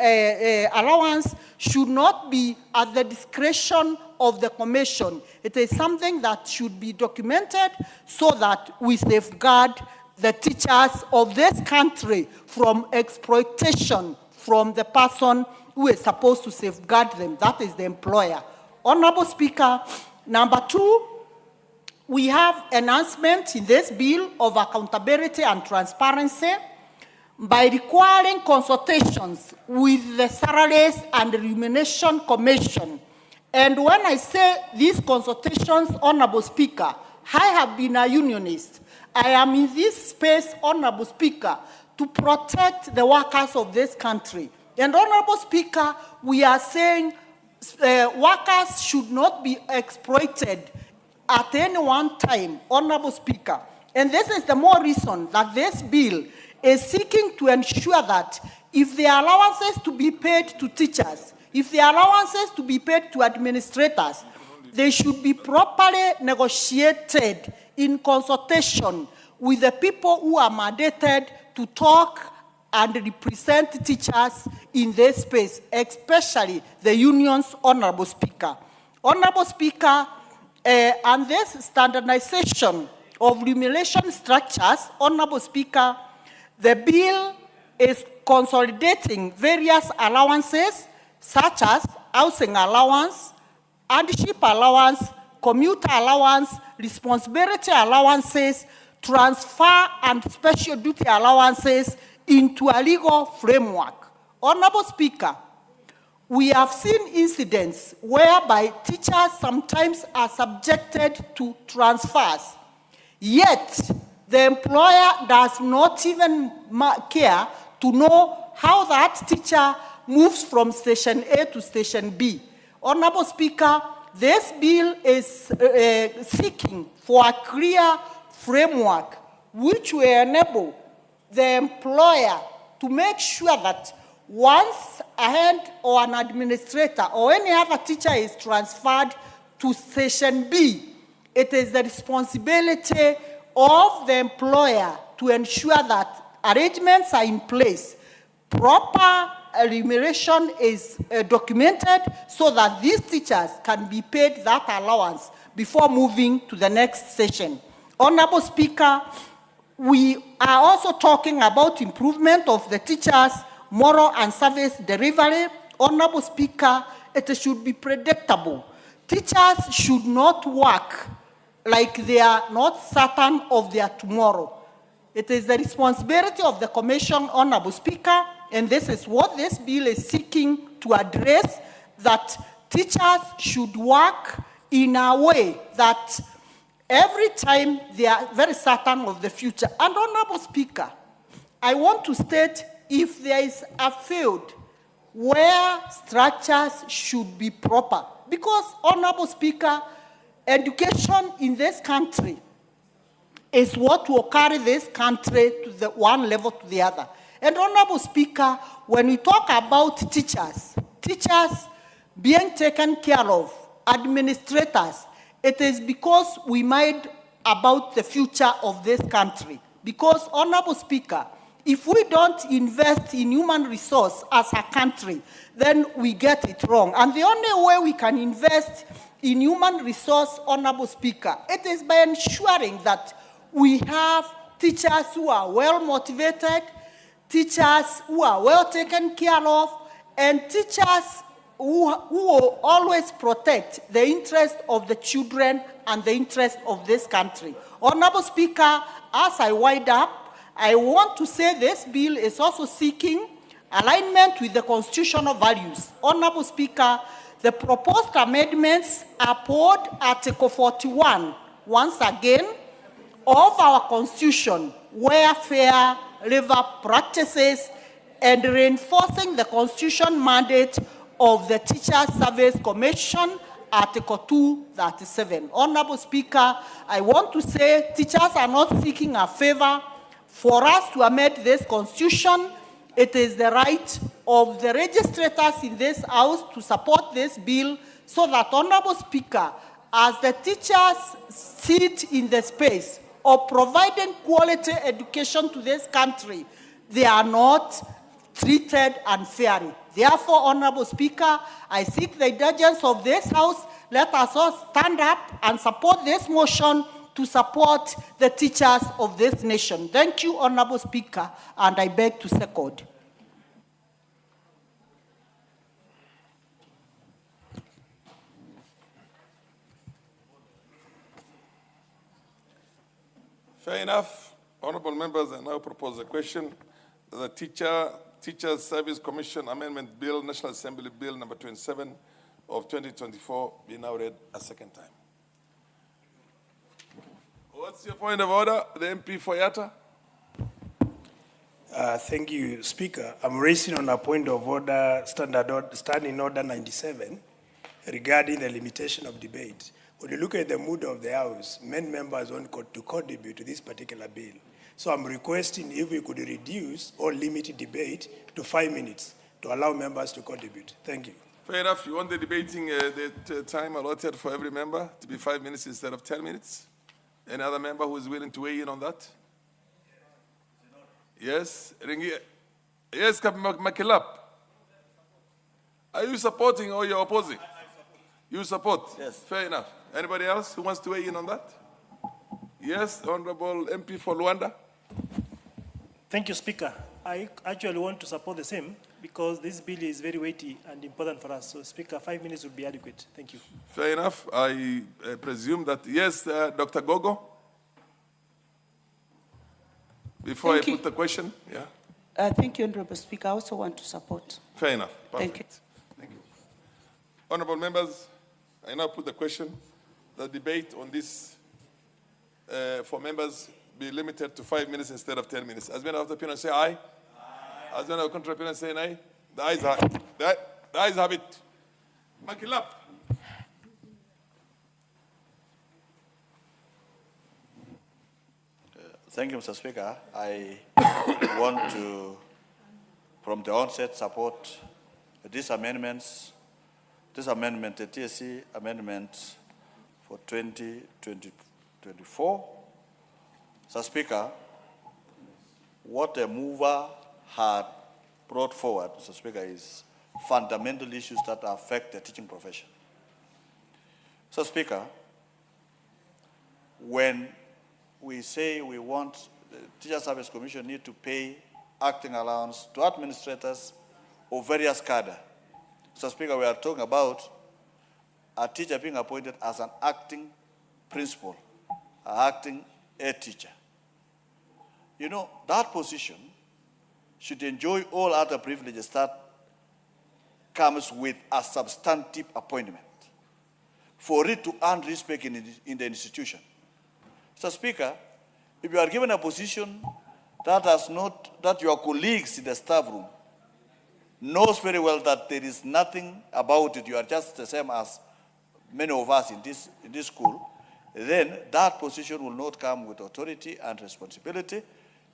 allowance should not be at the discretion of the commission. It is something that should be documented so that we safeguard the teachers of this country from exploitation from the person who is supposed to safeguard them, that is the employer. Honorable Speaker, number 2, we have enhancement in this bill of accountability and transparency by requiring consultations with the Salaries and Remuneration Commission. And when I say these consultations, Honorable Speaker, I have been a unionist. I am in this space, Honorable Speaker, to protect the workers of this country. And Honorable Speaker, we are saying workers should not be exploited at any one time, Honorable Speaker. And this is the more reason that this bill is seeking to ensure that if the allowances to be paid to teachers, if the allowances to be paid to administrators, they should be properly negotiated in consultation with the people who are mandated to talk and represent teachers in this space, especially the unions, Honorable Speaker. Honorable Speaker, and this standardization of remuneration structures, Honorable Speaker, the bill is consolidating various allowances such as housing allowance, hardship allowance, commuter allowance, responsibility allowances, transfer and special duty allowances into a legal framework. Honorable Speaker, we have seen incidents whereby teachers sometimes are subjected to transfers, yet the employer does not even care to know how that teacher moves from station A to station B. Honorable Speaker, this bill is seeking for a clear framework which will enable the employer to make sure that once a head or an administrator or any other teacher is transferred to station B, it is the responsibility of the employer to ensure that arrangements are in place, proper remuneration is documented so that these teachers can be paid that allowance before moving to the next session. Honorable Speaker, we are also talking about improvement of the teachers' moral and service delivery. Honorable Speaker, it should be predictable. Teachers should not work like they are not certain of their tomorrow. It is the responsibility of the Commission, Honorable Speaker, and this is what this bill is seeking to address, that teachers should work in a way that every time they are very certain of the future. And Honorable Speaker, I want to state if there is a field where structures should be proper, because Honorable Speaker, education in this country is what will carry this country to the one level to the other. And Honorable Speaker, when we talk about teachers being taken care of, administrators, it is because we mind about the future of this country. Because, Honorable Speaker, if we don't invest in human resource as a country, then we get it wrong. And the only way we can invest in human resource, Honorable Speaker, it is by ensuring that we have teachers who are well motivated, teachers who are well taken care of, and teachers who will always protect the interest of the children and the interest of this country. Honorable Speaker, as I wind up, I want to say this bill is also seeking alignment with the constitutional values. Honorable Speaker, the proposed amendments uphold Article 41, once again, of our Constitution, where fair labor practices, and reinforcing the Constitution mandate of the Teachers Service Commission, Article 237. Honorable Speaker, I want to say teachers are not seeking a favor for us to amend this Constitution. It is the right of the registrators in this House to support this bill so that, Honorable Speaker, as the teachers sit in the space of providing quality education to this country, they are not treated unfairly. Therefore, Honorable Speaker, I seek the indulgence of this House. Let us all stand up and support this motion to support the teachers of this nation. Thank you, Honorable Speaker, and I beg to second. Fair enough. Honorable members, I now propose a question. The Teachers Service Commission Amendment Bill, National Assembly Bill number 27 of 2024, be now read a second time. What's your point of order? The MP for Yatta? Thank you, Speaker. I'm raising on a point of order, standing order 97, regarding the limitation of debate. When you look at the mood of the House, many members want to contribute to this particular bill. So I'm requesting if we could reduce or limit debate to 5 minutes to allow members to contribute. Thank you. Fair enough. You want the debating the time allotted for every member to be 5 minutes instead of 10 minutes? Any other member who is willing to weigh in on that? Yes? Yes, Captain Makilap. Are you supporting or you're opposing? You support? Yes. Fair enough. Anybody else who wants to weigh in on that? Yes, Honorable MP for Luanda. Thank you, Speaker. I actually want to support the same because this bill is very weighty and important for us. So, Speaker, 5 minutes would be adequate. Thank you. Fair enough. I presume that, yes, Dr. Gogo? Before I put the question, yeah. Thank you, Honorable Speaker. I also want to support. Fair enough. Perfect. Thank you. Thank you. Honorable members, I now put the question. The debate on this for members be limited to 5 minutes instead of 10 minutes. As many of the opinion say aye. As many of the contrary opinion say nay. The ayes have it. Makilap. Thank you, Mr. Speaker. I want to, from the onset, support these amendments. This amendment, the TSC amendment for 2024. Mr. Speaker, what the mover had brought forward, Mr. Speaker, is fundamental issues that affect the teaching profession. Mr. Speaker, when we say we want the Teacher Service Commission need to pay acting allowance to administrators of various cadre. Mr. Speaker, we are talking about a teacher being appointed as an acting principal, an acting head teacher. You know, that position should enjoy all other privileges that comes with a substantive appointment for it to earn respect in the institution. Mr. Speaker, if you are given a position that that your colleagues in the staff room knows very well that there is nothing about it, you are just the same as many of us in this school, then that position will not come with authority and responsibility.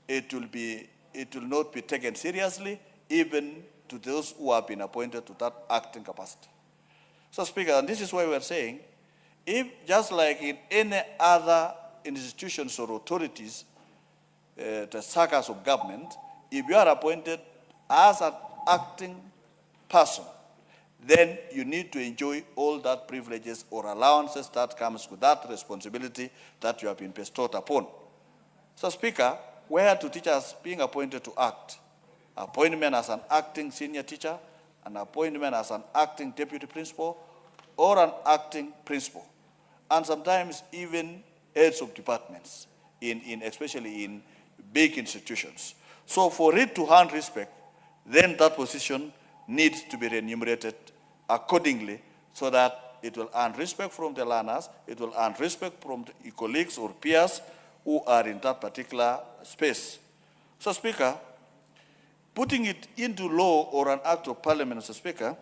It will not be taken seriously, even to those who have been appointed to that acting capacity. So, Speaker, and this is why we are saying, if just like in any other institutions or authorities, the circles of government, if you are appointed as an acting person, then you need to enjoy all that privileges or allowances that comes with that responsibility that you have been bestowed upon. So, Speaker, where to teachers being appointed to act, appointment as an acting senior teacher, an appointment as an acting deputy principal, or an acting principal, and sometimes even heads of departments, especially in big institutions. So for it to earn respect, then that position needs to be remunerated accordingly so that it will earn respect from the learners, it will earn respect from the colleagues or peers who are in that particular space. So, Speaker, putting it into law or an act of parliament, Mr. Speaker,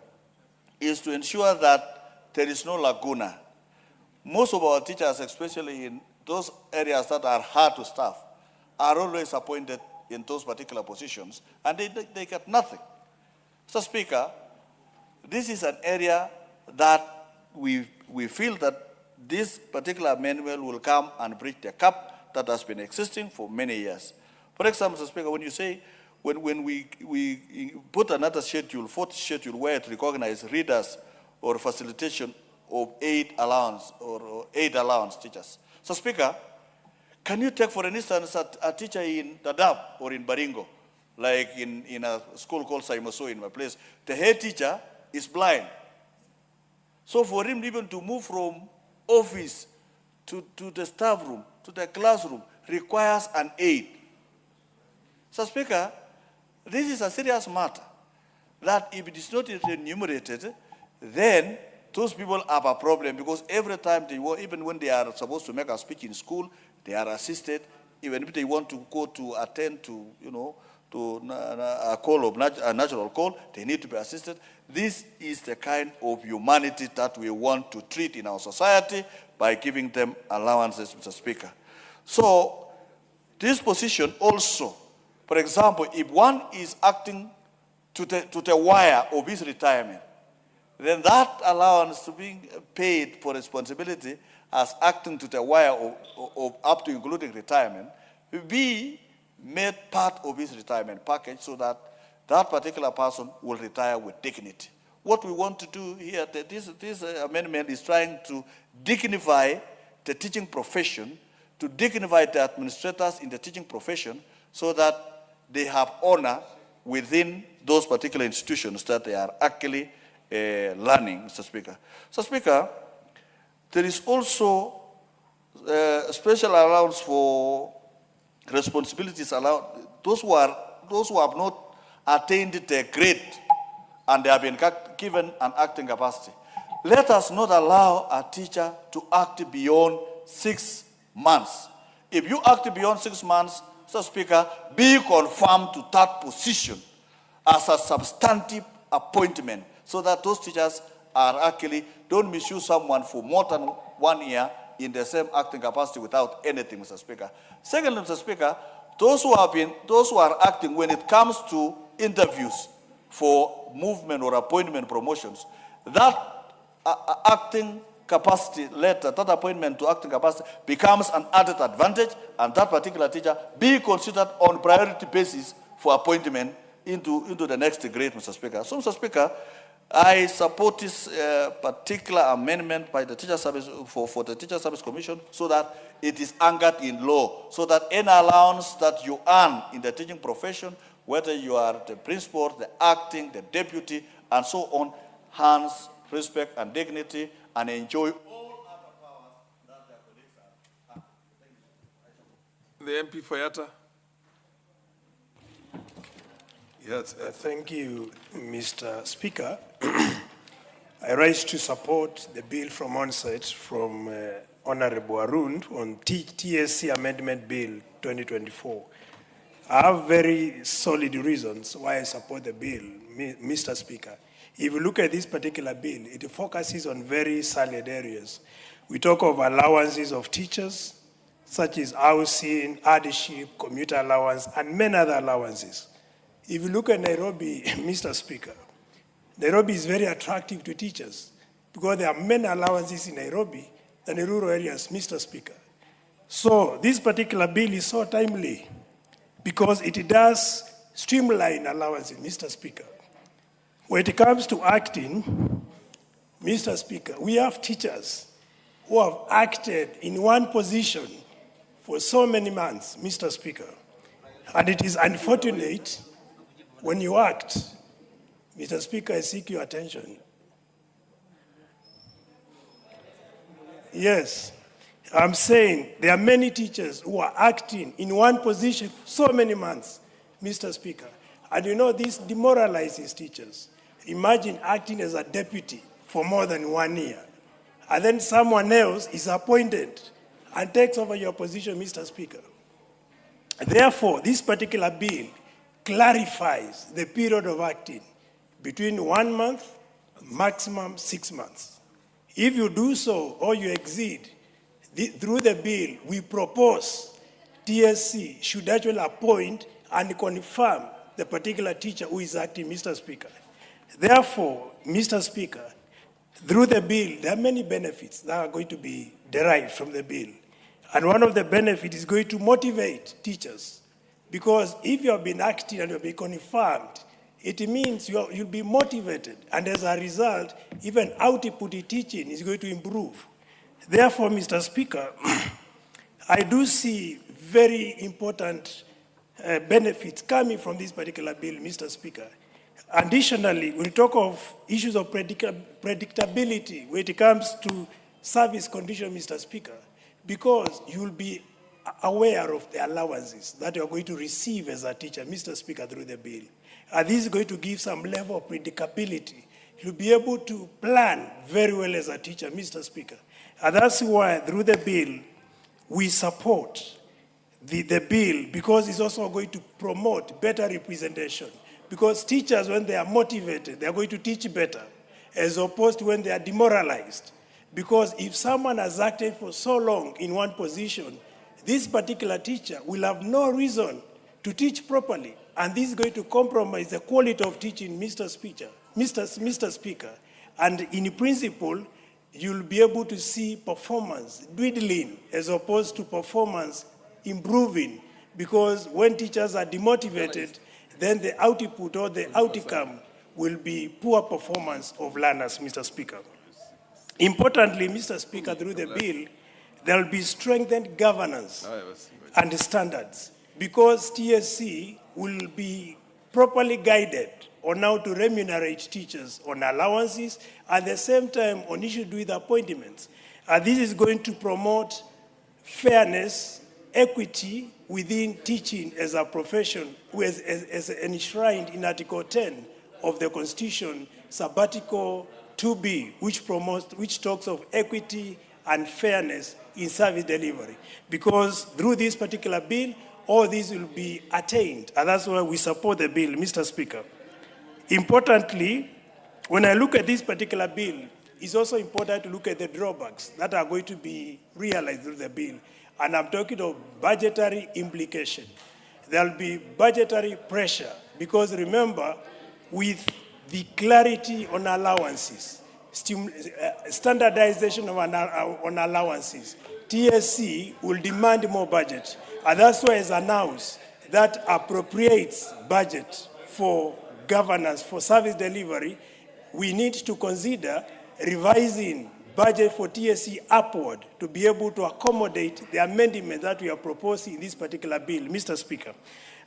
is to ensure that there is no lacuna. Most of our teachers, especially in those areas that are hard to staff, are always appointed in those particular positions, and they get nothing. So, Speaker, this is an area that we feel that this particular manual will come and bridge the gap that has been existing for many years. For example, Mr. Speaker, when you say when we put another schedule, fourth schedule, where it recognizes readers or facilitation of aid allowance or aid allowance teachers. So, Speaker, can you take, for instance, a teacher in Dadaab or in Baringo, like in a school called Saimoso in my place, the head teacher is blind. So for him even to move from office to the staff room, to the classroom, requires an aid. So, Speaker, this is a serious matter, that if it is not enumerated, then those people have a problem, because every time they want, even when they are supposed to make a speech in school, they are assisted. Even if they want to go to attend to, to a call of a natural call, they need to be assisted. This is the kind of humanity that we want to treat in our society by giving them allowances, Mr. Speaker. So this position also, for example, if one is acting to the wire of his retirement, then that allowance to being paid for responsibility as acting to the wire of up to including retirement will be made part of his retirement package, so that that particular person will retire with dignity. What we want to do here, this amendment is trying to dignify the teaching profession, to dignify the administrators in the teaching profession, so that they have honor within those particular institutions that they are actually learning, Mr. Speaker. So, Speaker, there is also a special allowance for responsibilities allowed those who have not attained their grade and they have been given an acting capacity. Let us not allow a teacher to act beyond 6 months. If you act beyond 6 months, Mr. Speaker, be confirmed to that position as a substantive appointment, so that those teachers are actually, don't misuse someone for more than 1 year in the same acting capacity without anything, Mr. Speaker. Secondly, Mr. Speaker, those who are acting when it comes to interviews for movement or appointment promotions, that acting capacity letter, that appointment to acting capacity becomes an added advantage, and that particular teacher be considered on priority basis for appointment into the next grade, Mr. Speaker. So, Mr. Speaker, I support this particular amendment by the Teacher Service for the Teacher Service Commission, so that it is anchored in law, so that any allowance that you earn in the teaching profession, whether you are the principal, the acting, the deputy, and so on, hands respect and dignity, and enjoy all other powers that their colleagues are. The MP Fayata. Yes. Thank you, Mr. Speaker. I rise to support the bill from onset from Honorable Arun on TSC Amendment Bill 2024. I have very solid reasons why I support the bill, Mr. Speaker. If you look at this particular bill, it focuses on very salient areas. We talk of allowances of teachers, such as housing, hardship, commuter allowance, and many other allowances. If you look at Nairobi, Mr. Speaker, Nairobi is very attractive to teachers because there are many allowances in Nairobi than in rural areas, Mr. Speaker. So this particular bill is so timely because it does streamline allowances, Mr. Speaker. When it comes to acting, Mr. Speaker, we have teachers who have acted in one position for so many months, Mr. Speaker. And it is unfortunate when you act. Mr. Speaker, I seek your attention. Yes, I'm saying there are many teachers who are acting in one position for so many months, Mr. Speaker. And you know, this demoralizes teachers. Imagine acting as a deputy for more than 1 year, and then someone else is appointed and takes over your position, Mr. Speaker. Therefore, this particular bill clarifies the period of acting between 1 month, maximum 6 months. If you do so or you exceed, through the bill, we propose TSC should actually appoint and confirm the particular teacher who is acting, Mr. Speaker. Therefore, Mr. Speaker, through the bill, there are many benefits that are going to be derived from the bill. And one of the benefits is going to motivate teachers Because if you have been acting and you have been confirmed, it means you'll be motivated. And as a result, even output teaching is going to improve. Therefore, Mr. Speaker, I do see very important benefits coming from this particular bill, Mr. Speaker. Additionally, when we talk of issues of predictability when it comes to service condition, Mr. Speaker, because you will be aware of the allowances that you are going to receive as a teacher, Mr. Speaker, through the bill. And this is going to give some level of predictability. You'll be able to plan very well as a teacher, Mr. Speaker. And that's why, through the bill, we support the bill, because it's also going to promote better representation. Because teachers, when they are motivated, they are going to teach better, as opposed to when they are demoralized. Because if someone has acted for so long in one position, this particular teacher will have no reason to teach properly. And this is going to compromise the quality of teaching, Mr. Speaker. And in principle, you'll be able to see performance dwindling as opposed to performance improving. Because when teachers are demotivated, then the output or the outcome will be poor performance of learners, Mr. Speaker. Importantly, Mr. Speaker, through the bill, there will be strengthened governance and standards, because TSC will be properly guided on how to remunerate teachers on allowances, at the same time on issues with appointments. And this is going to promote fairness, equity within teaching as a profession, as enshrined in Article 10 of the Constitution, Sabbatical 2B, which talks of equity and fairness in service delivery. Because through this particular bill, all these will be attained, and that's why we support the bill, Mr. Speaker. Importantly, when I look at this particular bill, it's also important to look at the drawbacks that are going to be realized through the bill. And I'm talking of budgetary implication. There'll be budgetary pressure, because remember, with the clarity on allowances, standardization on allowances, TSC will demand more budget. And that's why it's announced that appropriates budget for governance, for service delivery. We need to consider revising budget for TSC upward to be able to accommodate the amendment that we are proposing in this particular bill, Mr. Speaker.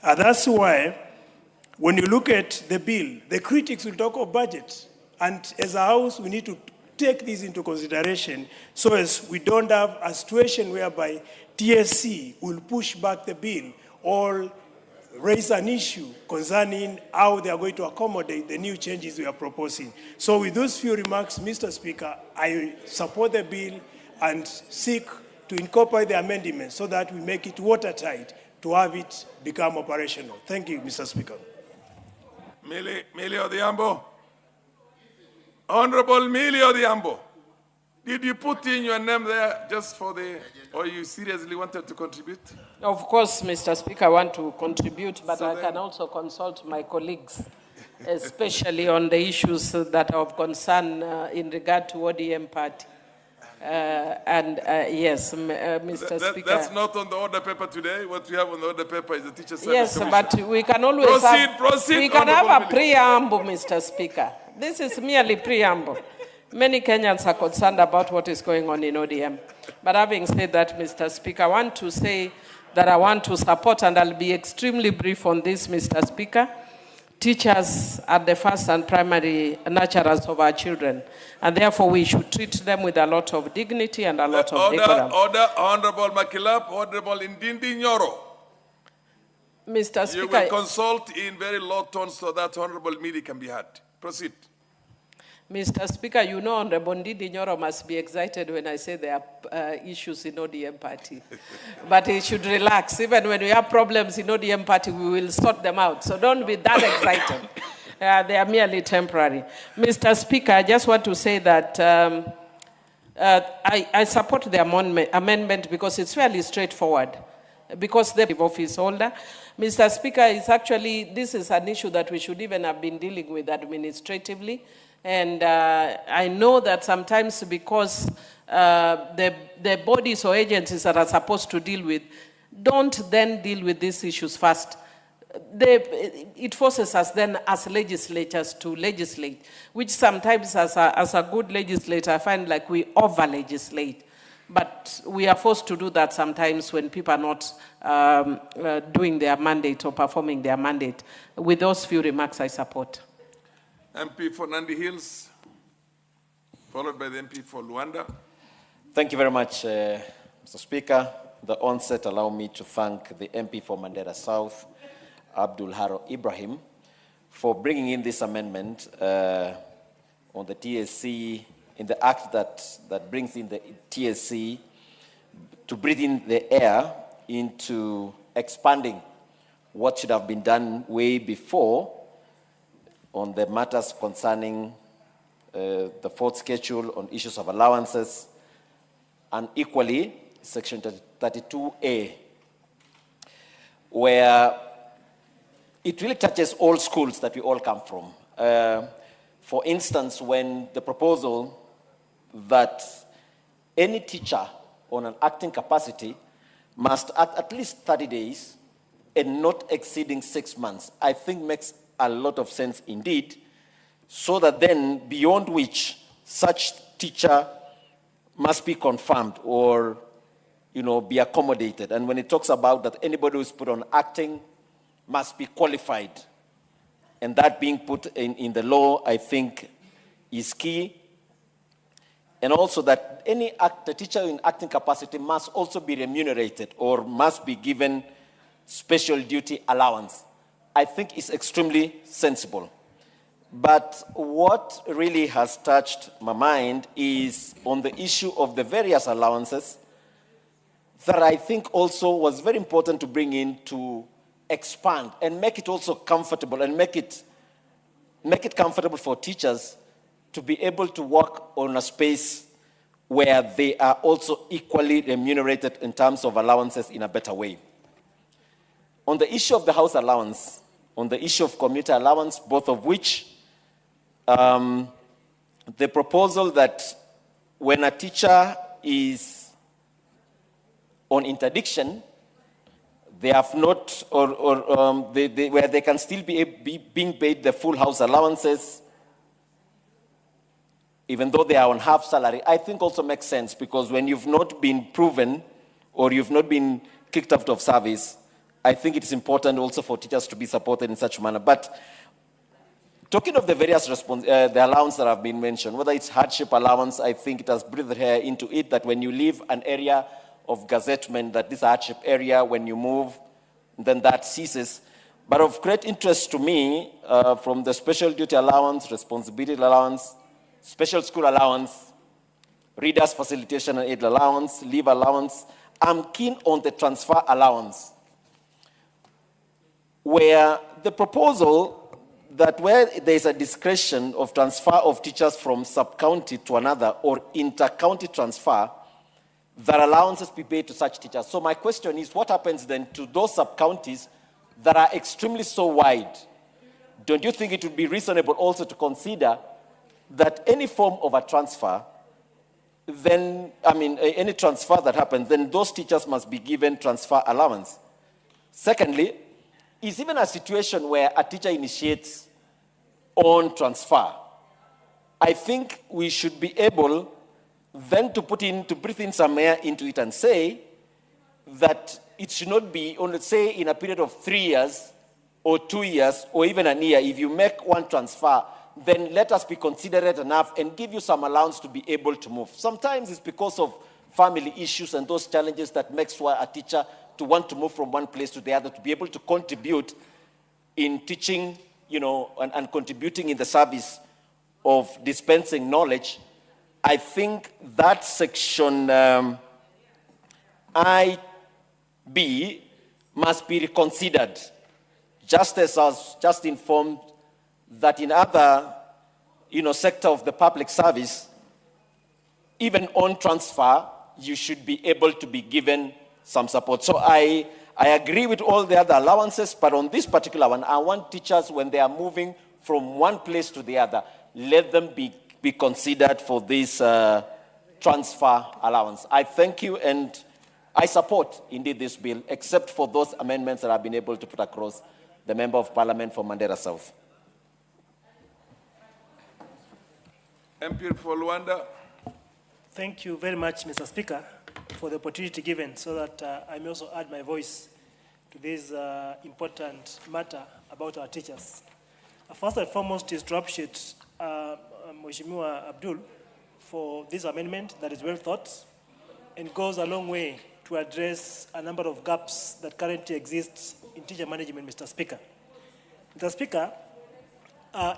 That's why when you look at the bill, the critics will talk of budget. And as a House, we need to take this into consideration so as we don't have a situation whereby TSC will push back the bill or raise an issue concerning how they are going to accommodate the new changes we are proposing. So with those few remarks, Mr. Speaker, I support the bill and seek to incorporate the amendments so that we make it watertight to have it become operational. Thank you, Mr. Speaker. Millie Odhiambo. Honorable Millie Odhiambo. Did you put in your name there just for or you seriously wanted to contribute? Of course, Mr. Speaker, I want to contribute, but I can also consult my colleagues, especially on the issues that are of concern in regard to ODM party. Yes, Mr. Speaker. That's not on the order paper today. What we have on the order paper is the Teacher Service Yes, Commission. but we can always proceed, we can have a preamble, Mr. Speaker. This is merely preamble. Many Kenyans are concerned about what is going on in ODM. But having said that, Mr. Speaker, I want to say that I want to support, and I'll be extremely brief on this, Mr. Speaker. Teachers are the first and primary nurturers of our children, and therefore we should treat them with a lot of dignity and a lot of decorum. Order, Honorable Makilap, Honorable Ndindi Nyoro. Mr. Speaker, you will consult in very low tones so that Honorable Mili can be heard. Proceed. Mr. Speaker, you know Honorable Ndindi Nyoro must be excited when I say there are issues in ODM party. But he should relax. Even when we have problems in ODM party, we will sort them out. So don't be that excited. They are merely temporary. Mr. Speaker, I just want to say that I support the amendment because it's fairly straightforward. Because the office holder, Mr. Speaker, this is an issue that we should even have been dealing with administratively. And I know that sometimes because the bodies or agencies that are supposed to deal with don't then deal with these issues first. It forces us then as legislators to legislate, which sometimes as a good legislator, I find like we over-legislate. But we are forced to do that sometimes when people are not doing their mandate or performing their mandate. With those few remarks, I support. MP for Nandi Hills, followed by the MP for Luanda. Thank you very much, Mr. Speaker. At the onset, allow me to thank the MP for Mandera South, Abdul Haro Ibrahim, for bringing in this amendment on the TSC, in the act that brings in the TSC to breathe in the air into expanding what should have been done way before on the matters concerning the fourth schedule on issues of allowances, and equally Section 32A, where it really touches all schools that we all come from. For instance, when the proposal that any teacher on an acting capacity must act at least 30 days and not exceeding 6 months, I think makes a lot of sense indeed, so that then beyond which such teacher must be confirmed or be accommodated. And when it talks about that anybody who is put on acting must be qualified, and that being put in the law, I think is key. And also that the teacher in acting capacity must also be remunerated or must be given special duty allowance. I think is extremely sensible. But what really has touched my mind is on the issue of the various allowances that I think also was very important to bring in to expand and make it also comfortable and make it comfortable for teachers to be able to work on a space where they are also equally remunerated in terms of allowances in a better way. On the issue of the house allowance, on the issue of commuter allowance, both of which, the proposal that when a teacher is on interdiction, they have not, where they can still be being paid the full house allowances, even though they are on half salary, I think also makes sense, because when you've not been proven or you've not been kicked out of service, I think it is important also for teachers to be supported in such a manner. But talking of the various the allowance that have been mentioned, whether it's hardship allowance, I think it has breathed here into it that when you leave an area of gazettement, that this hardship area, when you move, then that ceases. But of great interest to me, from the special duty allowance, responsibility allowance, special school allowance, readers facilitation and aid allowance, leave allowance, I'm keen on the transfer allowance, where the proposal that where there's a discretion of transfer of teachers from sub-county to another or inter-county transfer, that allowances be paid to such teachers. So my question is, what happens then to those sub-counties that are extremely so wide? Don't you think it would be reasonable also to consider that any form of a transfer, then, any transfer that happens, then those teachers must be given transfer allowance? Secondly, is even a situation where a teacher initiates on transfer, I think we should be able then to breathe in some air into it and say that it should not be only, say, in a period of 3 years or 2 years or even a year. If you make one transfer, then let us be considerate enough and give you some allowance to be able to move. Sometimes it's because of family issues and those challenges that makes a teacher to want to move from one place to the other, to be able to contribute in teaching, and contributing in the service of dispensing knowledge. I think that section IB must be reconsidered, just as I was just informed that in other, sector of the public service, even on transfer, you should be able to be given some support. So I agree with all the other allowances, but on this particular one, I want teachers, when they are moving from one place to the other, let them be considered for this transfer allowance. I thank you, and I support indeed this bill, except for those amendments that I've been able to put across the Member of Parliament for Mandera South. MP for Luanda. Thank you very much, Mr. Speaker, for the opportunity given so that I may also add my voice to this important matter about our teachers. First and foremost is to appreciate Mheshimiwa Abdul for this amendment that is well thought and goes a long way to address a number of gaps that currently exist in teacher management, Mr. Speaker. Mr. Speaker,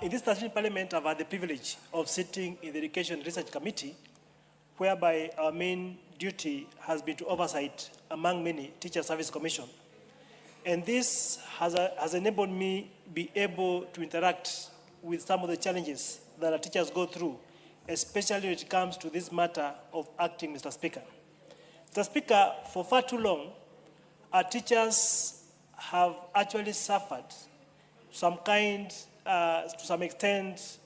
in this 13th Parliament, I've had the privilege of sitting in the Education Research Committee, whereby our main duty has been to oversight, among many, Teacher Service Commission. And this has enabled me be able to interact with some of the challenges that our teachers go through, especially when it comes to this matter of acting, Mr. Speaker. Mr. Speaker, for far too long, our teachers have actually suffered some kind, to some extent,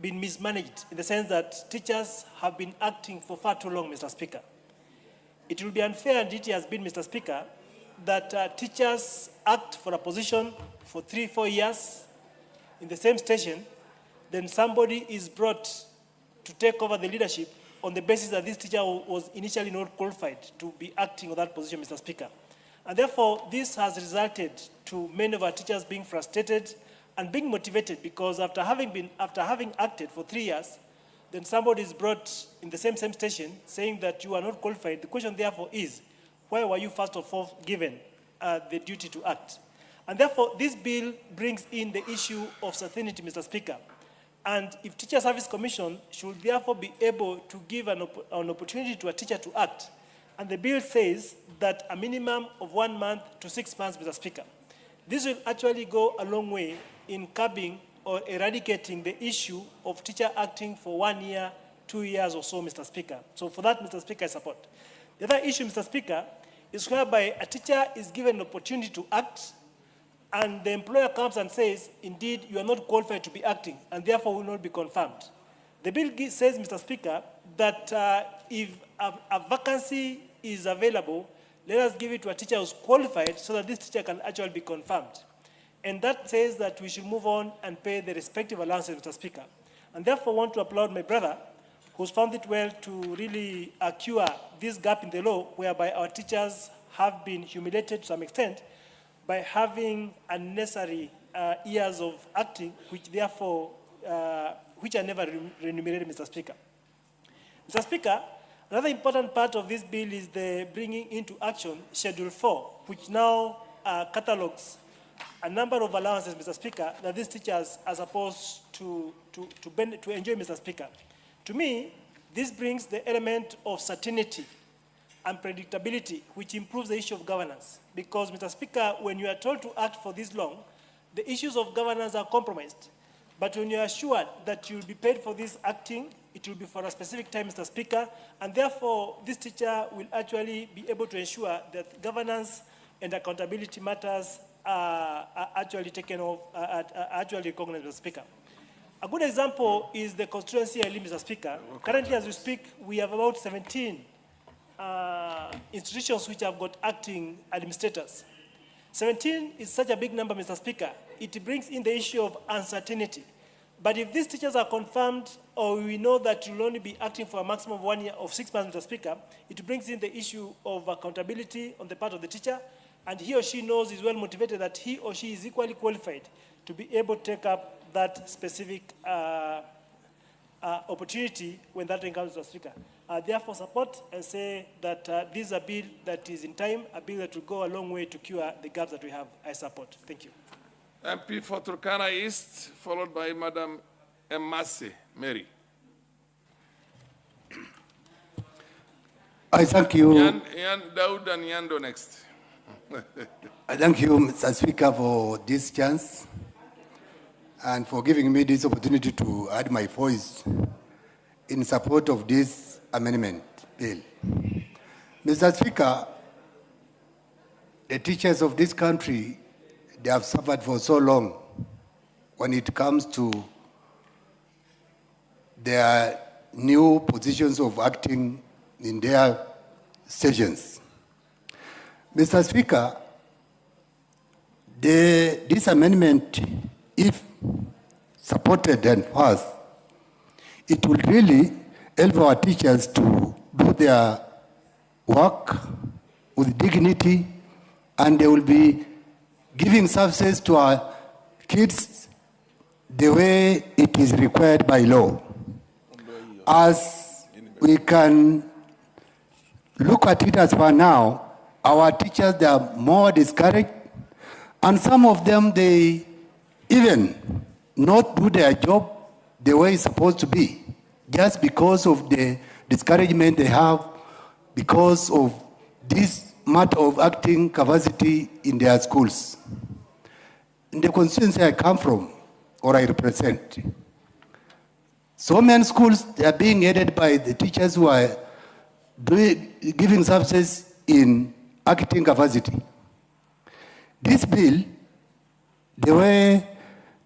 been mismanaged in the sense that teachers have been acting for far too long, Mr. Speaker. It will be unfair, and it has been, Mr. Speaker, that teachers act for a position for 3-4 years in the same station, then somebody is brought to take over the leadership on the basis that this teacher was initially not qualified to be acting on that position, Mr. Speaker. And therefore, this has resulted to many of our teachers being frustrated and being motivated, because after having acted for 3 years, then somebody is brought in the same station saying that you are not qualified. The question therefore is, why were you first of all given the duty to act? And therefore, this bill brings in the issue of certainty, Mr. Speaker. And if Teacher Service Commission should therefore be able to give an opportunity to a teacher to act, and the bill says that a minimum of 1 month to 6 months, Mr. Speaker, this will actually go a long way in curbing or eradicating the issue of teacher acting for 1 year, 2 years or so, Mr. Speaker. So for that, Mr. Speaker, I support. The other issue, Mr. Speaker, is whereby a teacher is given an opportunity to act, and the employer comes and says, indeed, you are not qualified to be acting, and therefore will not be confirmed. The bill says, Mr. Speaker, that if a vacancy is available, let us give it to a teacher who's qualified so that this teacher can actually be confirmed. And that says that we should move on and pay the respective allowances, Mr. Speaker. And therefore want to applaud my brother, who's found it well to really cure this gap in the law, whereby our teachers have been humiliated to some extent by having unnecessary years of acting, which therefore, which are never remunerated, Mr. Speaker. Mr. Speaker, another important part of this bill is the bringing into action Schedule 4, which now catalogs a number of allowances, Mr. Speaker, that these teachers are supposed to enjoy, Mr. Speaker. To me, this brings the element of certainty and predictability, which improves the issue of governance. Because, Mr. Speaker, when you are told to act for this long, the issues of governance are compromised. But when you are assured that you will be paid for this acting, it will be for a specific time, Mr. Speaker, and therefore this teacher will actually be able to ensure that governance and accountability matters are actually taken off, actually recognized, Mr. Speaker. A good example is the constituency I live, Mr. Speaker. Currently, as we speak, we have about 17 institutions which have got acting administrators. 17 is such a big number, Mr. Speaker. It brings in the issue of uncertainty. But if these teachers are confirmed, or we know that you will only be acting for a maximum of 1 year of 6 months, Mr. Speaker, it brings in the issue of accountability on the part of the teacher, and he or she knows, is well motivated, that he or she is equally qualified to be able to take up that specific opportunity when that comes to the Speaker. Therefore, support and say that this is a bill that is in time, a bill that will go a long way to cure the gaps that we have. I support. Thank you. MP for Turkana East, followed by Madam Mmasi Mary. I thank you. Yan Daud and Yando next. I thank you, Mr. Speaker, for this chance and for giving me this opportunity to add my voice in support of this amendment bill. Mr. Speaker, the teachers of this country, they have suffered for so long when it comes to their new positions of acting in their stations. Mr. Speaker, this amendment, if supported and passed, it will really help our teachers to do their work with dignity, and they will be giving services to our kids the way it is required by law. As we can look at it as for now, our teachers, they are more discouraged, and some of them, they even not do their job the way it's supposed to be, just because of the discouragement they have because of this matter of acting capacity in their schools. In the constituency I come from, or I represent, so many schools, they are being headed by the teachers who are giving services in acting capacity. This bill, the way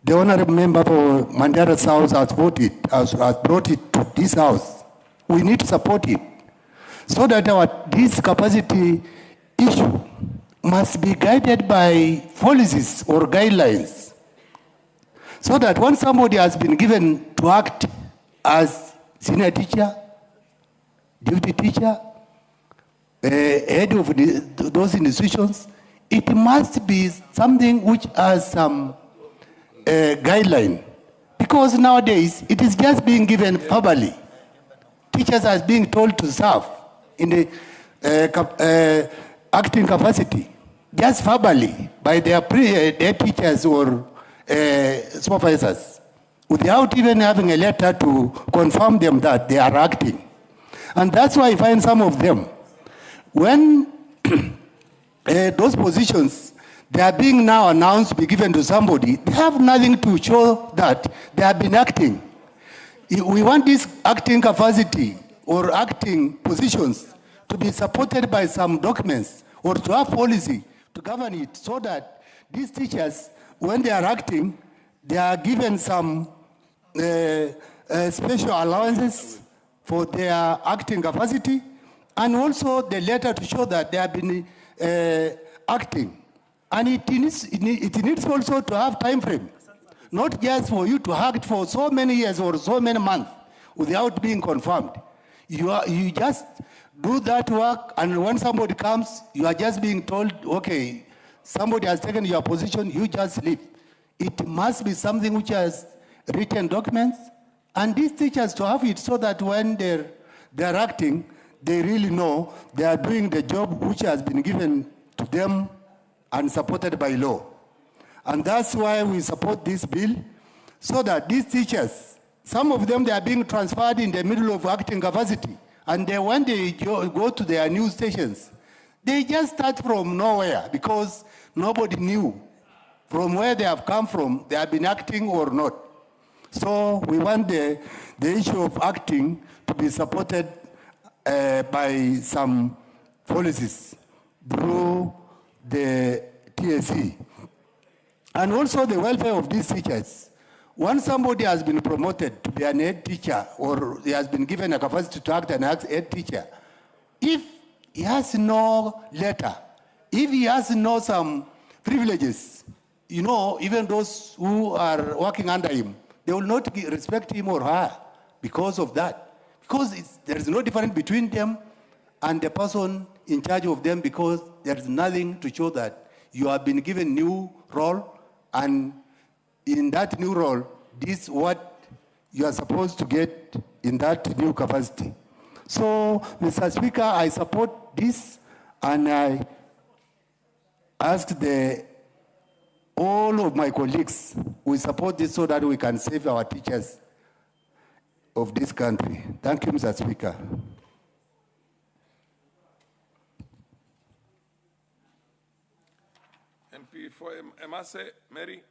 the honorable member for Mandara South has brought it to this house, we need to support it, so that this capacity issue must be guided by policies or guidelines, so that when somebody has been given to act as senior teacher, deputy teacher, head of those institutions, it must be something which has some guideline. Because nowadays, it is just being given verbally. Teachers are being told to serve in the acting capacity, just verbally, by their teachers or supervisors, without even having a letter to confirm them that they are acting. And that's why I find some of them, when those positions, they are being now announced to be given to somebody, they have nothing to show that they have been acting. We want this acting capacity or acting positions to be supported by some documents or to have policy to govern it, so that these teachers, when they are acting, they are given some special allowances for their acting capacity, and also the letter to show that they have been acting. And it needs also to have time frame, not just for you to act for so many years or so many months without being confirmed. You just do that work, and when somebody comes, you are just being told, okay, somebody has taken your position, you just leave. It must be something which has written documents, and these teachers to have it so that when they're acting, they really know they are doing the job which has been given to them and supported by law. And that's why we support this bill, so that these teachers, some of them, they are being transferred in the middle of acting capacity. And when they go to their new stations, they just start from nowhere, because nobody knew from where they have come from, they have been acting or not. So we want the issue of acting to be supported by some policies through the TSC. And also the welfare of these teachers. Once somebody has been promoted to be an head teacher, or he has been given a capacity to act as an head teacher, if he has no letter, if he has no some privileges, even those who are working under him, they will not respect him or her because of that. Because there is no difference between them and the person in charge of them, because there is nothing to show that you have been given new role, and in that new role, this is what you are supposed to get in that new capacity. So, Mr. Speaker, I support this, and I ask all of my colleagues, we support this so that we can save our teachers of this country. Thank you, Mr. Speaker. MP for Emase, Mary.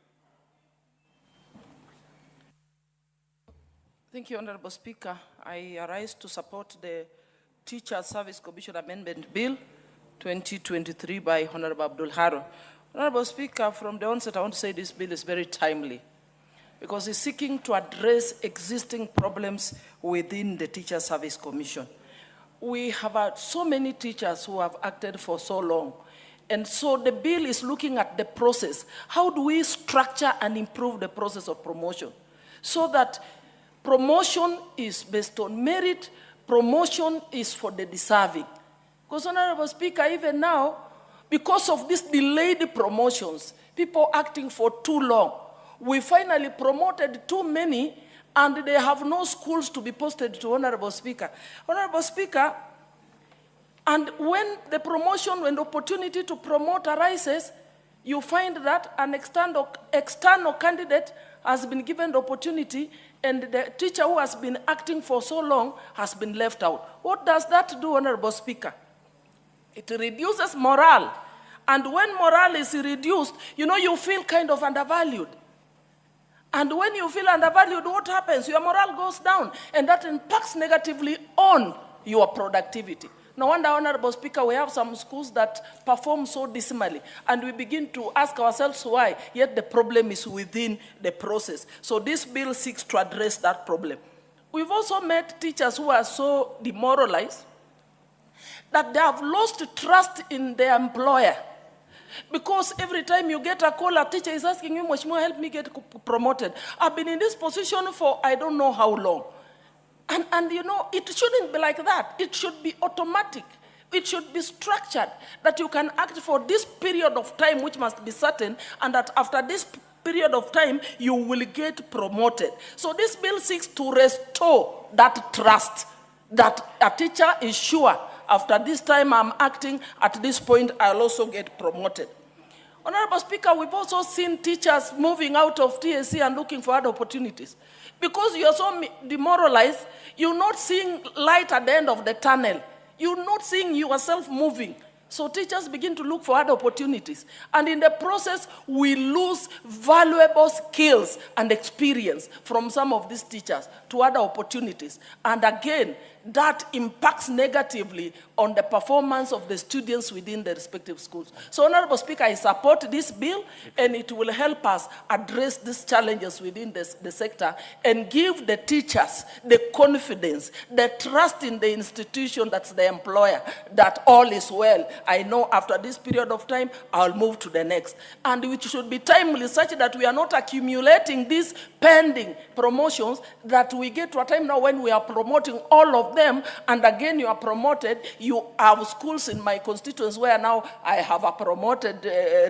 Thank you, Honorable Speaker. I arise to support the Teacher Service Commission Amendment Bill 2023 by Honorable Abdul Haro. Honorable Speaker, from the onset, I want to say this bill is very timely, because it's seeking to address existing problems within the Teacher Service Commission. We have had so many teachers who have acted for so long, And so the bill is looking at the process. How do we structure and improve the process of promotion so that promotion is based on merit, promotion is for the deserving? Because, Honorable Speaker, even now, because of these delayed promotions, people acting for too long, we finally promoted too many and they have no schools to be posted to, Honorable Speaker. Honorable Speaker, and when the promotion, when the opportunity to promote arises, you find that an external candidate has been given the opportunity and the teacher who has been acting for so long has been left out. What does that do, Honorable Speaker? It reduces morale. And when morale is reduced, you feel kind of undervalued. And when you feel undervalued, what happens? Your morale goes down, and that impacts negatively on your productivity. No wonder, Honorable Speaker, we have some schools that perform so dismally, and we begin to ask ourselves why, yet the problem is within the process. So this bill seeks to address that problem. We've also met teachers who are so demoralized that they have lost trust in their employer. Because every time you get a call, a teacher is asking you, Mheshimiwa, help me get promoted. I've been in this position for I don't know how long. And it shouldn't be like that. It should be automatic. It should be structured that you can act for this period of time, which must be certain, and that after this period of time, you will get promoted. So this bill seeks to restore that trust that a teacher is sure after this time I'm acting, at this point I'll also get promoted. Honorable Speaker, we've also seen teachers moving out of TSC and looking for other opportunities. Because you're so demoralized, you're not seeing light at the end of the tunnel. You're not seeing yourself moving. So teachers begin to look for other opportunities. And in the process, we lose valuable skills and experience from some of these teachers to other opportunities. And again, that impacts negatively on the performance of the students within the respective schools. So, Honorable Speaker, I support this bill, and it will help us address these challenges within the sector and give the teachers the confidence, the trust in the institution that's the employer, that all is well. I know after this period of time, I'll move to the next. And it should be timely such that we are not accumulating these pending promotions, that we get to a time now when we are promoting all of them, and again you are promoted. You have schools in my constituents where now I have a promoted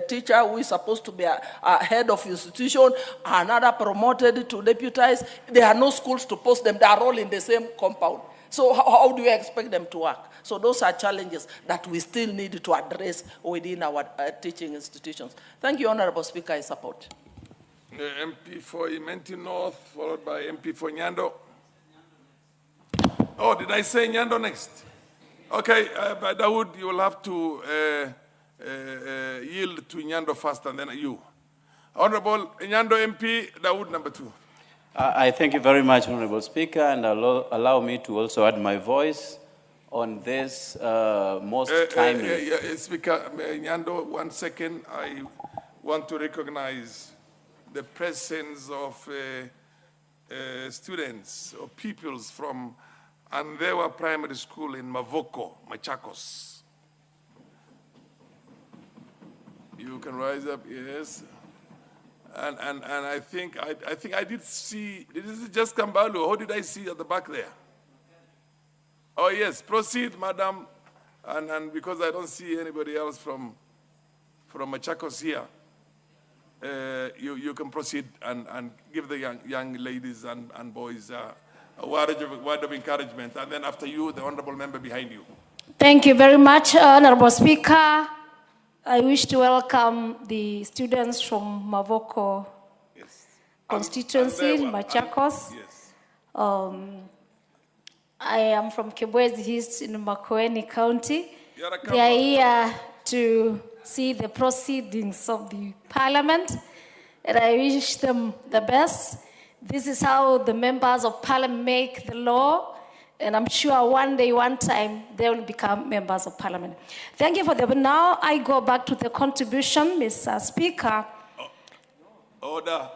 teacher who is supposed to be a head of institution, another promoted to deputize. There are no schools to post them. They are all in the same compound. So how do you expect them to work? So those are challenges that we still need to address within our teaching institutions. Thank you, Honorable Speaker. I support. MP for Imenti North, followed by MP for Nyando. Oh, did I say Nyando next? Okay, but Dawood, you will have to yield to Nyando first and then you. Honorable Nyando MP, Dawood number 2. I thank you very much, Honorable Speaker, and allow me to also add my voice on this most timely. Speaker Nyando, 1 second. I want to recognize the presence of students or pupils from Andewa Primary School in Mavoko, Machakos. You can rise up, yes. And I think I did see, did it just Kambalu? How did I see at the back there? Oh yes, proceed, madam. And because I don't see anybody else from Machakos here, you can proceed and give the young ladies and boys a word of encouragement. And then after you, the honorable member behind you. Thank you very much, Honorable Speaker. I wish to welcome the students from Mavoko constituency, Machakos. I am from Kibwezi East in Makueni County. They are here to see the proceedings of the parliament, and I wish them the best. This is how the members of parliament make the law, and I'm sure one day, one time, they will become members of parliament. Thank you for that. But now I go back to the contribution, Mr. Speaker. Order.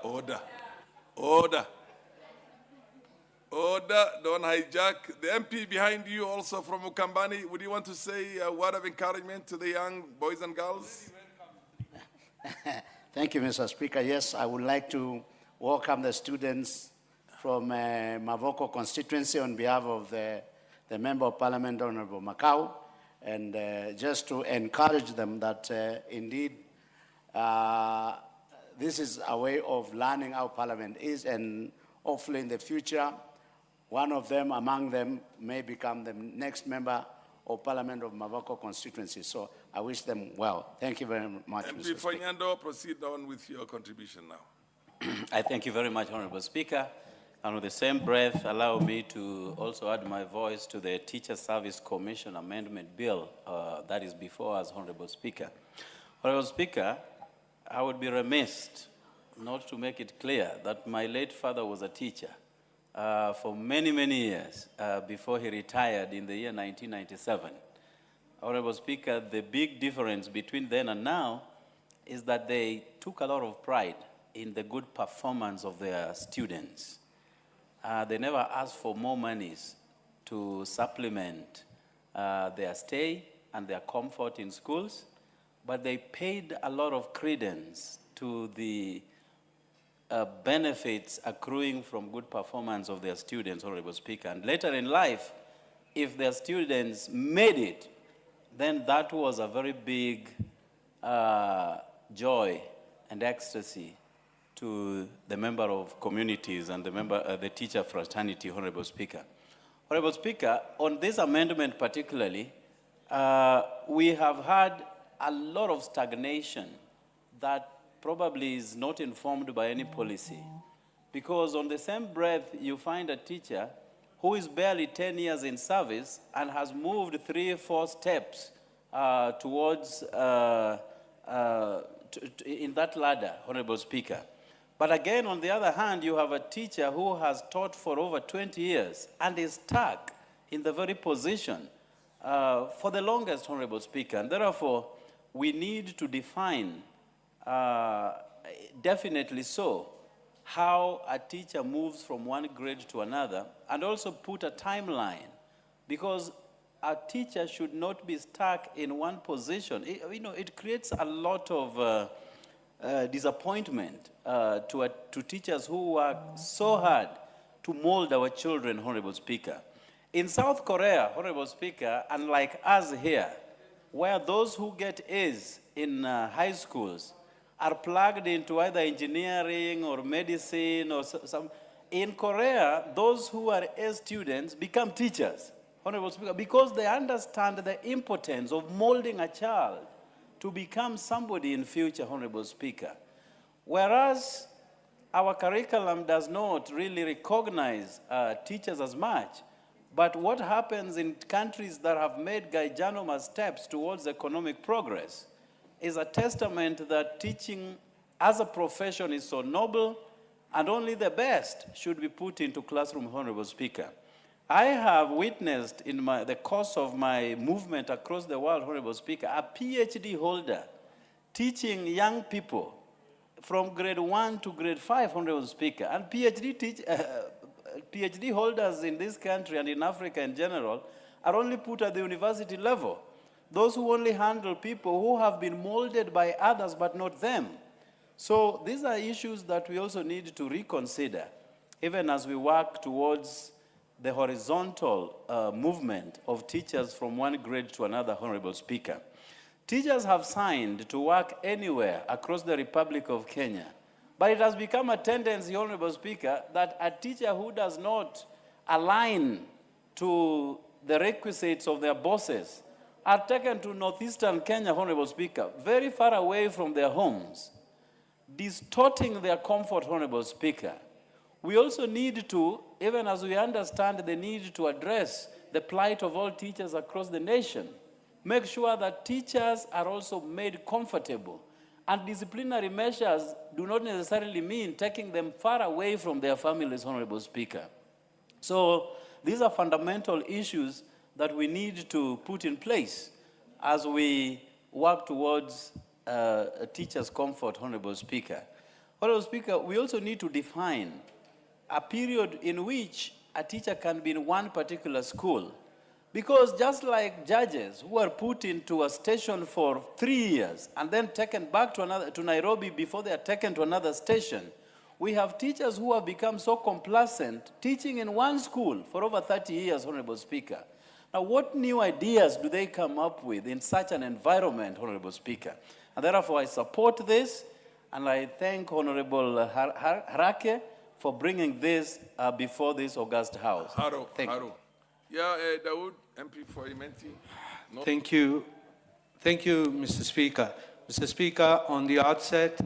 Order, don't hijack. The MP behind you, also from Ukambani, would you want to say a word of encouragement to the young boys and girls? Thank you, Mr. Speaker. Yes, I would like to welcome the students from Mavoko constituency on behalf of the Member of Parliament, Honorable Macau, and just to encourage them that indeed this is a way of learning how Parliament is, and hopefully in the future, one of them, among them, may become the next member of Parliament of Mavoko constituency. So I wish them well. Thank you very much, MP Mr. Speaker. Fanyando, proceed on with your contribution now. I thank you very much, Honorable Speaker. And with the same breath, allow me to also add my voice to the Teacher Service Commission Amendment Bill that is before us, Honorable Speaker. Honorable Speaker, I would be remiss not to make it clear that my late father was a teacher for many, many years before he retired in the year 1997. Honorable Speaker, the big difference between then and now is that they took a lot of pride in the good performance of their students. They never asked for more monies to supplement their stay and their comfort in schools, but they paid a lot of credence to the benefits accruing from good performance of their students, Honorable Speaker. And later in life, if their students made it, then that was a very big joy and ecstasy to the member of communities and the teacher fraternity, Honorable Speaker. Honorable Speaker, on this amendment particularly, we have had a lot of stagnation that probably is not informed by any policy. Because on the same breath, you find a teacher who is barely 10 years in service and has moved 3 or 4 steps towards in that ladder, Honorable Speaker. But again, on the other hand, you have a teacher who has taught for over 20 years and is stuck in the very position for the longest, Honorable Speaker. And therefore, we need to define definitely so how a teacher moves from one grade to another, and also put a timeline, because a teacher should not be stuck in one position. It creates a lot of disappointment to teachers who work so hard to mold our children, Honorable Speaker. In South Korea, Honorable Speaker, unlike us here, where those who get A's in high schools are plugged into either engineering or medicine or some. In Korea, those who are A students become teachers, Honorable Speaker, because they understand the importance of molding a child to become somebody in future, Honorable Speaker. Whereas our curriculum does not really recognize teachers as much, but what happens in countries that have made gigantic steps towards economic progress is a testament that teaching as a profession is so noble, and only the best should be put into classroom, Honorable Speaker. I have witnessed in the course of my movement across the world, Honorable Speaker, a PhD holder teaching young people from grade 1 to grade 5, Honorable Speaker. And PhD holders in this country and in Africa in general are only put at the university level. Those who only handle people who have been molded by others but not them. So these are issues that we also need to reconsider, even as we work towards the horizontal movement of teachers from one grade to another, Honorable Speaker. Teachers have signed to work anywhere across the Republic of Kenya, but it has become a tendency, Honorable Speaker, that a teacher who does not align to the requisites of their bosses are taken to northeastern Kenya, Honorable Speaker, very far away from their homes, distorting their comfort, Honorable Speaker. We also need to, even as we understand the need to address the plight of all teachers across the nation, make sure that teachers are also made comfortable. And disciplinary measures do not necessarily mean taking them far away from their families, Honorable Speaker. So these are fundamental issues that we need to put in place as we work towards a teacher's comfort, Honorable Speaker. Honorable Speaker, we also need to define a period in which a teacher can be in one particular school. Because just like judges who are put into a station for 3 years and then taken back to Nairobi before they are taken to another station, we have teachers who have become so complacent teaching in one school for over 30 years, Honorable Speaker. Now, what new ideas do they come up with in such an environment, Honorable Speaker? And therefore, I support this, and I thank Honorable Harake for bringing this before this august House. Thank you. Yeah, Dawood, MP for Imenti. No? Thank you. Thank you, Mr. Speaker. Mr. Speaker, on the outset,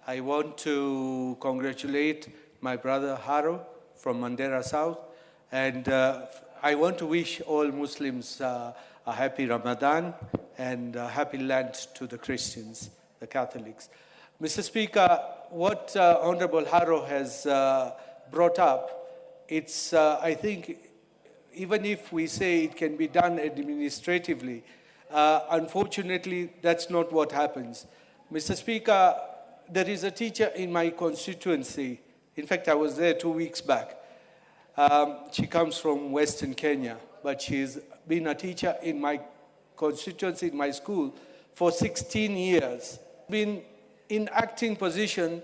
I want to congratulate my brother Haro from Mandera South, and I want to wish all Muslims a happy Ramadan and a happy Lent to the Christians, the Catholics. Mr. Speaker, what Honorable Haro has brought up, it's, I think, even if we say it can be done administratively, unfortunately, that's not what happens. Mr. Speaker, there is a teacher in my constituency. In fact, I was there 2 weeks back. She comes from Western Kenya, but she's been a teacher in my constituency, in my school, for 16 years. Been in acting position,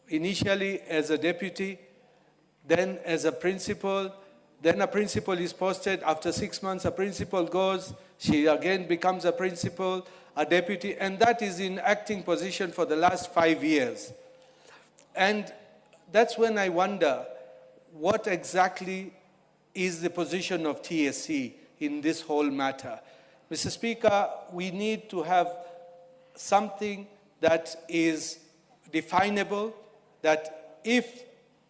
initially as a deputy, then as a principal. Then a principal is posted. After 6 months, a principal goes. She again becomes a principal, a deputy, and that is in acting position for the last 5 years. And that's when I wonder, what exactly is the position of TSC in this whole matter? Mr. Speaker, we need to have something that is definable, that if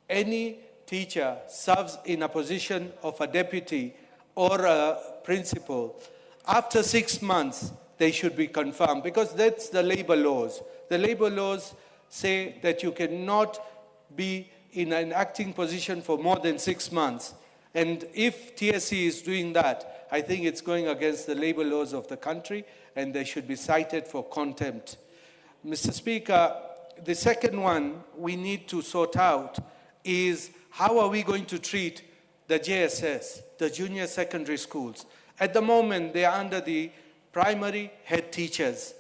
any teacher serves in a position of a deputy or a principal, after 6 months, they should be confirmed, because that's the labor laws. The labor laws say that you cannot be in an acting position for more than 6 months. And if TSC is doing that, I think it's going against the labor laws of the country, and they should be cited for contempt. Mr. Speaker, the second one we need to sort out is, how are we going to treat the JSS, the junior secondary schools? At the moment, they are under the primary head teachers,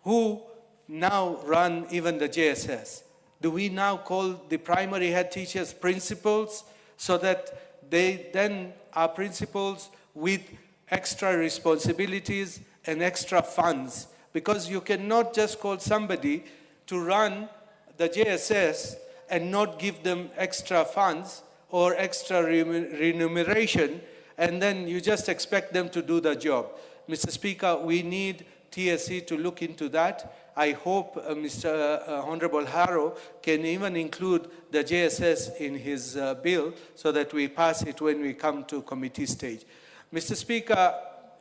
who now run even the JSS. Do we now call the primary head teachers principals, so that they then are principals with extra responsibilities and extra funds? Because you cannot just call somebody to run the JSS and not give them extra funds or extra remuneration, and then you just expect them to do the job. Mr. Speaker, we need TSC to look into that. I hope Mr. Honorable Haro can even include the JSS in his bill, so that we pass it when we come to committee stage. Mr. Speaker,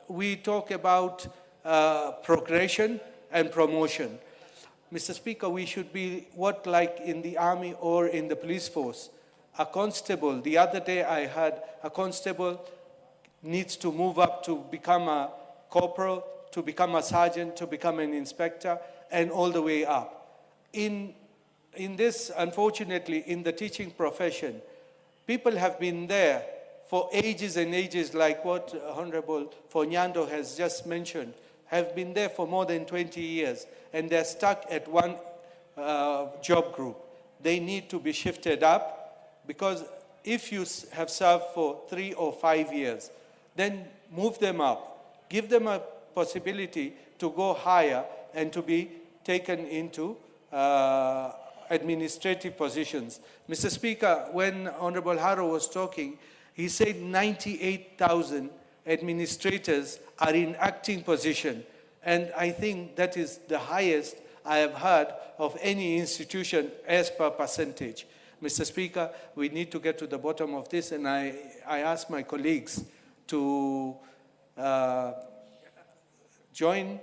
we talk about progression and promotion. Mr. Speaker, we should be like in the army or in the police force. A constable, the other day I heard a constable needs to move up to become a corporal, to become a sergeant, to become an inspector, and all the way up. In this, unfortunately, in the teaching profession, people have been there for ages and ages, like what Honorable Fonyando has just mentioned, have been there for more than 20 years, and they're stuck at one job group. They need to be shifted up, because if you have served for 3 or 5 years, then move them up. Give them a possibility to go higher and to be taken into administrative positions. Mr. Speaker, when Honorable Haro was talking, he said 98,000 administrators are in acting position. And I think that is the highest I have heard of any institution as per percentage. Mr. Speaker, we need to get to the bottom of this, and I ask my colleagues to join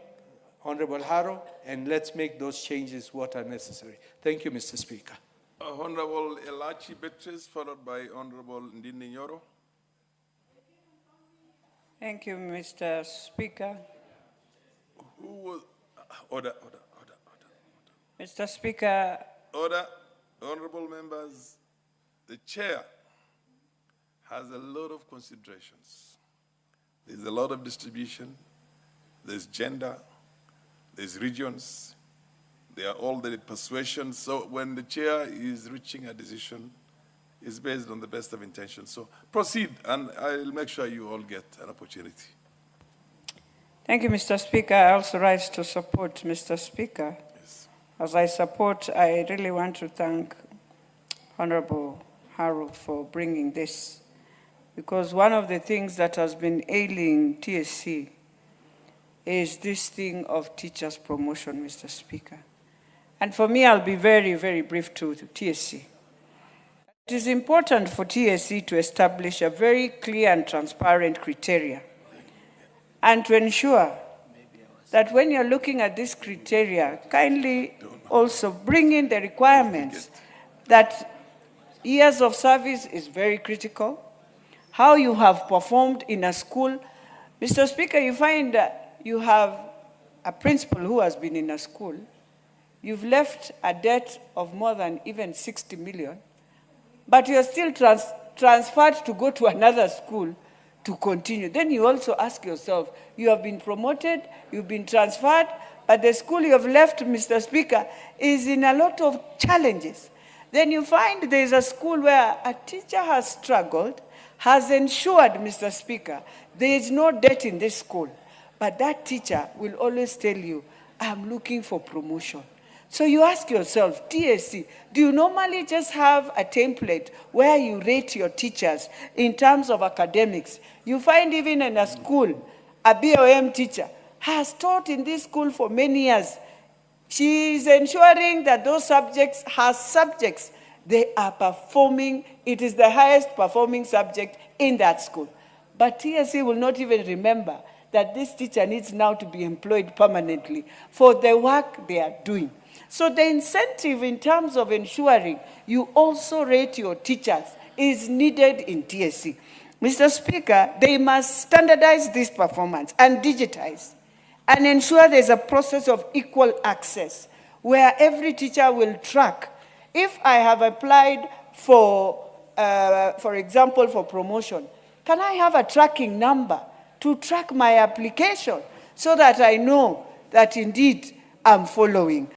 Honorable Haro, and let's make those changes what are necessary. Thank you, Mr. Speaker. Honorable Elachi Beatrice, followed by Honorable Ndini Nyoro. Thank you, Mr. Speaker. Who was, order. Mr. Speaker. Order. Honorable members, the chair has a lot of considerations. There's a lot of distribution, there's gender, there's regions, there are all the persuasions. So when the chair is reaching a decision, it's based on the best of intentions. So proceed, and I'll make sure you all get an opportunity. Thank you, Mr. Speaker. I also rise to support Mr. Speaker. Yes. As I support, I really want to thank Honorable Haru for bringing this, because one of the things that has been ailing TSC is this thing of teachers' promotion, Mr. Speaker. And for me, I'll be very, very brief to TSC. It is important for TSC to establish a very clear and transparent criteria and to ensure that when you're looking at this criteria, kindly also bring in the requirements that years of service is very critical, how you have performed in a school. Mr. Speaker, you find that you have a principal who has been in a school, you've left a debt of more than even 60 million, but you're still transferred to go to another school to continue. Then you also ask yourself, you have been promoted, you've been transferred, but the school you have left, Mr. Speaker, is in a lot of challenges. Then you find there's a school where a teacher has struggled, has ensured, Mr. Speaker, there is no debt in this school, but that teacher will always tell you, I'm looking for promotion. So you ask yourself, TSC, do you normally just have a template where you rate your teachers in terms of academics? You find even in a school, a BOM teacher has taught in this school for many years. She is ensuring that those subjects, her subjects, they are performing. It is the highest performing subject in that school. But TSC will not even remember that this teacher needs now to be employed permanently for the work they are doing. So the incentive in terms of ensuring you also rate your teachers is needed in TSC. Mr. Speaker, they must standardize this performance and digitize and ensure there's a process of equal access where every teacher will track. If I have applied for example, for promotion, can I have a tracking number to track my application so that I know that indeed I'm following?